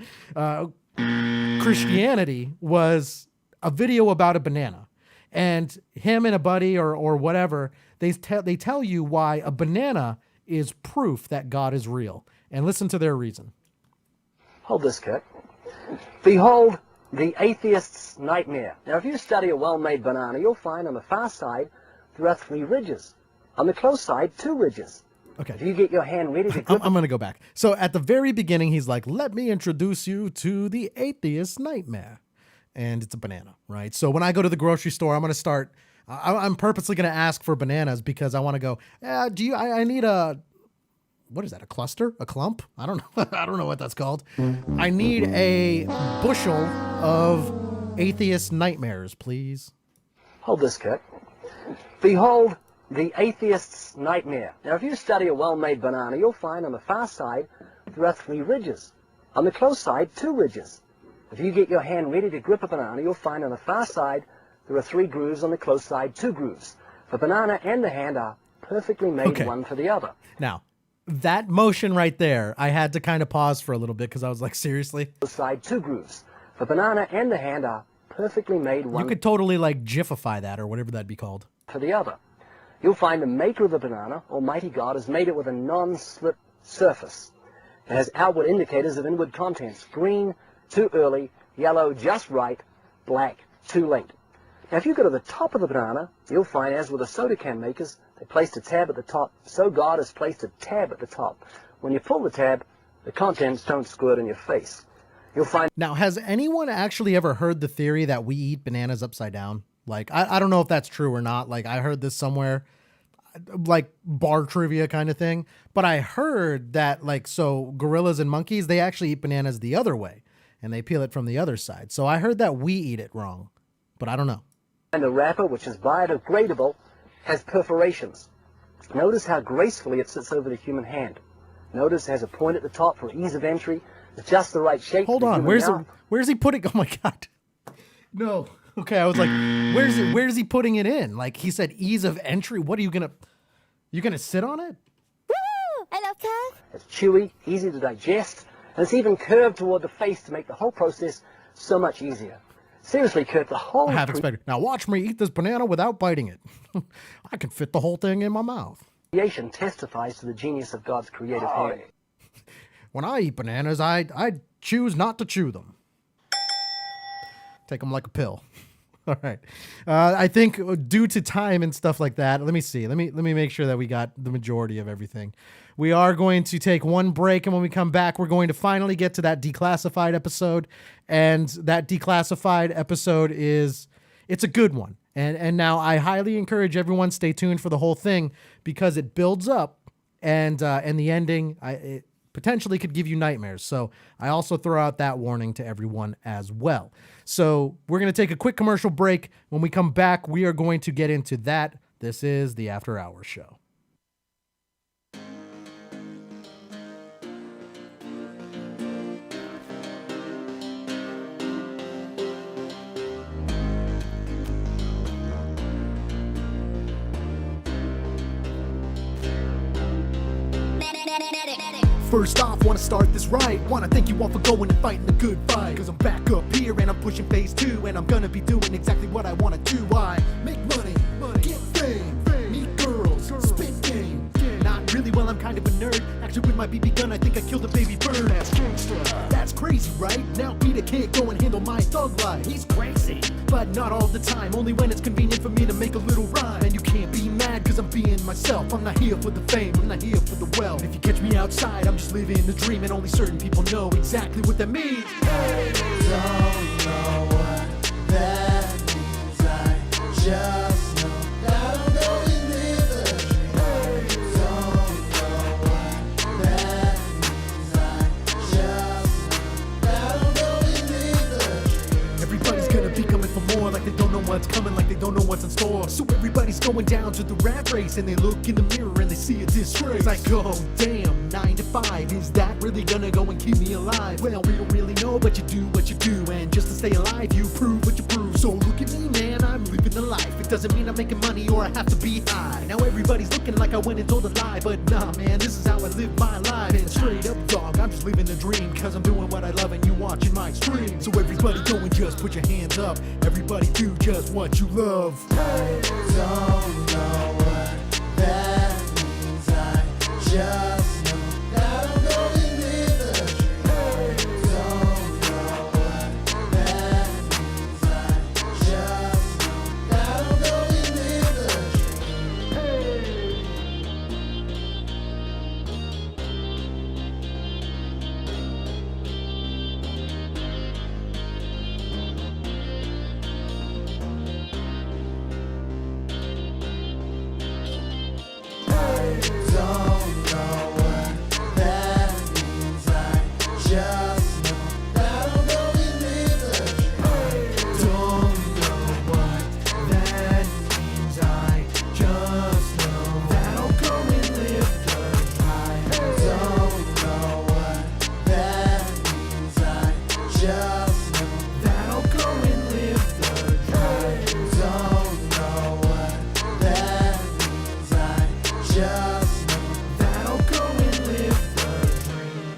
was a video about a banana. And him and a buddy or whatever, they tell you why a banana is proof that God is real. And listen to their reason. Hold this, Kirk. Behold the atheist's nightmare. Now, if you study a well-made banana, you'll find on the far side there are 3 ridges. On the close side, 2 ridges. Okay. If you get your hand ready to... I'm going to go back. So at the very beginning, he's like, let me introduce you to the atheist's nightmare. And it's a banana, right? So when I go to the grocery store, I'm going to start... I'm purposely going to ask for bananas because I want to go, I need a... What is that, a cluster? A clump? I don't know. I don't know what that's called. I need a bushel of atheist nightmares, please. Hold this, Kirk. Behold the atheist's nightmare. Now, if you study a well-made banana, you'll find on the far side there are 3 ridges. On the close side, 2 ridges. If you get your hand ready to grip a banana, you'll find on the far side there are 3 grooves, on the close side 2 grooves. The banana and the hand are perfectly made one for the other. Now, that motion right there, I had to kind of pause for a little bit because I was like, seriously? Side 2 grooves. The banana and the hand are perfectly made one You could totally like GIFify that or whatever that'd be called. for the other. You'll find the maker of the banana, Almighty God, has made it with a non-slip surface. It has outward indicators of inward contents. Green, too early. Yellow, just right. Black, too late. Now, if you go to the top of the banana, you'll find, as with the soda can makers, they placed a tab at the top. So God has placed a tab at the top. When you pull the tab, the contents don't squirt in your face. You'll find... Now, has anyone actually ever heard the theory that we eat bananas upside down? Like, I don't know if that's true or not. Like, I heard this somewhere, like bar trivia kind of thing. But I heard that, like, so gorillas and monkeys, they actually eat bananas the other way. And they peel it from the other side. So I heard that we eat it wrong. But I don't know. And the wrapper, which is biodegradable, has perforations. Notice how gracefully it sits over the human hand. Notice it has a point at the top for ease of entry. It's just the right shape. Hold on, where's he putting? Oh my God, no. Okay, I was like, where's he putting it in? Like he said, ease of entry. What are you gonna sit on it? Woo! Hello, Kev. It's chewy, easy to digest, and it's even curved toward the face to make the whole process so much easier. Seriously, Kurt, the whole... I have expected. Now watch me eat this banana without biting it. I can fit the whole thing in my mouth. Creation testifies to the genius of God's creative hand. When I eat bananas, I choose not to chew them. Take them like a pill. All right. I think due to time and stuff like that, let me see. Let me make sure that we got the majority of everything. We are going to take one break, and when we come back, we're going to finally get to that declassified episode. And that declassified episode it's a good one. And now I highly encourage everyone stay tuned for the whole thing because it builds up, and the ending it potentially could give you nightmares. So I also throw out that warning to everyone as well. So we're going to take a quick commercial break. When we come back, we are going to get into that. This is the After Hours Show. First off, wanna start this right. Wanna thank you all for going and fighting the good fight. Cause I'm back up here and I'm pushing phase 2. And I'm gonna be doing exactly what I wanna do. I make money, get fame, meet girls, spit game. Not really, well I'm kind of a nerd. Actually with my BB gun I think I killed a baby bird. That's crazy, right? Now Peter can't go and handle my thug life. He's crazy, but not all the time. Only when it's convenient for me to make a little rhyme. And you can't be mad cause I'm being myself. I'm not here for the fame, I'm not here for the wealth. If you catch me outside, I'm just living the dream. And only certain people know exactly what that means. I don't know what that means. I just know they don't know what's coming, like they don't know what's in store. So everybody's going down to the rat race, and they look in the mirror and they see a disgrace. Like, oh damn, 9 to 5, is that really gonna go and keep me alive? Well, we don't really know, but you do what you do, and just to stay alive, you prove what you prove. So look at me, man, I'm living the life. It doesn't mean I'm making money or I have to be high. Now everybody's looking like I went and told a lie, but nah, man, this is how I live my life. And straight up, dog, I'm just living the dream, cause I'm doing what I love and you watching my stream. So everybody go and just put your hands up. Everybody do just what you love. I don't know what that means. I just know that I'm going with the dream. I don't know what that means. I just know that I'm going with the dream. I don't know what that means. I just know that I'm going with the dream. I don't know what that means. I just know that I'll go and live the dream. I don't know what that means. I just know that I'll go and live the dream. I don't know what that means. I just know that I'll go and live the dream.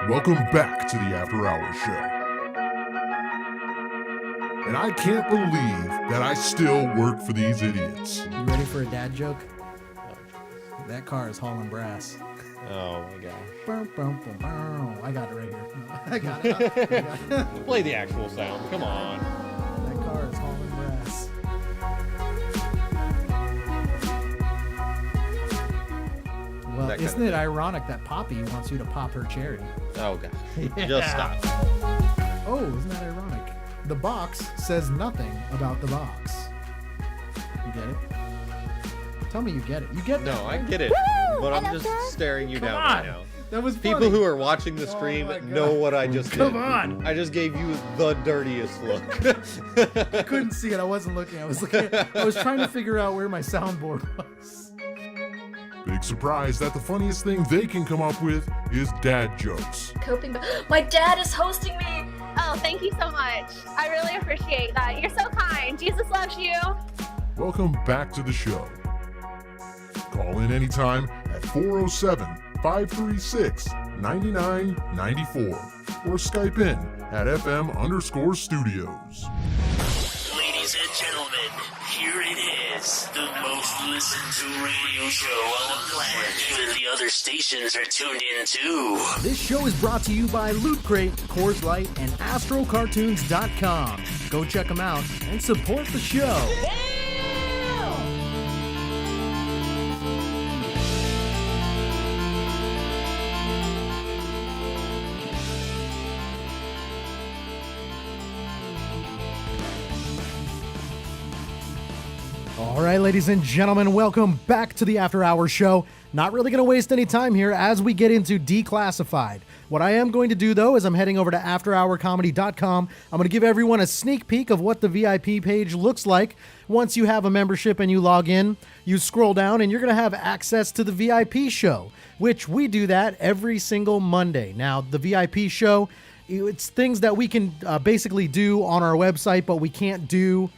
Welcome back to the After Hours Show. And I can't believe that I still work for these idiots. You ready for a dad joke? That car is hauling brass. Oh my god. Bow, bow, bow, bow. I got it right here. I got it. Play the actual sound. Come on. That car is hauling brass. Well, That isn't kind it ironic that Poppy wants you to pop her cherry? Oh god. Yeah. Just stop. Oh, isn't that ironic? The box says nothing about the box. You get it? Tell me you get it. You get it. No, I get it. But I'm just staring you Come down on. right now. That was People funny. who are watching the stream my God. know what I just did. Come on. I just gave you the dirtiest look. I couldn't see it. I wasn't looking. I was looking. I was trying to figure out where my soundboard was. Big surprise that the funniest thing they can come up with is dad jokes. Coping, but my dad is hosting me. Oh, thank you so much. I really appreciate that. You're so kind. Jesus loves you. Welcome back to the show. Call in anytime at 407-536-9994 or Skype in at FM_studios. Ladies and gentlemen, here it is, the most listened to radio show on the planet. Even the other stations are tuned in too. This show is brought to you by Loot Crate, Coors Light, and AstroCartoons.com. Go check them out and support the show. All right, ladies and gentlemen, welcome back to the After Hours Show. Not really going to waste any time here as we get into Declassified. What I am going to do, though, is I'm heading over to AfterHourComedy.com. I'm going to give everyone a sneak peek of what the VIP page looks like. Once you have a membership and you log in, you scroll down and you're going to have access to the VIP show, which we do that every single Monday. Now, the VIP show, it's things that we can basically do on our website, but we can't do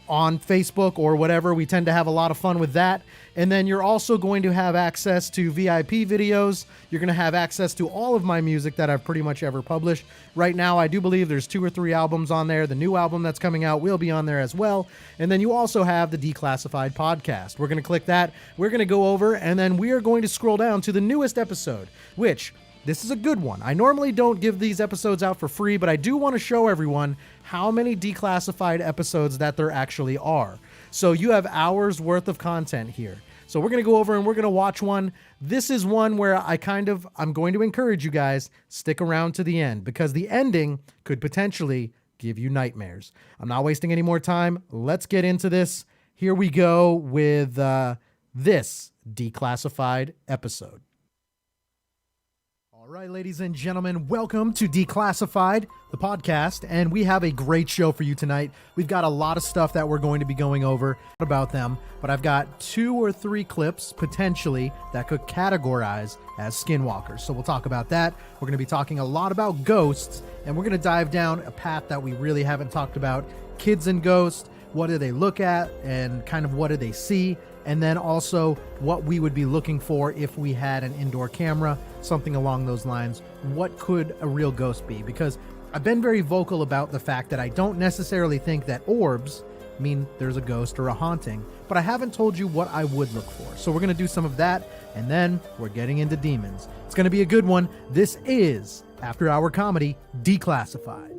on Facebook or whatever. We tend to have a lot of fun with that. And then you're also going to have access to VIP videos. You're going to have access to all of my music that I've pretty much ever published. Right now, I do believe there's 2 or 3 albums on there. The new album that's coming out will be on there as well. And then you also have the Declassified podcast. We're going to click that. We're going to go over, and then we are going to scroll down to the newest episode, which this is a good one. I normally don't give these episodes out for free, but I do want to show everyone how many Declassified episodes that there actually are. So you have hours worth of content here. So we're going to go over and we're going to watch one. This is one where I'm going to encourage you guys, stick around to the end, because the ending could potentially give you nightmares. I'm not wasting any more time. Let's get into this. Here we go with this Declassified episode. All right, ladies and gentlemen, welcome to Declassified, the podcast, and we have a great show for you tonight. We've got a lot of stuff that we're going to be going over about them, but I've got 2 or 3 clips potentially that could categorize as skinwalkers. So we'll talk about that. We're going to be talking a lot about ghosts, and we're going to dive down a path that we really haven't talked about. Kids and ghosts, what do they look at, and kind of what do they see? And then also what we would be looking for if we had an indoor camera, something along those lines. What could a real ghost be? Because I've been very vocal about the fact that I don't necessarily think that orbs mean there's a ghost or a haunting, but I haven't told you what I would look for. So we're going to do some of that, and then we're getting into demons. It's going to be a good one. This is After Hour Comedy Declassified.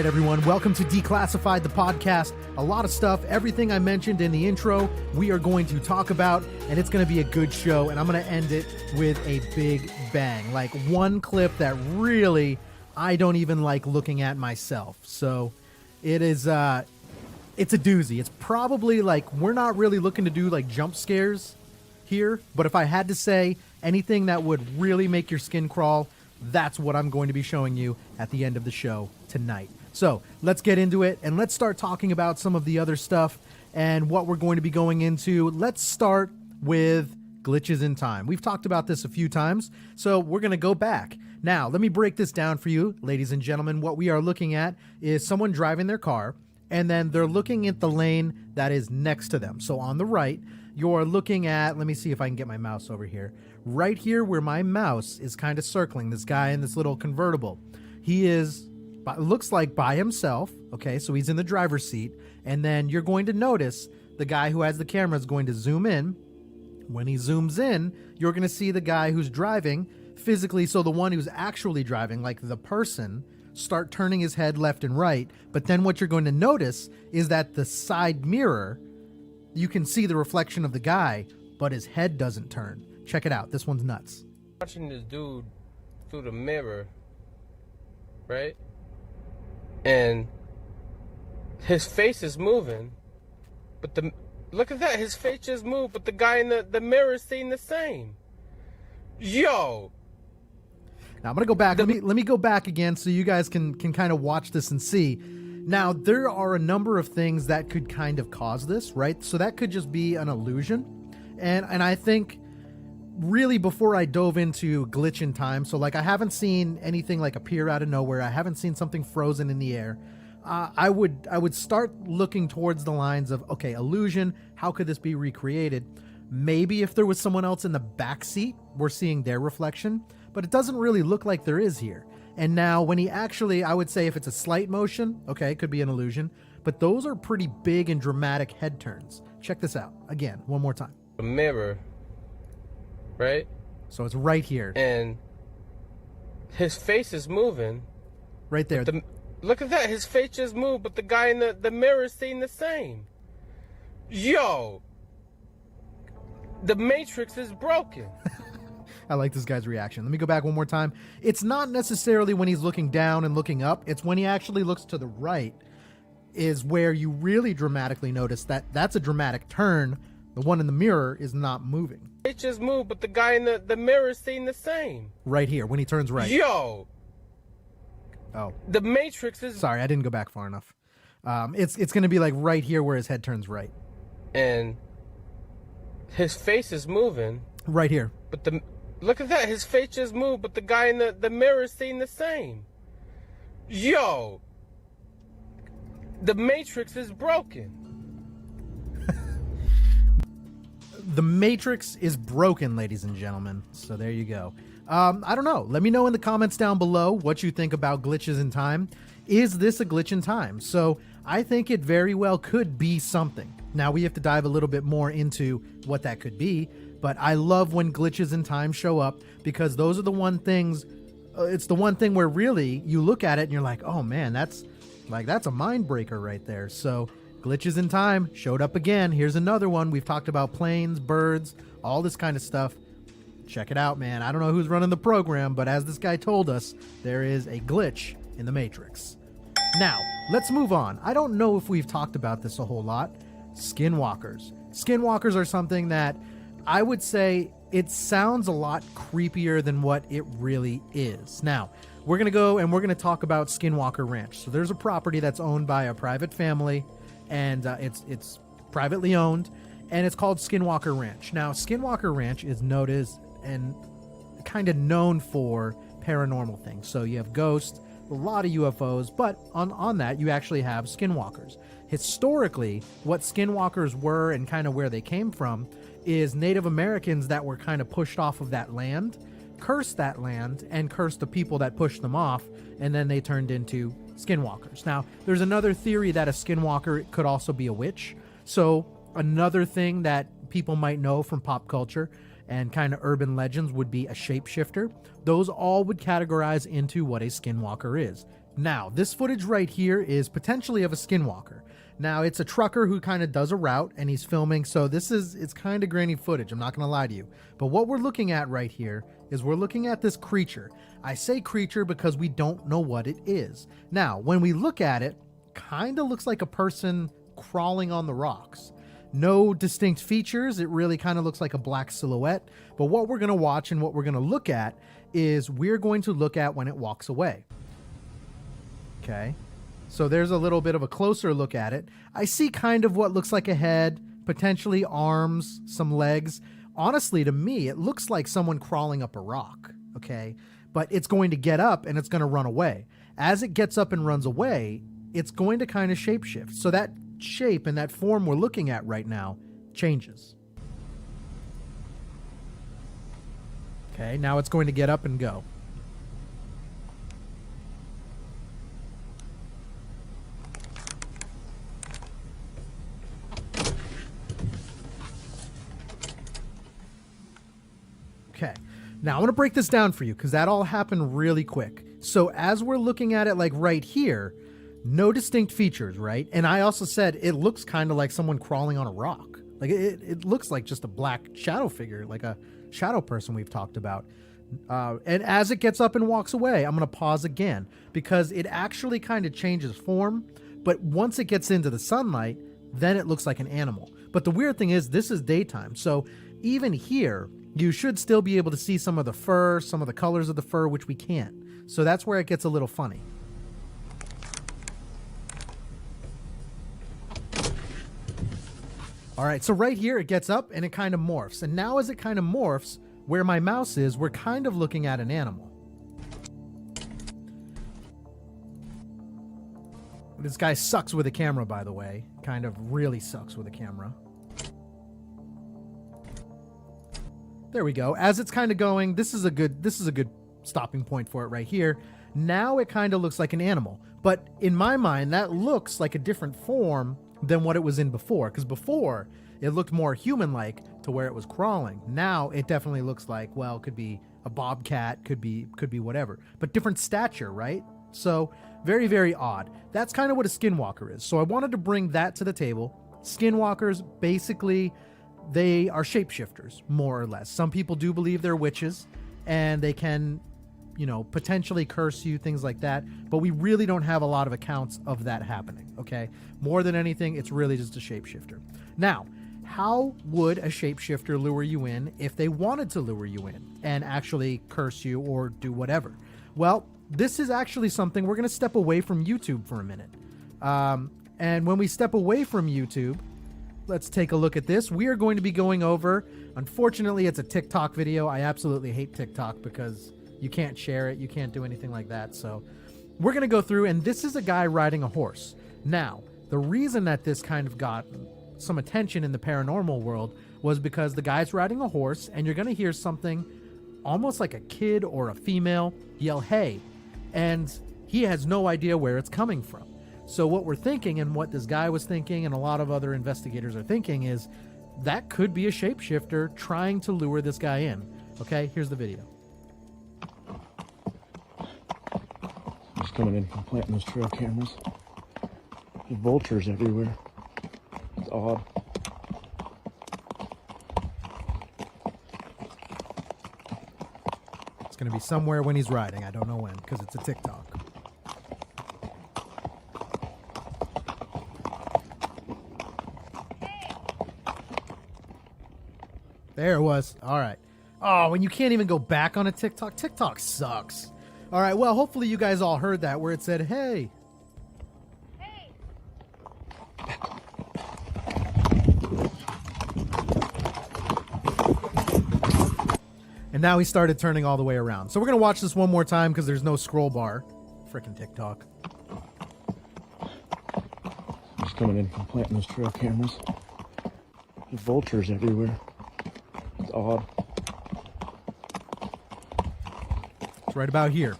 Everyone, welcome to Declassified, the podcast. A lot of stuff, everything I mentioned in the intro, we are going to talk about, and it's going to be a good show, and I'm going to end it with a big bang. Like one clip that really I don't even like looking at myself. So it is, it's a doozy. It's probably like, we're not really looking to do like jump scares here, but if I had to say anything that would really make your skin crawl, that's what I'm going to be showing you at the end of the show tonight. So let's get into it, and let's start talking about some of the other stuff and what we're going to be going into. Let's start with glitches in time. We've talked about this a few times, so we're going to go back. Now, let me break this down for you, ladies and gentlemen. What we are looking at is someone driving their car, and then they're looking at the lane that is next to them. So on the right, you're looking at, let me see if I can get my mouse over here. Right here where my mouse is kind of circling, this guy in this little convertible. He is... looks like by himself, okay, so he's in the driver's seat, and then you're going to notice the guy who has the camera is going to zoom in. When he zooms in, you're going to see the guy who's driving physically, so the one who's actually driving, like the person, start turning his head left and right, but then what you're going to notice is that the side mirror, you can see the reflection of the guy, but his head doesn't turn. Check it out, this one's nuts. Watching this dude through the mirror, right? And his face is moving, but look at that, his face just moved, but the guy in the mirror is seeing the same. Yo! Now I'm gonna go back. Let me go back again so you guys can kind of watch this and see. Now there are a number of things that could kind of cause this, right? So that could just be an illusion, and I think really before I dove into glitch in time, so like I haven't seen anything like appear out of nowhere. I haven't seen something frozen in the air. I would start looking towards the lines of, okay, illusion, how could this be recreated? Maybe if there was someone else in the back seat, we're seeing their reflection, but it doesn't really look like there is here. And now when he actually, I would say if it's a slight motion, okay, it could be an illusion, but those are pretty big and dramatic head turns. Check this out again, one more time. The mirror, right? So it's right here. And his face is moving. Right there. Look at that, his face just moved, but the guy in the mirror is seeing the same. Yo! The Matrix is broken. I like this guy's reaction. Let me go back one more time. It's not necessarily when he's looking down and looking up. It's when he actually looks to the right is where you really dramatically notice that that's a dramatic turn. The one in the mirror is not moving. It just moved, but the guy in the mirror is seeing the same. Right here, when he turns right. Yo! Oh. The Matrix is... Sorry, I didn't go back far enough. It's going to be like right here where his head turns right. And his face is moving. Right here. But look at that, his face just moved, but the guy in the mirror is seeing the same. Yo! The Matrix is broken. The Matrix is broken, ladies and gentlemen. So there you go. I don't know. Let me know in the comments down below what you think about glitches in time. Is this a glitch in time? So I think it very well could be something. Now we have to dive a little bit more into what that could be, but I love when glitches in time show up because those are the one things, it's the one thing where really you look at it and you're like, oh man, that's a mind breaker right there. So glitches in time showed up again. Here's another one. We've talked about planes, birds, all this kind of stuff. Check it out, man. I don't know who's running the program, but as this guy told us, there is a glitch in the Matrix. Now, let's move on. I don't know if we've talked about this a whole lot. Skinwalkers. Skinwalkers are something that I would say it sounds a lot creepier than what it really is. Now, we're going to go and we're going to talk about Skinwalker Ranch. So there's a property that's owned by a private family, and it's privately owned, and it's called Skinwalker Ranch. Now, Skinwalker Ranch is noticed and kind of known for paranormal things. So you have ghosts, a lot of UFOs, but on that you actually have skinwalkers. Historically, what skinwalkers were and kind of where they came from is Native Americans that were kind of pushed off of that land, cursed that land, and cursed the people that pushed them off, and then they turned into skinwalkers. Now, there's another theory that a skinwalker could also be a witch. So another thing that people might know from pop culture and kind of urban legends would be a shapeshifter. Those all would categorize into what a skinwalker is. Now, this footage right here is potentially of a skinwalker. Now, it's a trucker who kind of does a route and he's filming, so it's kind of grainy footage, I'm not going to lie to you. But what we're looking at right here is we're looking at this creature. I say creature because we don't know what it is. Now, when we look at it, kind of looks like a person crawling on the rocks. No distinct features. It really kind of looks like a black silhouette. But what we're going to watch and what we're going to look at is we're going to look at when it walks away. Okay. So there's a little bit of a closer look at it. I see kind of what looks like a head, potentially arms, some legs. Honestly, to me, it looks like someone crawling up a rock. Okay. But it's going to get up and it's going to run away. As it gets up and runs away, it's going to kind of shapeshift. So that shape and that form we're looking at right now changes. Okay, now it's going to get up and go. Okay, now I'm going to break this down for you because that all happened really quick. So as we're looking at it like right here, no distinct features, right? And I also said it looks kind of like someone crawling on a rock. Like it looks like just a black shadow figure, like a shadow person we've talked about. And as it gets up and walks away, I'm going to pause again because it actually kind of changes form. But once it gets into the sunlight, then it looks like an animal. But the weird thing is this is daytime. So even here, you should still be able to see some of the fur, some of the colors of the fur, which we can't. So that's where it gets a little funny. All right, so right here it gets up and it kind of morphs. And now as it kind of morphs, where my mouse is, we're kind of looking at an animal. This guy sucks with a camera, by the way. Kind of really sucks with a camera. There we go. As it's kind of going, this is a good stopping point for it right here. Now it kind of looks like an animal. But in my mind, that looks like a different form than what it was in before, because before it looked more human-like to where it was crawling. Now it definitely looks like, well, it could be a bobcat, could be whatever, but different stature, right? So very, very odd. That's kind of what a skinwalker is. So I wanted to bring that to the table. Skinwalkers, basically, they are shapeshifters, more or less. Some people do believe they're witches, and they can, potentially curse you, things like that. But we really don't have a lot of accounts of that happening, okay? More than anything, it's really just a shapeshifter. Now, how would a shapeshifter lure you in if they wanted to lure you in and actually curse you or do whatever? Well, this is actually something we're going to step away from YouTube for a minute. And when we step away from YouTube, let's take a look at this. We are going to be going over, unfortunately, it's a TikTok video. I absolutely hate TikTok because you can't share it. You can't do anything like that. So we're going to go through, and this is a guy riding a horse. Now, the reason that this kind of got some attention in the paranormal world was because the guy's riding a horse, and you're going to hear something almost like a kid or a female yell, "Hey," and he has no idea where it's coming from. So what we're thinking, and what this guy was thinking, and a lot of other investigators are thinking, is that could be a shapeshifter trying to lure this guy in. Okay, here's the video. Just coming in from planting those trail cameras. There's vultures everywhere. It's odd. It's going to be somewhere when he's riding. I don't know when, because it's a TikTok. There it was. All right. Oh, when you can't even go back on a TikTok. TikTok sucks. All right. Well, hopefully you guys all heard that where it said, hey. And now he started turning all the way around. So we're going to watch this one more time because there's no scroll bar. Frickin' TikTok. Just coming in from planting those trail cameras. There's vultures everywhere. It's odd. It's right about here.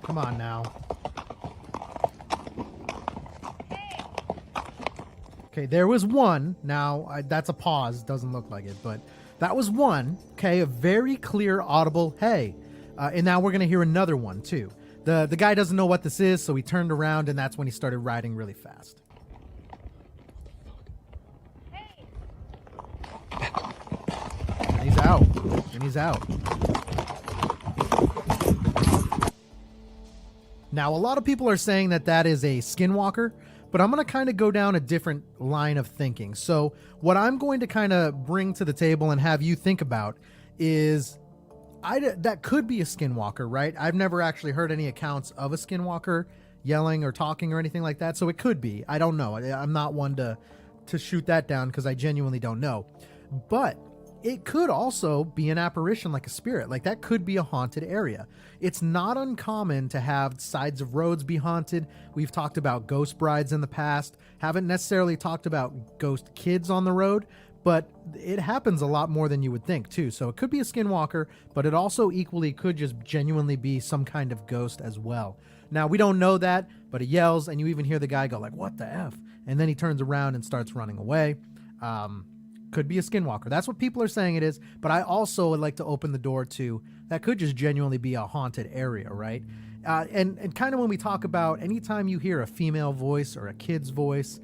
Come on now. Okay, there was one. Now, that's a pause. Doesn't look like it, but that was one. Okay, a very clear, audible, hey. And now we're going to hear another one, too. The guy doesn't know what this is, so he turned around, and that's when he started riding really fast. And he's out. And he's out. Now, a lot of people are saying that that is a skinwalker, but I'm going to kind of go down a different line of thinking. So what I'm going to kind of bring to the table and have you think about is that could be a skinwalker, right? I've never actually heard any accounts of a skinwalker yelling or talking or anything like that. So it could be. I don't know. I'm not one to shoot that down because I genuinely don't know. But it could also be an apparition, like a spirit. Like that could be a haunted area. It's not uncommon to have sides of roads be haunted. We've talked about ghost brides in the past. Haven't necessarily talked about ghost kids on the road, but it happens a lot more than you would think too. So it could be a skinwalker, but it also equally could just genuinely be some kind of ghost as well. Now, we don't know that, but it yells, and you even hear the guy go like, what the F? And then he turns around and starts running away. Could be a skinwalker. That's what people are saying it is, but I also would like to open the door to that could just genuinely be a haunted area, right? And kind of when we talk about anytime you hear a female voice or a kid's voice,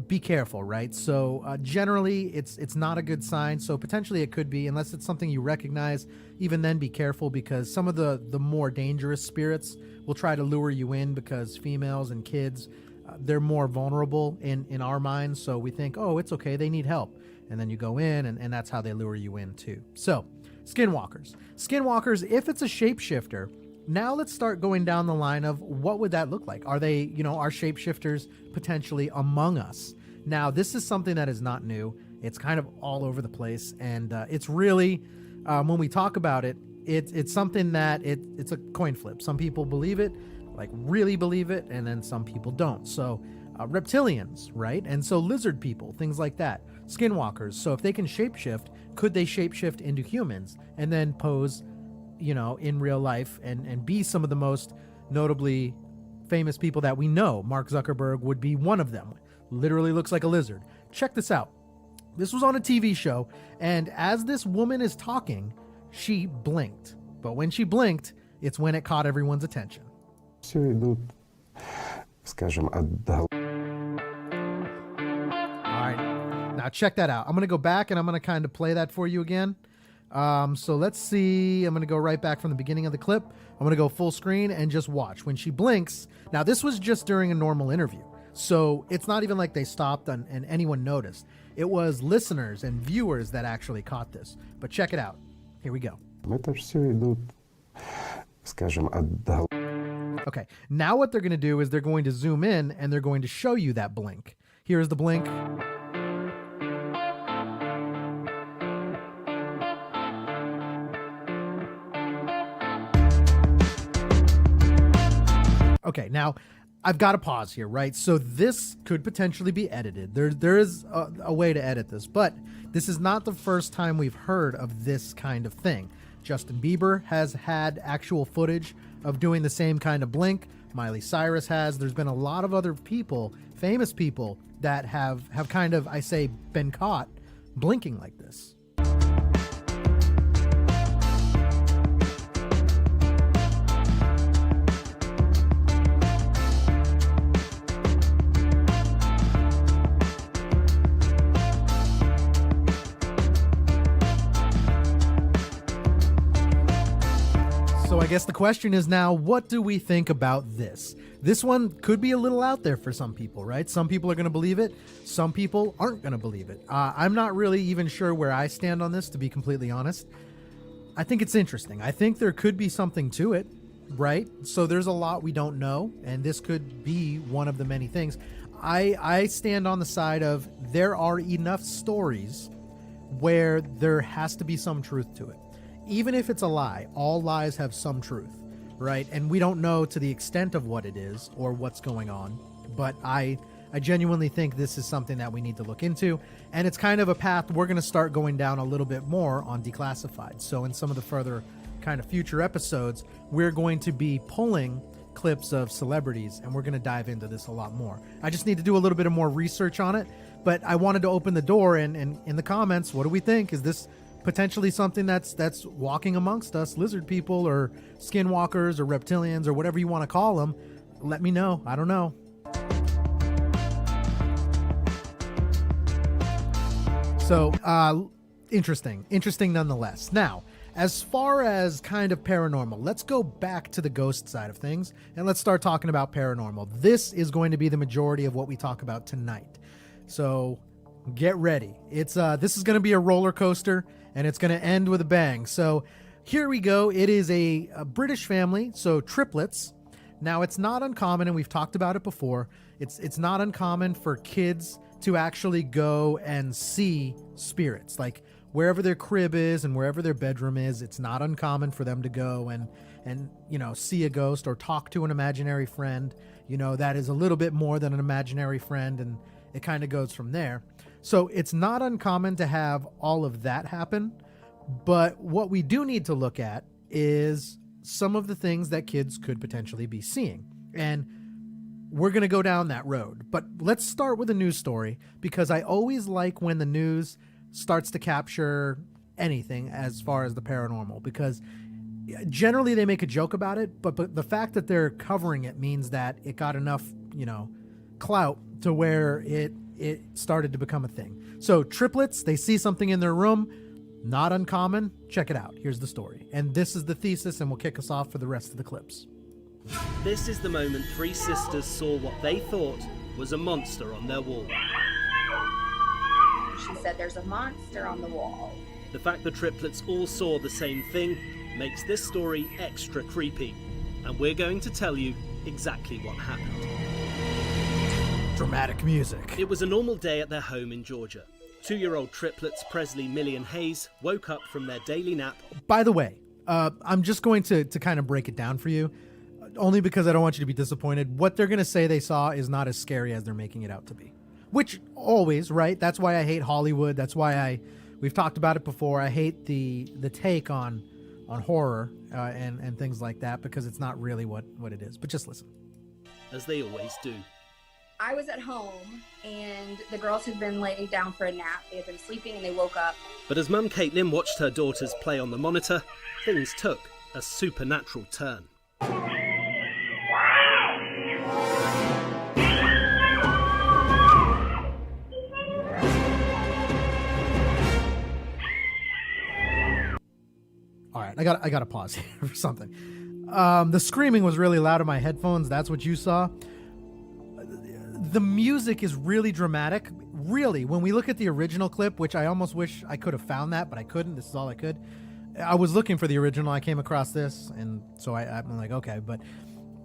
be careful, right? So generally it's not a good sign. So potentially it could be, unless it's something you recognize. Even then, be careful, because some of the more dangerous spirits will try to lure you in, because females and kids, they're more vulnerable in our minds. So we think, oh, it's okay, they need help. And then you go in, and that's how they lure you in too. So, skinwalkers. Skinwalkers, if it's a shapeshifter, now let's start going down the line of what would that look like? Are they, are shapeshifters potentially among us? Now, this is something that is not new. It's kind of all over the place. And it's really, when we talk about it, it's something that it's a coin flip. Some people believe it, like really believe it, and then some people don't. So, reptilians, right? And so lizard people, things like that. Skinwalkers. So if they can shapeshift, could they shapeshift into humans and then pose, in real life and be some of the most notably famous people that we know? Mark Zuckerberg would be one of them. Literally looks like a lizard. Check this out. This was on a TV show, and as this woman is talking, she blinked. But when she blinked, it's when it caught everyone's attention. Now check that out. I'm going to go back and I'm going to kind of play that for you again. So let's see. I'm going to go right back from the beginning of the clip. I'm going to go full screen and just watch. When she blinks, now this was just during a normal interview. So it's not even like they stopped and anyone noticed. It was listeners and viewers that actually caught this. But check it out. Here we go. Okay, now what they're going to do is they're going to zoom in and they're going to show you that blink. Here's the blink. Okay, now I've got to pause here, right? So this could potentially be edited. There is a way to edit this, but this is not the first time we've heard of this kind of thing. Justin Bieber has had actual footage of doing the same kind of blink. Miley Cyrus has. There's been a lot of other people, famous people, that have kind of, I say, been caught blinking like this. So I guess the question is now, what do we think about this? This one could be a little out there for some people, right? Some people are going to believe it. Some people aren't going to believe it. I'm not really even sure where I stand on this, to be completely honest. I think it's interesting. I think there could be something to it, right? So there's a lot we don't know, and this could be one of the many things. I stand on the side of there are enough stories where there has to be some truth to it. Even if it's a lie, all lies have some truth, right? And we don't know to the extent of what it is or what's going on, but I genuinely think this is something that we need to look into, and it's kind of a path we're going to start going down a little bit more on Declassified. So in some of the further kind of future episodes, we're going to be pulling clips of celebrities, and we're going to dive into this a lot more. I just need to do a little bit of more research on it, but I wanted to open the door, and in the comments, what do we think? Is this potentially something that's walking amongst us, lizard people or skinwalkers or reptilians or whatever you want to call them? Let me know. I don't know. So, interesting nonetheless. Now, as far as kind of paranormal, let's go back to the ghost side of things and let's start talking about paranormal. This is going to be the majority of what we talk about tonight. So get ready. This is going to be a roller coaster, and it's going to end with a bang. So here we go. It is a British family, so triplets. Now, it's not uncommon, and we've talked about it before. It's not uncommon for kids to actually go and see spirits. Like wherever their crib is and wherever their bedroom is, it's not uncommon for them to go and see a ghost or talk to an imaginary friend. That is a little bit more than an imaginary friend, and it kind of goes from there. So it's not uncommon to have all of that happen, but what we do need to look at is some of the things that kids could potentially be seeing. And we're going to go down that road. But let's start with a news story, because I always like when the news starts to capture anything as far as the paranormal, because generally they make a joke about it, but the fact that they're covering it means that it got enough, clout to where it started to become a thing. So triplets, they see something in their room, not uncommon. Check it out. Here's the story. And this is the thesis, and we'll kick us off for the rest of the clips. This is the moment three sisters saw what they thought was a monster on their wall. She said there's a monster on the wall. The fact the triplets all saw the same thing makes this story extra creepy, and we're going to tell you exactly what happened. Dramatic music. It was a normal day at their home in Georgia. 2-year-old triplets Presley, Millie and Hayes woke up from their daily nap. By the way, I'm just going to kind of break it down for you, only because I don't want you to be disappointed. What they're going to say they saw is not as scary as they're making it out to be. Which, always, right? That's why I hate Hollywood. That's why we've talked about it before. I hate the take on horror and things like that, because it's not really what it is. But just listen. As they always do. I was at home, and the girls had been laid down for a nap. They had been sleeping, and they woke up. But as Mum Caitlin watched her daughters play on the monitor, things took a supernatural turn. All right, I got to pause here for something. The screaming was really loud in my headphones. That's what you saw. The music is really dramatic. Really, when we look at the original clip, which I almost wish I could have found that, but I couldn't. This is all I could. I was looking for the original. I came across this, and so I'm like, okay. But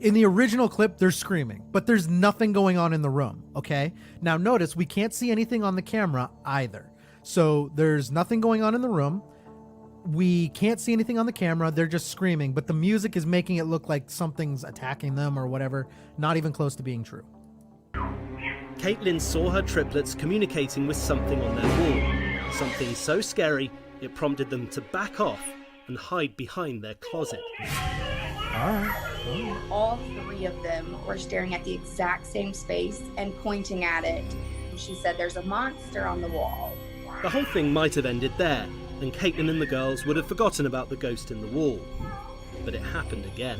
in the original clip, they're screaming, but there's nothing going on in the room, okay? Now, notice we can't see anything on the camera either. So there's nothing going on in the room. We can't see anything on the camera. They're just screaming, but the music is making it look like something's attacking them or whatever. Not even close to being true. Caitlin saw her triplets communicating with something on their wall. Something so scary, it prompted them to back off and hide behind their closet. All three of them were staring at the exact same space and pointing at it. She said, "There's a monster on the wall." The whole thing might have ended there, and Caitlin and the girls would have forgotten about the ghost in the wall. But it happened again.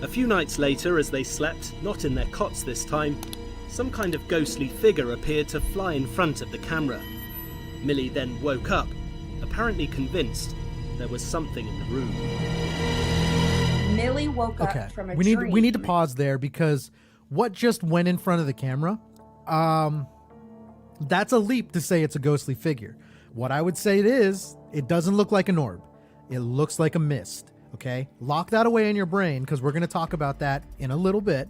A few nights later, as they slept, not in their cots this time, some kind of ghostly figure appeared to fly in front of the camera. Millie then woke up, apparently convinced there was something in the room. Millie woke Okay, up from a we dream. need to pause there because what just went in front of the camera, that's a leap to say it's a ghostly figure. What I would say it doesn't look like an orb. It looks like a mist. Okay, lock that away in your brain because we're going to talk about that in a little bit.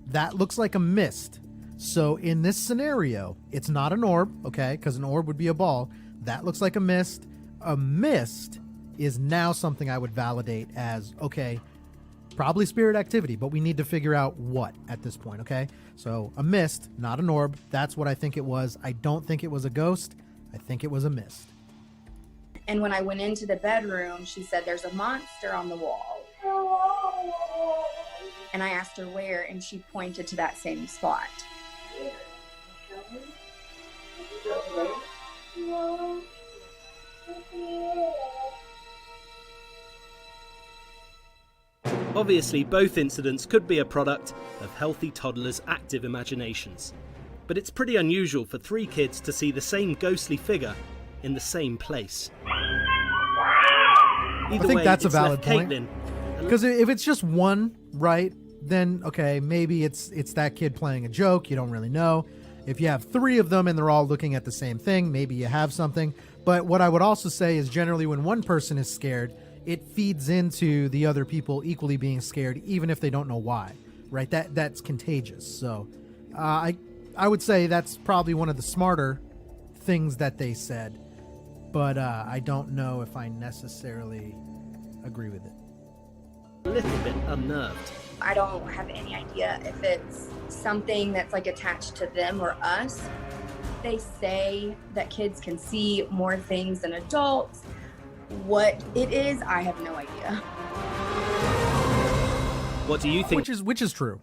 That looks like a mist. So in this scenario, it's not an orb, okay, because an orb would be a ball. That looks like a mist. A mist is now something I would validate as, okay, probably spirit activity, but we need to figure out what at this point, okay? So a mist, not an orb. That's what I think it was. I don't think it was a ghost. I think it was a mist. And when I went into the bedroom, she said, "There's a monster on the wall." And I asked her where, and she pointed to that same spot. Obviously, both incidents could be a product of healthy toddlers' active imaginations. But it's pretty unusual for three kids to see the same ghostly figure in the same place. Either I think way, that's a it's valid left point. Caitlin Because if it's just one, right, then okay, maybe it's that kid playing a joke. You don't really know. If you have three of them and they're all looking at the same thing, maybe you have something. But what I would also say is generally when one person is scared, it feeds into the other people equally being scared, even if they don't know why, right? That's contagious. So I would say that's probably one of the smarter things that they said. But I don't know if I necessarily agree with it. a little bit unnerved. I don't have any idea if it's something that's like attached to them or us. They say that kids can see more things than adults. What it is, I have no idea. What do you think? Which is true.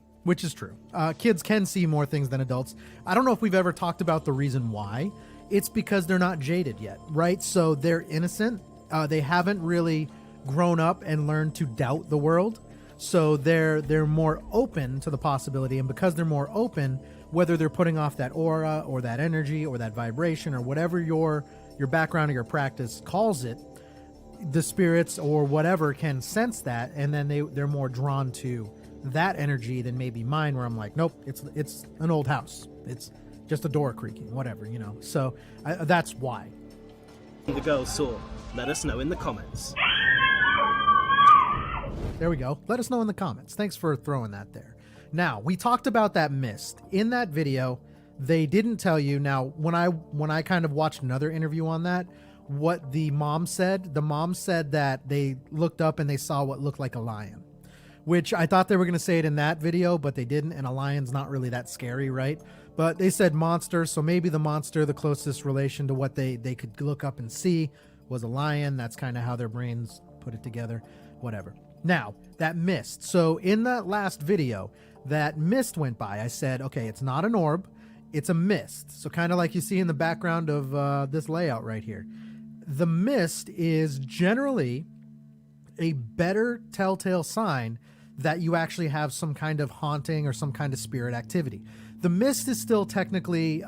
Kids can see more things than adults. I don't know if we've ever talked about the reason why. It's because they're not jaded yet, right? So they're innocent. They haven't really grown up and learned to doubt the world. So they're more open to the possibility, and because they're more open, whether they're putting off that aura or that energy or that vibration or whatever your background or your practice calls it, the spirits or whatever can sense that, and then they're more drawn to that energy than maybe mine, where I'm like, nope, it's an old house, it's just a door creaking, whatever, you know. So that's why. The girls saw. Let us know in the comments. There we go. Let us know in the comments. Thanks for throwing that there. Now, we talked about that mist. In that video, they didn't tell you. Now, when I kind of watched another interview on that, what the mom said that they looked up and they saw what looked like a lion, which I thought they were going to say it in that video, but they didn't, and a lion's not really that scary, right? But they said monster, so maybe the monster, the closest relation to what they could look up and see was a lion. That's kind of how their brains put it together, whatever. Now, that mist. So in that last video, that mist went by. I said, okay, it's not an orb, it's a mist. So kind of like you see in the background of this layout right here. The mist is generally a better telltale sign that you actually have some kind of haunting or some kind of spirit activity. The mist is still technically,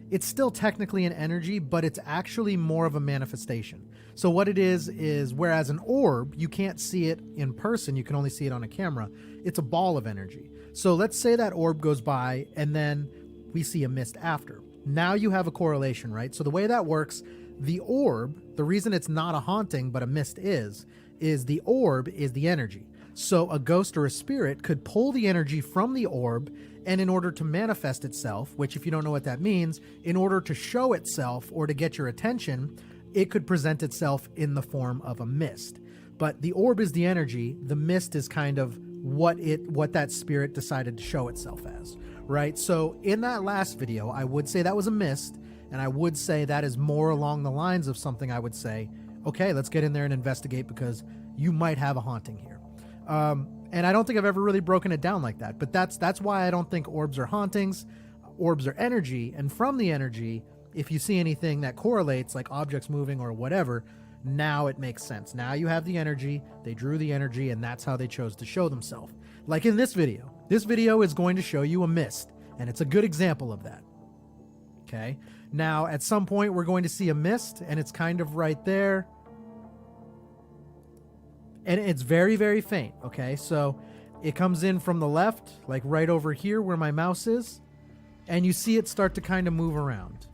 it's still technically an energy, but it's actually more of a manifestation. So what it is whereas an orb, you can't see it in person, you can only see it on a camera, it's a ball of energy. So let's say that orb goes by and then we see a mist after. Now you have a correlation, right? So the way that works, the orb, the reason it's not a haunting but a mist is the orb is the energy. So a ghost or a spirit could pull the energy from the orb, and in order to manifest itself, which if you don't know what that means, in order to show itself or to get your attention, it could present itself in the form of a mist. But the orb is the energy, the mist is kind of what that spirit decided to show itself as, right? So in that last video, I would say that was a mist, And I would say that is more along the lines of something I would say, okay, let's get in there and investigate because you might have a haunting here. And I don't think I've ever really broken it down like that. But that's why I don't think orbs are hauntings. Orbs are energy. And from the energy, if you see anything that correlates, like objects moving or whatever, now it makes sense. Now you have the energy, they drew the energy, and that's how they chose to show themselves. Like in this video. This video is going to show you a mist, and it's a good example of that. Okay? Now, at some point, we're going to see a mist, and it's kind of right there. And it's very, very faint, okay? So it comes in from the left, like right over here where my mouse is, and you see it start to kind of move around.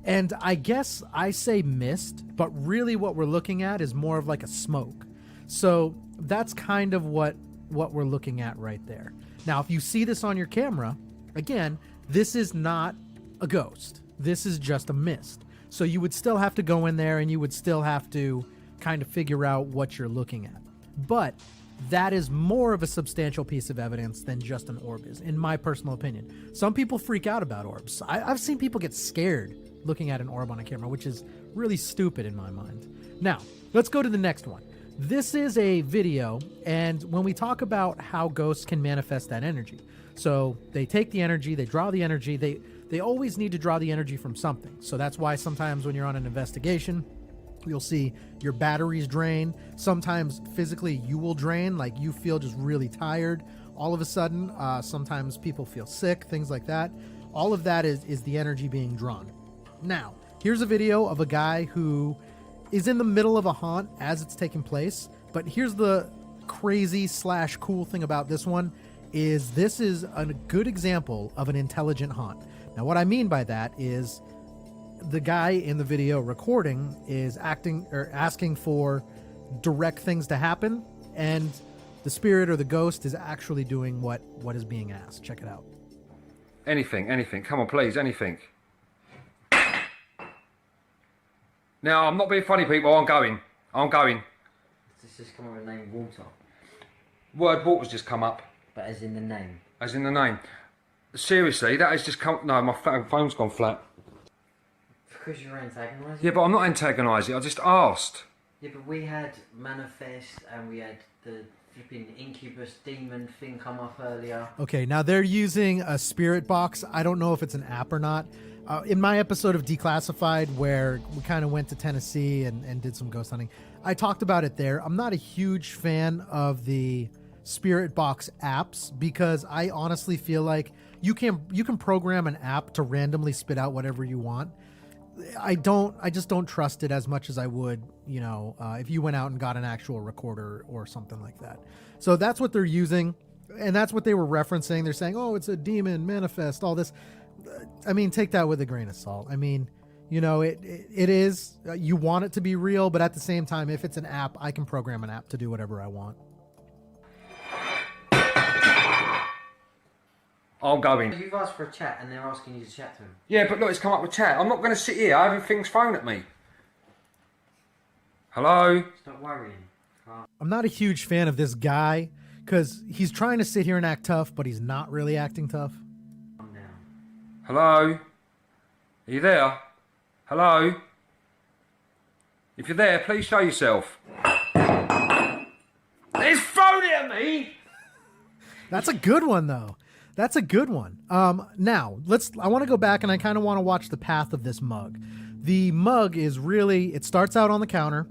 And I guess I say mist, but really what we're looking at is more of like a smoke. So that's kind of what we're looking at right there. Now, if you see this on your camera, again, this is not a ghost. This is just a mist. So you would still have to go in there and you would still have to kind of figure out what you're looking at. But that is more of a substantial piece of evidence than just an orb is, in my personal opinion. Some people freak out about orbs. I've seen people get scared looking at an orb on a camera, which is really stupid in my mind. Now, let's go to the next one. This is a video, and when we talk about how ghosts can manifest that energy, so they take the energy, they draw the energy, they always need to draw the energy from something. So that's why sometimes when you're on an investigation, you'll see your batteries drain. Sometimes physically you will drain, like you feel just really tired all of a sudden. Sometimes people feel sick, things like that. All of that is the energy being drawn. Now, here's a video of a guy who is in the middle of a haunt as it's taking place. But here's the crazy / cool thing about this one is this is a good example of an intelligent haunt. Now, what I mean by that is the guy in the video recording is asking for direct things to happen, and the spirit or the ghost is actually doing what is being asked. Check it out. Anything. Come on, please, anything. Now, I'm not being funny, people. I'm going. This just come up with the name water. Word water's just come up. But as in the name. As in the name. Seriously, that has just come... No, my phone's gone flat. Because you're antagonising? Yeah, but I'm not antagonising. I just asked. Yeah, but we had Manifest and we had the flipping Incubus demon thing come up earlier. Okay, now they're using a spirit box. I don't know if it's an app or not. In my episode of Declassified, where we kind of went to Tennessee and did some ghost hunting, I talked about it there. I'm not a huge fan of the spirit box apps because I honestly feel like you can program an app to randomly spit out whatever you want. I just don't trust it as much as I would, if you went out and got an actual recorder or something like that. So that's what they're using, and that's what they were referencing. They're saying, oh, it's a demon, manifest, all this. I mean, take that with a grain of salt. I mean, it is, you want it to be real, but at the same time, if it's an app, I can program an app to do whatever I want. I'm going. You've asked for a chat and they're asking you to chat to them. Yeah, but look, it's come up with chat. I'm not going to sit here having things thrown at me. Hello? Stop worrying. I'm not a huge fan of this guy because he's trying to sit here and act tough, but he's not really acting tough. Calm down. Hello? Are you there? Hello? If you're there, please show yourself. He's thrown it at me! That's a good one, though. That's a good one. Now, I want to go back and I kind of want to watch the path of this mug. The mug is really, it starts out on the counter,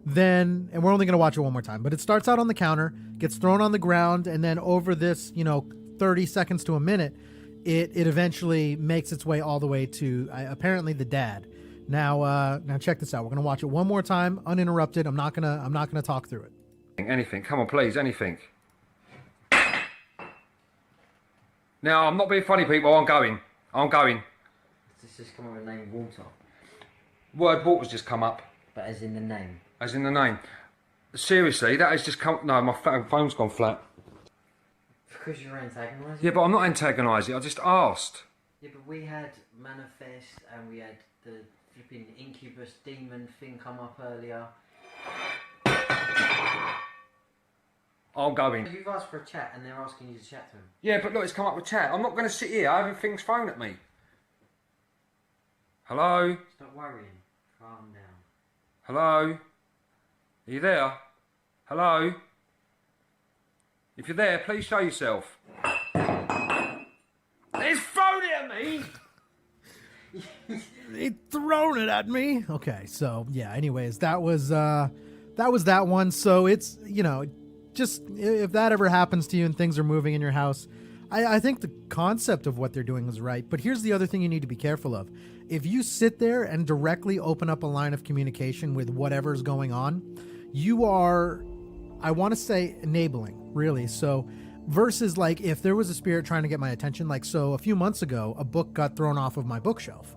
then, and we're only going to watch it one more time, but it starts out on the counter, gets thrown on the ground, and then over this, 30 seconds to a minute, it eventually makes its way all the way to apparently the dad. Now check this out. We're going to watch it one more time, uninterrupted. I'm not gonna talk through it. Anything. Come on, please, anything. Now, I'm not being funny, people. I'm going. This just come up with the name water. Word water's just come up. But as in the name. As in the name. Seriously, that has just come... No, my phone's gone flat. Because you're antagonising? Yeah, but I'm not antagonising. I just asked. Yeah, but we had Manifest and we had the flipping Incubus demon thing come up earlier. I'm going. You've asked for a chat and they're asking you to chat to them. Yeah, but look, it's come up with chat. I'm not going to sit here having things thrown at me. Hello? Stop worrying. Calm down. Hello? Are you there? Hello? If you're there, please show yourself. He's thrown it at me! He thrown it at me. Okay, so yeah, anyways, that was that one. So it's, you know, just if that ever happens to you and things are moving in your house, I think the concept of what they're doing is right. But here's the other thing you need to be careful of. If you sit there and directly open up a line of communication with whatever's going on, you are, I want to say, enabling, really. So versus like if there was a spirit trying to get my attention, like so a few months ago, a book got thrown off of my bookshelf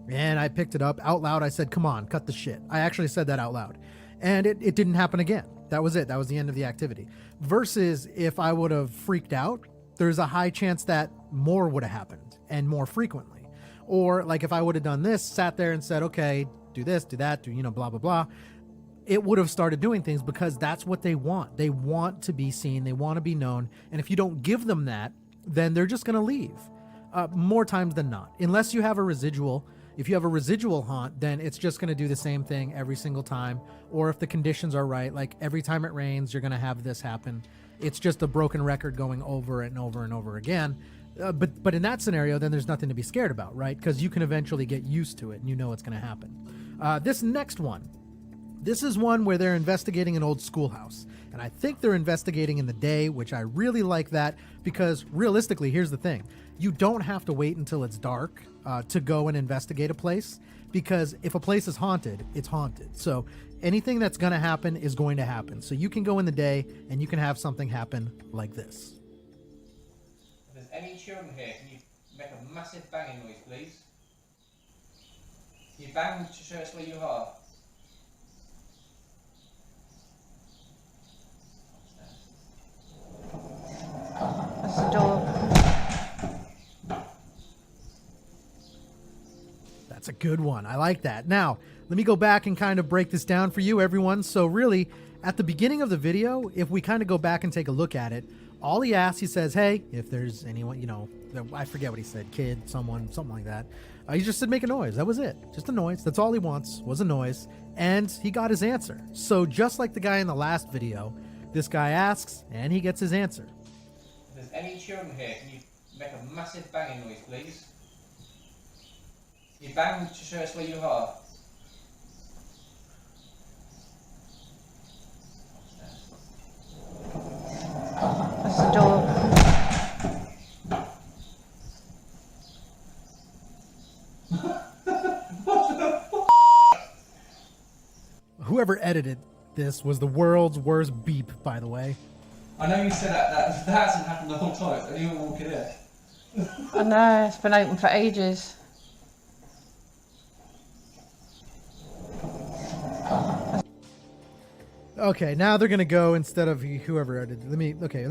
and I picked it up out loud. I said, come on, cut the shit. I actually said that out loud and it didn't happen again. That was it. That was the end of the activity. Versus if I would have freaked out, there's a high chance that more would have happened and more frequently. Or like if I would have done this, sat there and said, okay, do this, do that, do, you know, blah, blah, blah. It would have started doing things because that's what they want. They want to be seen. They want to be known. And if you don't give them that, then they're just going to leave more times than not. Unless you have a residual. If you have a residual haunt, then it's just going to do the same thing every single time. Or if the conditions are right, like every time it rains, you're going to have this happen. It's just a broken record going over and over and over again. But in that scenario, then there's nothing to be scared about, right? Because you can eventually get used to it and you know what's going to happen. This next one. This is one where they're investigating an old schoolhouse. And I think they're investigating in the day, which I really like that because realistically, here's the thing. You don't have to wait until it's dark to go and investigate a place because if a place is haunted, it's haunted. So anything that's going to happen is going to happen. So you can go in the day and you can have something happen like this. If there's any children here, can you make a massive banging noise, please? Can you bang to show us where you are? That's the door. That's a good one. I like that. Now, let me go back and kind of break this down for you, everyone. So really, at the beginning of the video, if we kind of go back and take a look at it, all he asks, he says, hey, if there's anyone, you know, I forget what he said, kid, someone, something like that. He just said make a noise. That was it. Just a noise. That's all he wants, was a noise. And he got his answer. So just like the guy in the last video, this guy asks and he gets his answer. If there's any children here, can you make a massive banging noise, please? Can you bang to show us where you are? That's the door. Whoever edited this was the world's worst beep, by the way. I know you said that hasn't happened the whole time, and you were walking in. I know, it's been open for ages. Okay, now they're gonna go instead of whoever edited. Let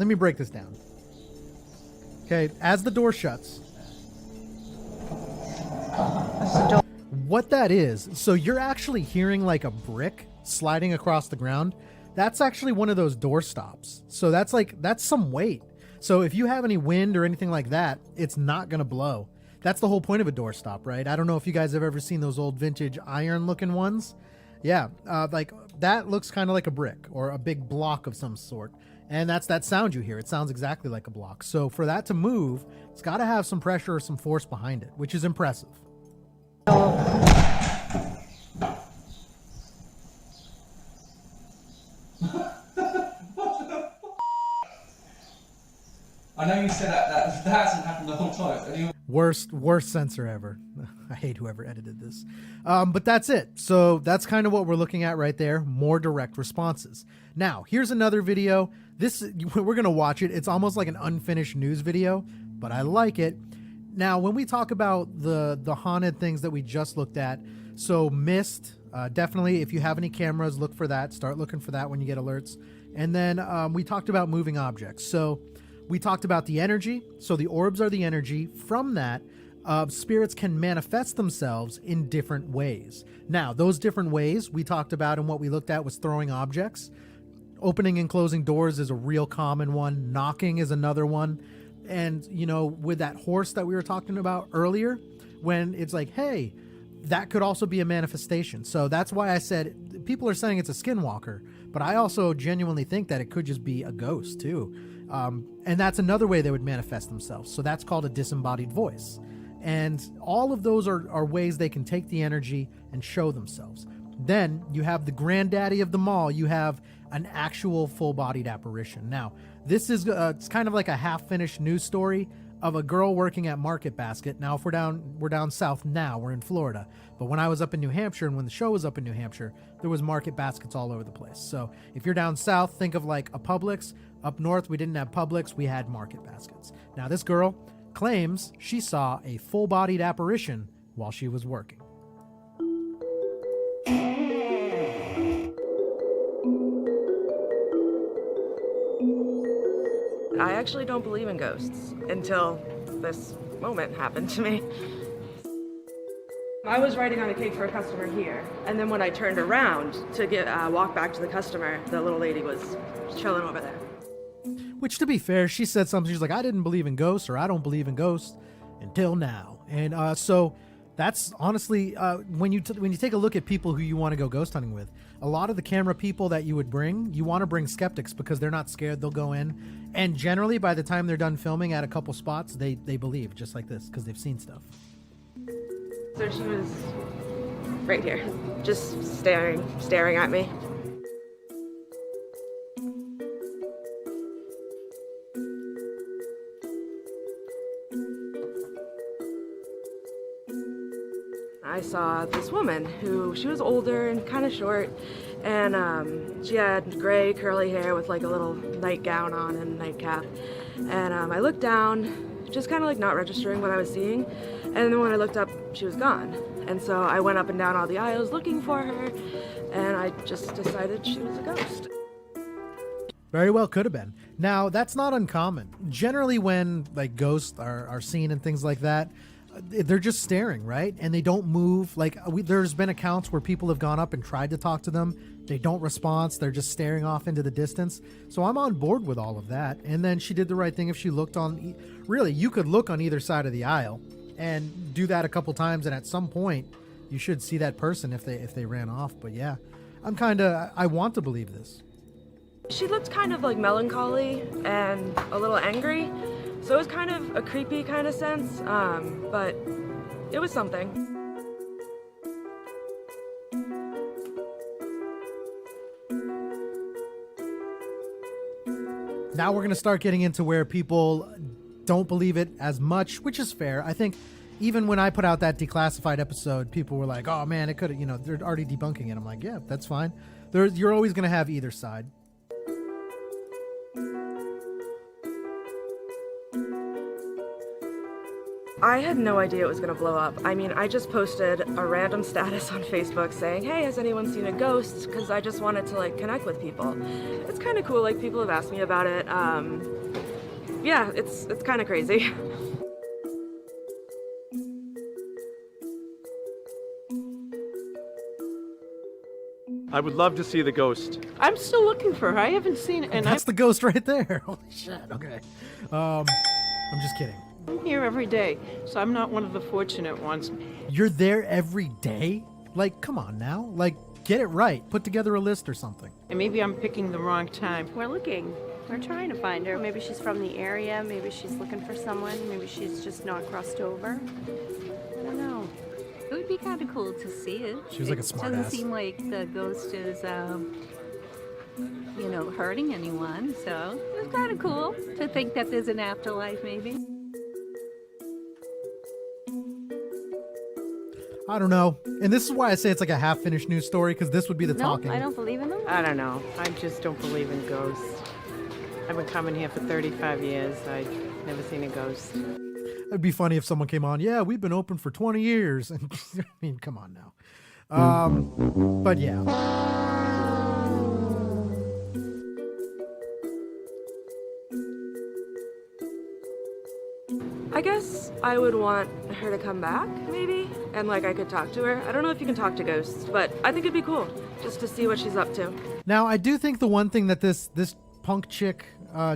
me break this down. Okay, as the door shuts. That's the door. What that is, so you're actually hearing like a brick sliding across the ground. That's actually one of those door stops. So that's some weight. So if you have any wind or anything like that, it's not gonna blow. That's the whole point of a door stop, right? I don't know if you guys have ever seen those old vintage iron looking ones. Yeah, like that looks kind of like a brick or a big block of some sort. And that's that sound you hear. It sounds exactly like a block. So for that to move, it's got to have some pressure or some force behind it, which is impressive. I know you said that hasn't happened the whole time, and you... Worst censor ever. I hate whoever edited this. But that's it. So that's kind of what we're looking at right there. More direct responses. Now, here's another video. We're going to watch it. It's almost like an unfinished news video, but I like it. Now, when we talk about the haunted things that we just looked at, so mist, definitely if you have any cameras, look for that. Start looking for that when you get alerts. And then we talked about moving objects. So we talked about the energy. So the orbs are the energy. From that, spirits can manifest themselves in different ways. Now, those different ways we talked about and what we looked at was throwing objects. Opening and closing doors is a real common one. Knocking is another one. And, you know, with that horse that we were talking about earlier, when it's like, hey, that could also be a manifestation. So that's why I said people are saying it's a skinwalker, but I also genuinely think that it could just be a ghost too. And that's another way they would manifest themselves. So that's called a disembodied voice. And all of those are ways they can take the energy and show themselves. Then you have the granddaddy of them all. You have an actual full-bodied apparition. Now, this is it's kind of like a half-finished news story of a girl working at Market Basket. Now, if we're down south now, we're in Florida. But when I was up in New Hampshire and when the show was up in New Hampshire, there was Market Baskets all over the place. So if you're down south, think of like a Publix. Up north, we didn't have Publix, we had Market Baskets. Now, this girl claims she saw a full-bodied apparition while she was working. I actually don't believe in ghosts until this moment happened to me. I was writing on a cake for a customer here, and then when I turned around to walk back to the customer, the little lady was chilling over there. Which, to be fair, she said something. She's like, I didn't believe in ghosts, or I don't believe in ghosts until now. And so that's honestly, when you take a look at people who you want to go ghost hunting with, a lot of the camera people that you would bring, you want to bring skeptics because they're not scared. They'll go in, and generally by the time they're done filming at a couple spots, they believe, just like this, because they've seen stuff. So she was right here, just staring at me. I saw this woman she was older and kind of short, and she had gray curly hair with like a little nightgown on and a nightcap. And I looked down, just kind of like not registering what I was seeing, and then when I looked up, she was gone. And so I went up and down all the aisles looking for her, and I just decided she was a ghost. Very well could have been. Now, that's not uncommon. Generally when like ghosts are seen and things like that, they're just staring, right? And they don't move. Like there's been accounts where people have gone up and tried to talk to them. They don't respond. They're just staring off into the distance. So I'm on board with all of that. And then she did the right thing if she looked on, really, you could look on either side of the aisle and do that a couple times. And at some point you should see that person if they ran off. But yeah, I want to believe this. She looked kind of like melancholy and a little angry. So it was kind of a creepy kind of sense, but it was something. Now we're going to start getting into where people don't believe it as much, which is fair. I think even when I put out that Declassified episode, people were like, oh man, it could have, they're already debunking it. I'm like, yeah, that's fine. You're always going to have either side. I had no idea it was going to blow up. I mean, I just posted a random status on Facebook saying, hey, has anyone seen a ghost? Because I just wanted to, like, connect with people. It's kind of cool, like, people have asked me about it. Yeah, it's kind of crazy. I would love to see the ghost. I'm still looking for her. I haven't seen it. And that's the ghost right there. Holy shit. Okay. I'm just kidding. I'm here every day, so I'm not one of the fortunate ones. You're there every day? Like, come on now. Like, get it right. Put together a list or something. And maybe I'm picking the wrong time. We're looking. We're trying to find her. Maybe she's from the area. Maybe she's looking for someone. Maybe she's just not crossed over. I don't know. It would be kind of cool to see it. She was like a smart It doesn't ass. seem like the ghost is, hurting anyone. So it's kind of cool to think that there's an afterlife, maybe. I don't know. And this is why I say it's like a half-finished news story, because this would be the talking. I don't believe in them. I don't know. I just don't believe in ghosts. I've been coming here for 35 years. I've never seen a ghost. It'd be funny if someone came on, yeah, we've been open for 20 years. I mean, come on now. But yeah. I guess I would want her to come back, maybe, and like I could talk to her. I don't know if you can talk to ghosts, but I think it'd be cool just to see what she's up to. Now, I do think the one thing that this punk chick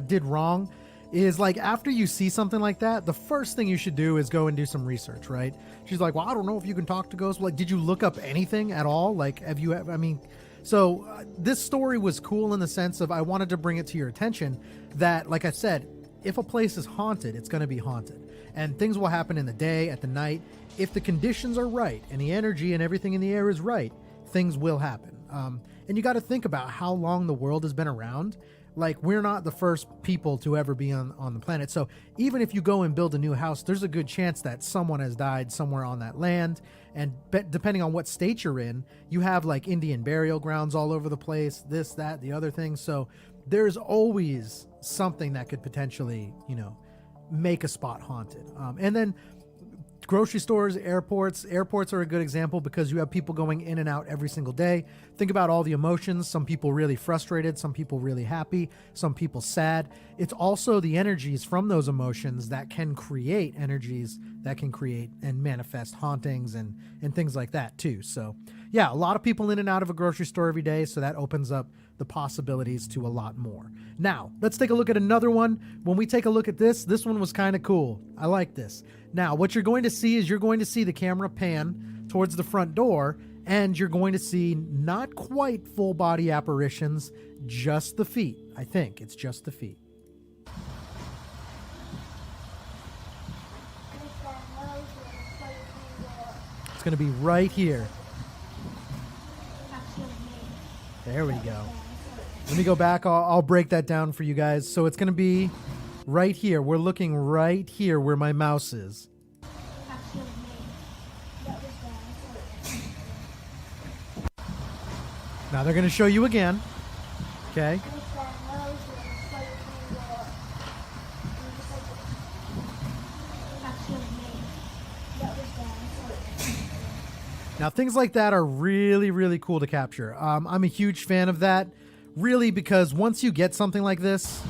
did wrong is like after you see something like that, the first thing you should do is go and do some research, right? She's like, well, I don't know if you can talk to ghosts. Like, did you look up anything at all? Like, have you, I mean, so this story was cool in the sense of I wanted to bring it to your attention that, like I said, if a place is haunted, it's going to be haunted. And things will happen in the day, at the night. If the conditions are right and the energy and everything in the air is right, things will happen. And you got to think about how long the world has been around. Like, we're not the first people to ever be on the planet. So even if you go and build a new house, there's a good chance that someone has died somewhere on that land. And depending on what state you're in, you have like Indian burial grounds all over the place, this, that, the other thing. So there's always something that could potentially, you know, make a spot haunted. And then grocery stores, airports are a good example because you have people going in and out every single day. Think about all the emotions. Some people really frustrated, some people really happy, some people sad. It's also the energies from those emotions that can create energies that can create and manifest hauntings and things like that too. So yeah, a lot of people in and out of a grocery store every day. So that opens up the possibilities to a lot more. Now, let's take a look at another one. When we take a look at this one was kind of cool. I like this. Now, what you're going to see is you're going to see the camera pan towards the front door, and you're going to see not quite full body apparitions, just the feet. I think it's just the feet. It's going to be right here. There we go. Let me go back. I'll break that down for you guys. So it's going to be right here. We're looking right here where my mouse is. Now they're going to show you again. Okay. Now, things like that are really, really cool to capture. I'm a huge fan of that, really, because once you get something like this,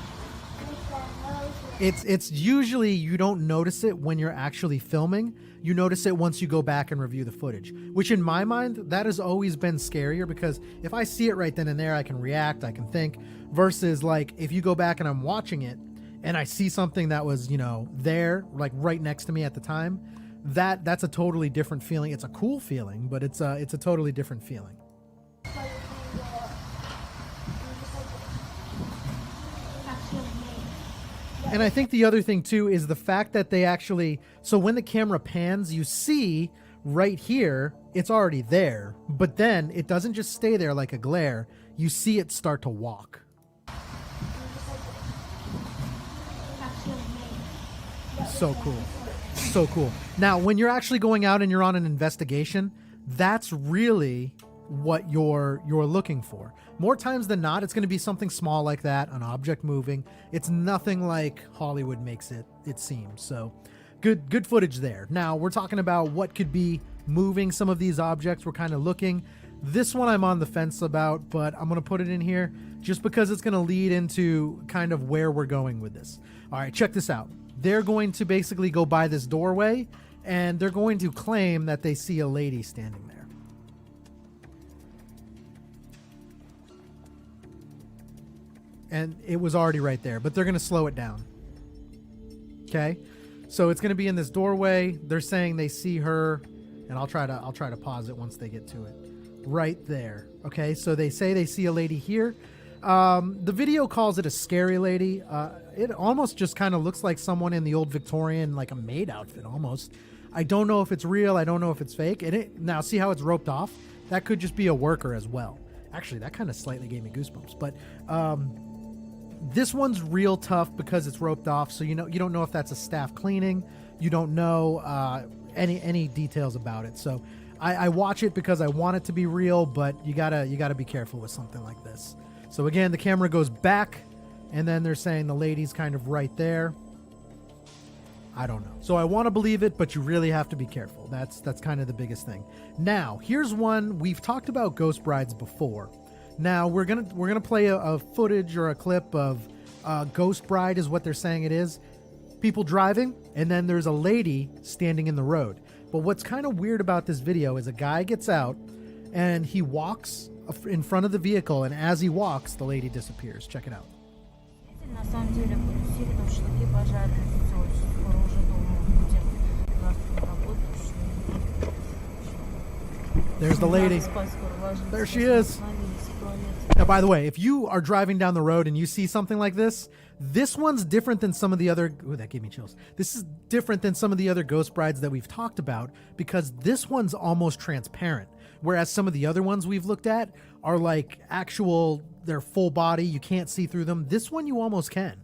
it's usually you don't notice it when you're actually filming. You notice it once you go back and review the footage, which in my mind, that has always been scarier because if I see it right then and there, I can react, I can think, versus like if you go back and I'm watching it and I see something that was, you know, there, like right next to me at the time, that's a totally different feeling. It's a cool feeling, but it's a totally different feeling. And I think the other thing too is the fact that they actually, so when the camera pans, you see right here, it's already there, but then it doesn't just stay there like a glare. You see it start to walk. So cool. So cool. Now, when you're actually going out and you're on an investigation, that's really what you're looking for. More times than not, it's going to be something small like that, an object moving. It's nothing like Hollywood makes it seem. So good footage there. Now, we're talking about what could be moving some of these objects. We're kind of looking. This one I'm on the fence about, but I'm going to put it in here just because it's going to lead into kind of where we're going with this. All right, check this out. They're going to basically go by this doorway, and they're going to claim that they see a lady standing there. And it was already right there, but they're going to slow it down. Okay? So it's going to be in this doorway. They're saying they see her, and I'll try to pause it once they get to it. Right there. Okay? So they say they see a lady here. The video calls it a scary lady. It almost just kind of looks like someone in the old Victorian, like a maid outfit almost. I don't know if it's real. I don't know if it's fake. And now see how it's roped off? That could just be a worker as well. Actually, that kind of slightly gave me goosebumps. But this one's real tough because it's roped off. So you don't know if that's a staff cleaning. You don't know any details about it. So I watch it because I want it to be real, but you gotta be careful with something like this. So again, the camera goes back, and then they're saying the lady's kind of right there. I don't know. So I want to believe it, but you really have to be careful. That's kind of the biggest thing. Now, here's one. We've talked about ghost brides before. Now we're gonna play a footage or a clip of ghost bride is what they're saying it is. People driving, and then there's a lady standing in the road. But what's kind of weird about this video is a guy gets out, and he walks in front of the vehicle, and as he walks, the lady disappears. Check it out. This На самом деле будет сильно, шашлыки пожарили, все, скоро уже дома будем. Завтра на работу шли. There's the lady. There she is. Now, by the way, if you are driving down the road and you see something like this one's different than some of the other... Ooh, that gave me chills. This is different than some of the other ghost brides that we've talked about because this one's almost transparent, whereas some of the other ones we've looked at are like actual, they're full body, you can't see through them. This one you almost can.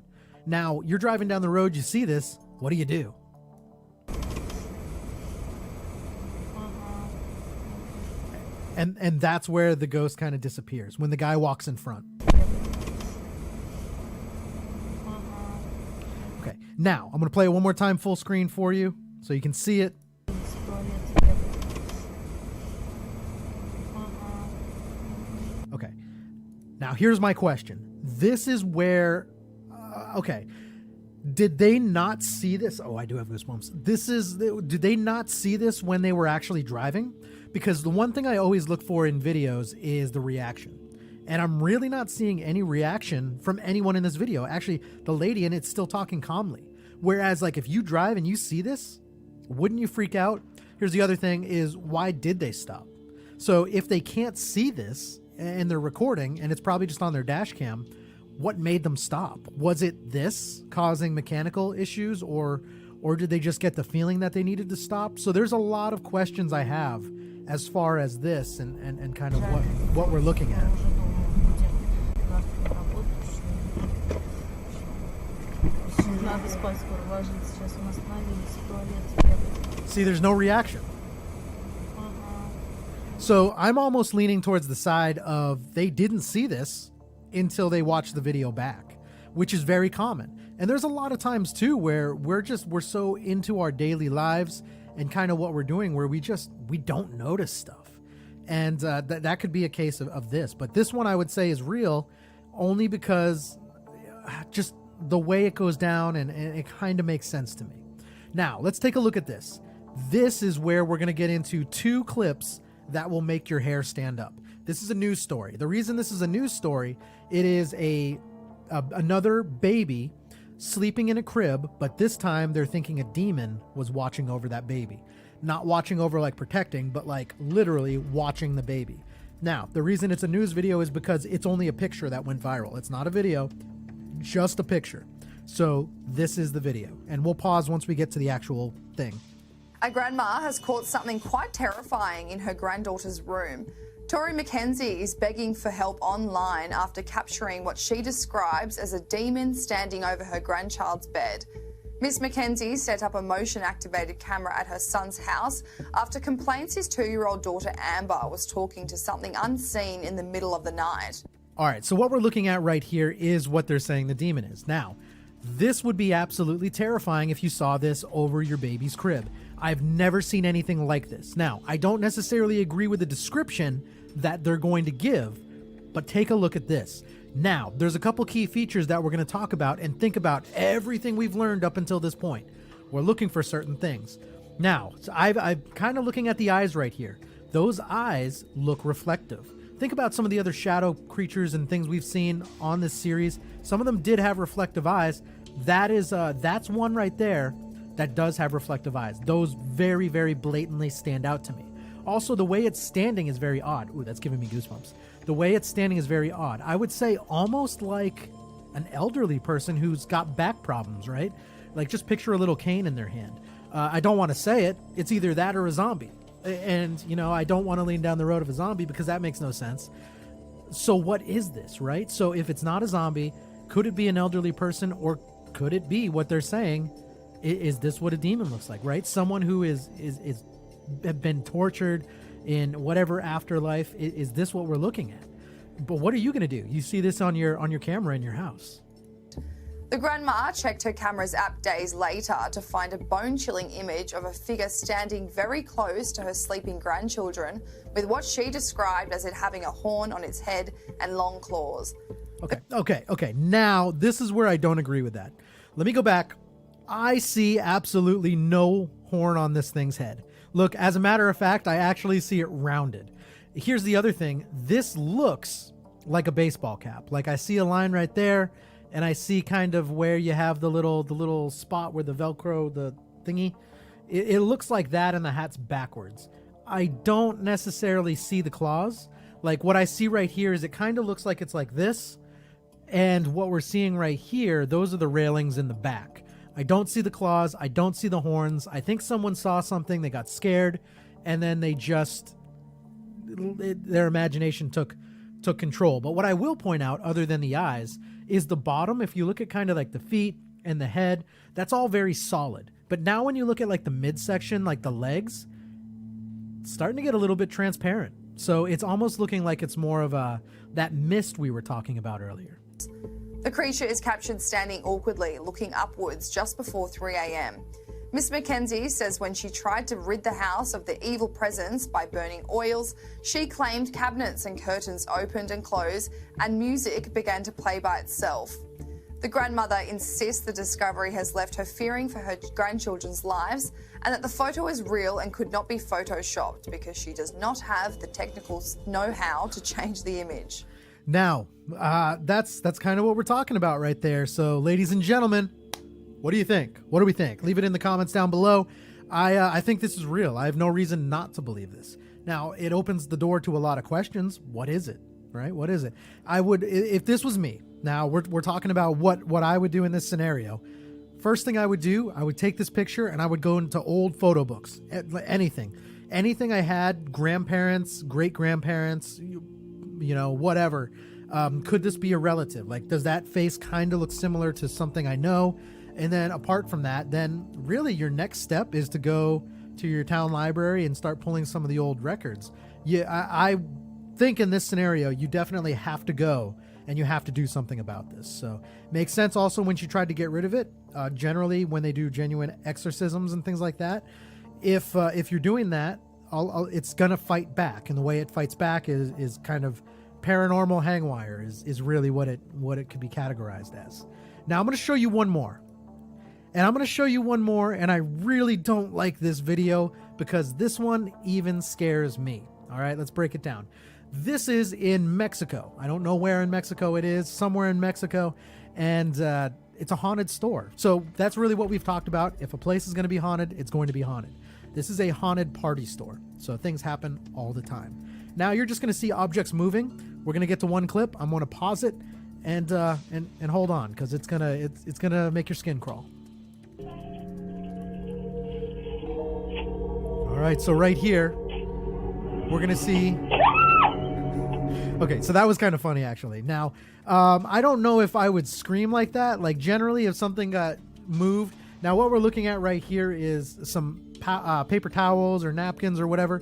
Now, you're driving down the road, you see this, what do? And that's where the ghost kind of disappears, when the guy walks in front. Okay, now I'm going to play it one more time full screen for you so you can see it. Okay, now here's my question. This is where, okay, did they not see this? Oh, I do have goosebumps. Did they not see this when they were actually driving? Because the one thing I always look for in videos is the reaction. And I'm really not seeing any reaction from anyone in this video. Actually, the lady in it's still talking calmly. Whereas, like, if you drive and you see this, wouldn't you freak out? Here's the other thing is, why did they stop? So if they can't see this and they're recording and it's probably just on their dash cam, what made them stop? Was it this causing mechanical issues or did they just get the feeling that they needed to stop? So there's a lot of questions I have as far as this and kind of what we're looking at. See, there's no reaction. So I'm almost leaning towards the side of they didn't see this until they watched the video back, which is very common. And there's a lot of times too where we're so into our daily lives and kind of what we're doing where we don't notice stuff. And that could be a case of this. But this one I would say is real only because just the way it goes down and it kind of makes sense to me. Now, let's take a look at this. This is where we're going to get into two clips that will make your hair stand up. This is a news story. The reason this is a news story, it is another baby sleeping in a crib, but this time they're thinking a demon was watching over that baby. Not watching over like protecting, but like literally watching the baby. Now, the reason it's a news video is because it's only a picture that went viral. It's not a video, just a picture. So this is the video, and we'll pause once we get to the actual thing. A grandma has caught something quite terrifying in her granddaughter's room. Tori McKenzie is begging for help online after capturing what she describes as a demon standing over her grandchild's bed. Miss McKenzie set up a motion-activated camera at her son's house after complaints his 2-year-old daughter Amber was talking to something unseen in the middle of the night. All right, so what we're looking at right here is what they're saying the demon is. Now, this would be absolutely terrifying if you saw this over your baby's crib. I've never seen anything like this. Now, I don't necessarily agree with the description that they're going to give, but take a look at this. Now, there's a couple key features that we're going to talk about and think about everything we've learned up until this point. We're looking for certain things. Now, so I'm kind of looking at the eyes right here. Those eyes look reflective. Think about some of the other shadow creatures and things we've seen on this series. Some of them did have reflective eyes. That's one right there that does have reflective eyes. Those very, very blatantly stand out to me. Also, the way it's standing is very odd. Ooh, that's giving me goosebumps. The way it's standing is very odd. I would say almost like an elderly person who's got back problems, right? Like just picture a little cane in their hand. I don't want to say it. It's either that or a zombie. And, you know, I don't want to lean down the road of a zombie because that makes no sense. So what is this, right? So if it's not a zombie, could it be an elderly person or could it be what they're saying? Is this what a demon looks like, right? Someone who is been tortured in whatever afterlife. Is this what we're looking at? But what are you going to do? You see this on your camera in your house. The grandma checked her camera's app days later to find a bone-chilling image of a figure standing very close to her sleeping grandchildren with what she described as it having a horn on its head and long claws. Okay. Now, this is where I don't agree with that. Let me go back. I see absolutely no horn on this thing's head. Look, as a matter of fact, I actually see it rounded. Here's the other thing. This looks like a baseball cap. Like I see a line right there, and I see kind of where you have the little spot where the Velcro, the thingy. It looks like that, and the hat's backwards. I don't necessarily see the claws. Like what I see right here is it kind of looks like it's like this, and what we're seeing right here, those are the railings in the back. I don't see the claws. I don't see the horns. I think someone saw something, they got scared, and then they just, their imagination took control. But what I will point out, other than the eyes, is the bottom. If you look at kind of like the feet and the head, that's all very solid. But now when you look at like the midsection, like the legs, it's starting to get a little bit transparent. So it's almost looking like it's more of that mist we were talking about earlier. The creature is captured standing awkwardly, looking upwards just before 3 a.m. Miss Mackenzie says when she tried to rid the house of the evil presence by burning oils, she claimed cabinets and curtains opened and closed and music began to play by itself. The grandmother insists the discovery has left her fearing for her grandchildren's lives and that the photo is real and could not be photoshopped because she does not have the technical know-how to change the image. Now, that's kind of what we're talking about right there. So, ladies and gentlemen, what do you think? What do we think? Leave it in the comments down below. I think this is real. I have no reason not to believe this. Now, it opens the door to a lot of questions. What is it? Right? What is it? I would, if this was me, now we're talking about what I would do in this scenario. First thing I would do, I would take this picture and I would go into old photo books. Anything I had, grandparents, great-grandparents, you know, whatever. Could this be a relative? Like, does that face kind of look similar to something I know? And then apart from that, then really your next step is to go to your town library and start pulling some of the old records. Yeah, I think in this scenario, you definitely have to go and you have to do something about this. So makes sense also when she tried to get rid of it. Generally, when they do genuine exorcisms and things like that, if you're doing that, it's gonna fight back, and the way it fights back is kind of paranormal hangwire is really what it could be categorized as. Now I'm gonna show you one more. And I really don't like this video because this one even scares me. All right, let's break it down. This is in Mexico. I don't know where in Mexico it is, somewhere in Mexico, and it's a haunted store. So that's really what we've talked about. If a place is going to be haunted, it's going to be haunted. This is a haunted party store, so things happen all the time. Now you're just going to see objects moving. We're going to get to one clip. I'm going to pause it and hold on because it's gonna make your skin crawl. All right, so right here, we're gonna see. Okay, so that was kind of funny actually. Now, I don't know if I would scream like that. Like generally, if something got moved. Now, what we're looking at right here is some paper towels or napkins or whatever.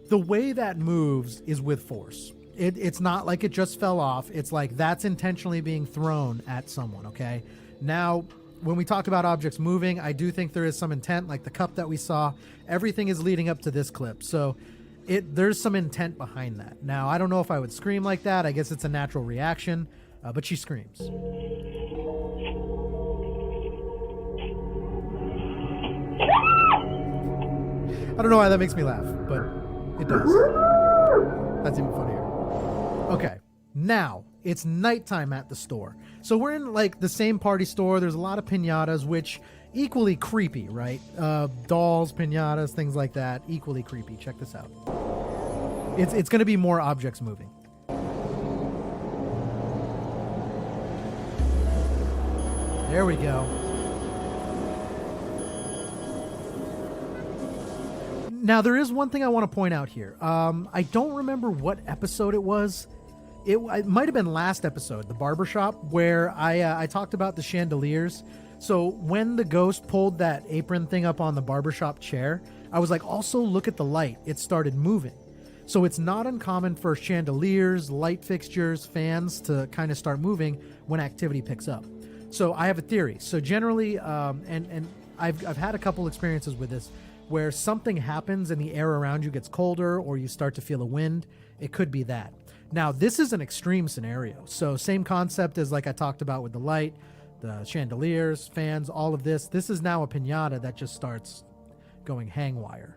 The way that moves is with force. It's not like it just fell off. It's like that's intentionally being thrown at someone, okay? Now, when we talk about objects moving, I do think there is some intent, like the cup that we saw. Everything is leading up to this clip, so there's some intent behind that. Now, I don't know if I would scream like that. I guess it's a natural reaction, but she screams. I don't know why that makes me laugh, but it does. That's even funnier. Okay, now it's nighttime at the store. So we're in like the same party store. There's a lot of piñatas, which equally creepy, right? Dolls, piñatas, things like that, equally creepy. Check this out. It's going to be more objects moving. There we go. Now, there is one thing I want to point out here. I don't remember what episode it was. It might have been last episode, the barbershop, where I talked about the chandeliers. So when the ghost pulled that apron thing up on the barbershop chair, I was like, also look at the light. It started moving. So it's not uncommon for chandeliers, light fixtures, fans to kind of start moving when activity picks up. So I have a theory. So generally, and I've had a couple experiences with this, where something happens and the air around you gets colder or you start to feel a wind. It could be that. Now, this is an extreme scenario. So same concept as like I talked about with the light, the chandeliers, fans, all of this. This is now a piñata that just starts going hangwire.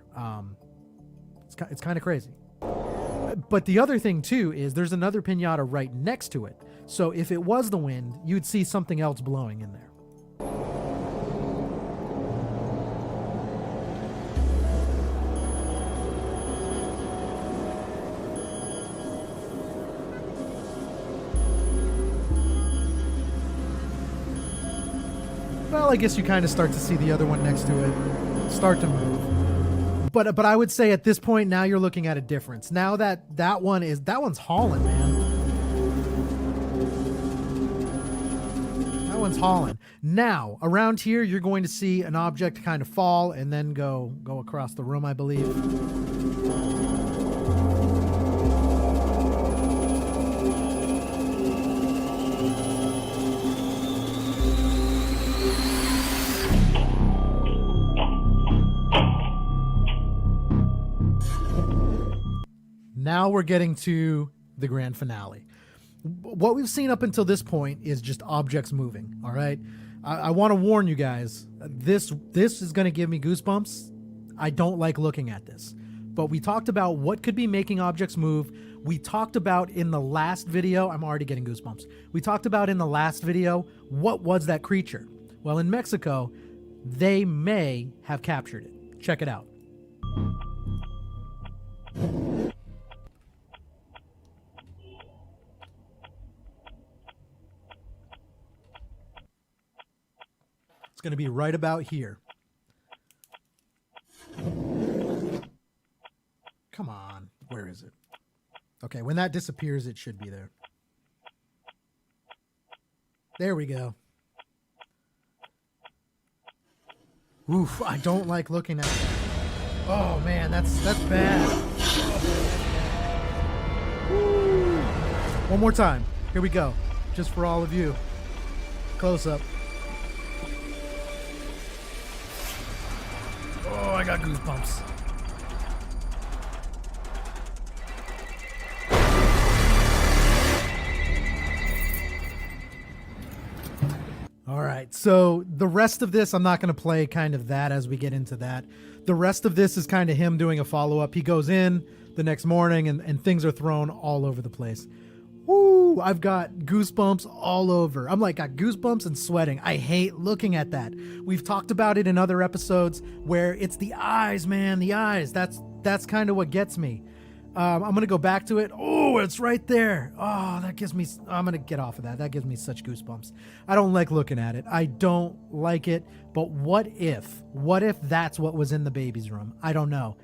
It's kind of crazy. But the other thing too is there's another piñata right next to it. So if it was the wind, you'd see something else blowing in there. Well, I guess you kind of start to see the other one next to it start to move. But I would say at this point now you're looking at a difference. Now that one's hauling, man. That one's hauling. Now, around here you're going to see an object kind of fall and then go across the room, I believe. Now we're getting to the grand finale. What we've seen up until this point is just objects moving, all right? I want to warn you guys, this is going to give me goosebumps. I don't like looking at this. But we talked about what could be making objects move. We talked about in the last video, I'm already getting goosebumps. We talked about in the last video, what was that creature? Well, in Mexico, they may have captured it. Check it out. It's going to be right about here. Come on. Where is it? Okay, when that disappears, it should be there. There we go. Oof, I don't like looking at that. Oh, man, that's bad. Woo. One more time. Here we go. Just for all of you. Close up. Oh, I got goosebumps. All right, so the rest of this, I'm not going to play kind of that as we get into that. The rest of this is kind of him doing a follow-up. He goes in the next morning and things are thrown all over the place. Woo, I've got goosebumps all over. I'm like, got goosebumps and sweating. I hate looking at that. We've talked about it in other episodes where it's the eyes, man, the eyes. That's kind of what gets me. I'm going to go back to it. Oh, it's right there. Oh, that gives me, I'm going to get off of that. That gives me such goosebumps. I don't like looking at it. I don't like it. But what if that's what was in the baby's room? I don't know.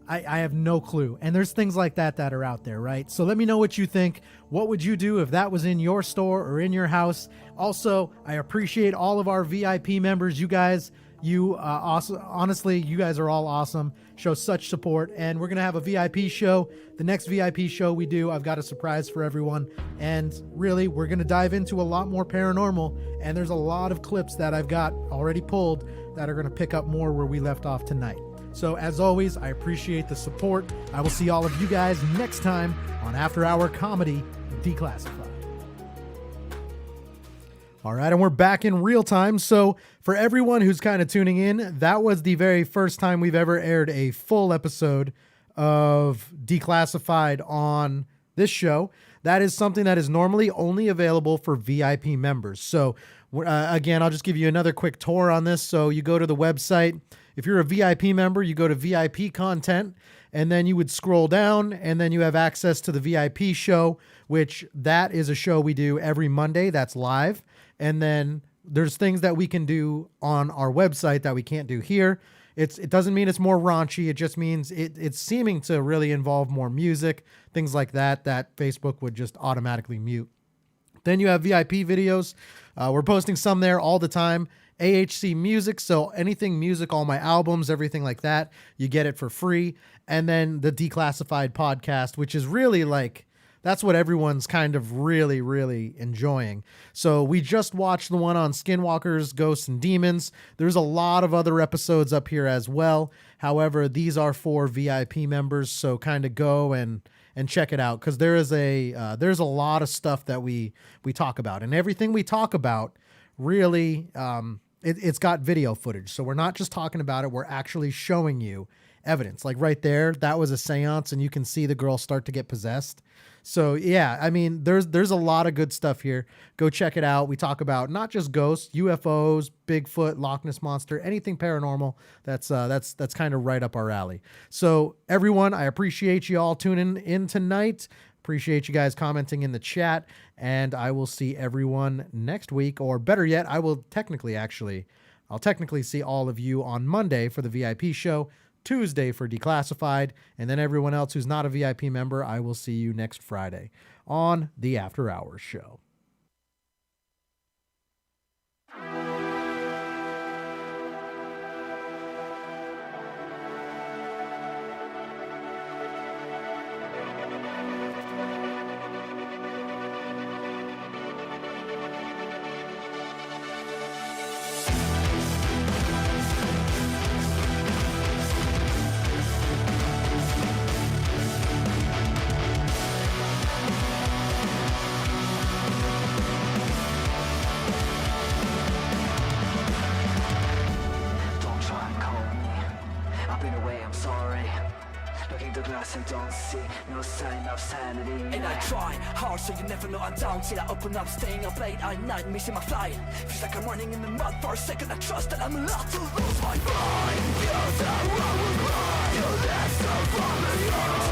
I have no clue. And there's things like that are out there, right? So let me know what you think. What would you do if that was in your store or in your house? Also, I appreciate all of our VIP members. You guys, awesome. Honestly, you guys are all awesome. Show such support. And we're going to have a VIP show. The next VIP show we do, I've got a surprise for everyone. And really, we're going to dive into a lot more paranormal. And there's a lot of clips that I've got already pulled that are going to pick up more where we left off tonight. So as always, I appreciate the support. I will see all of you guys next time on After Hour Comedy Declassified. All right, and we're back in real time. So for everyone who's kind of tuning in, that was the very first time we've ever aired a full episode of Declassified on this show. That is something that is normally only available for VIP members. So again, I'll just give you another quick tour on this. So you go to the website. If you're a VIP member, you go to VIP content, and then you would scroll down, and then you have access to the VIP show, which that is a show we do every Monday that's live. And then there's things that we can do on our website that we can't do here. It doesn't mean it's more raunchy. It just means it's seeming to really involve more music, things like that Facebook would just automatically mute. Then you have VIP videos. We're posting some there all the time. AHC Music, so anything music, all my albums, everything like that, you get it for free. And then the Declassified podcast, which is really like, that's what everyone's kind of really, really enjoying. So we just watched the one on Skinwalkers, Ghosts, and Demons. There's a lot of other episodes up here as well. However, these are for VIP members, so kind of go and check it out, because there's a lot of stuff that we talk about, and everything we talk about really it's got video footage. So we're not just talking about it, we're actually showing you evidence. Like right there, that was a seance, and you can see the girl start to get possessed. So yeah, I mean, there's a lot of good stuff here. Go check it out. We talk about not just ghosts, UFOs, Bigfoot, Loch Ness Monster, anything paranormal. That's kind of right up our alley. So everyone, I appreciate you all tuning in tonight. Appreciate you guys commenting in the chat, and I will see everyone next week, or better yet, I'll technically see all of you on Monday for the VIP show, Tuesday for Declassified, and then everyone else who's not a VIP member, I will see you next Friday on the After Hours show. Don't try and call me. I've been away, I'm sorry. Looking the glass and don't see no sign of sanity. And I try hard so you never know I'm down till I open up, staying up late at night, missing my flight. Feels like I'm running in the mud for a second. I trust that I'm allowed to lose my mind. You're the one who cry. You're the from the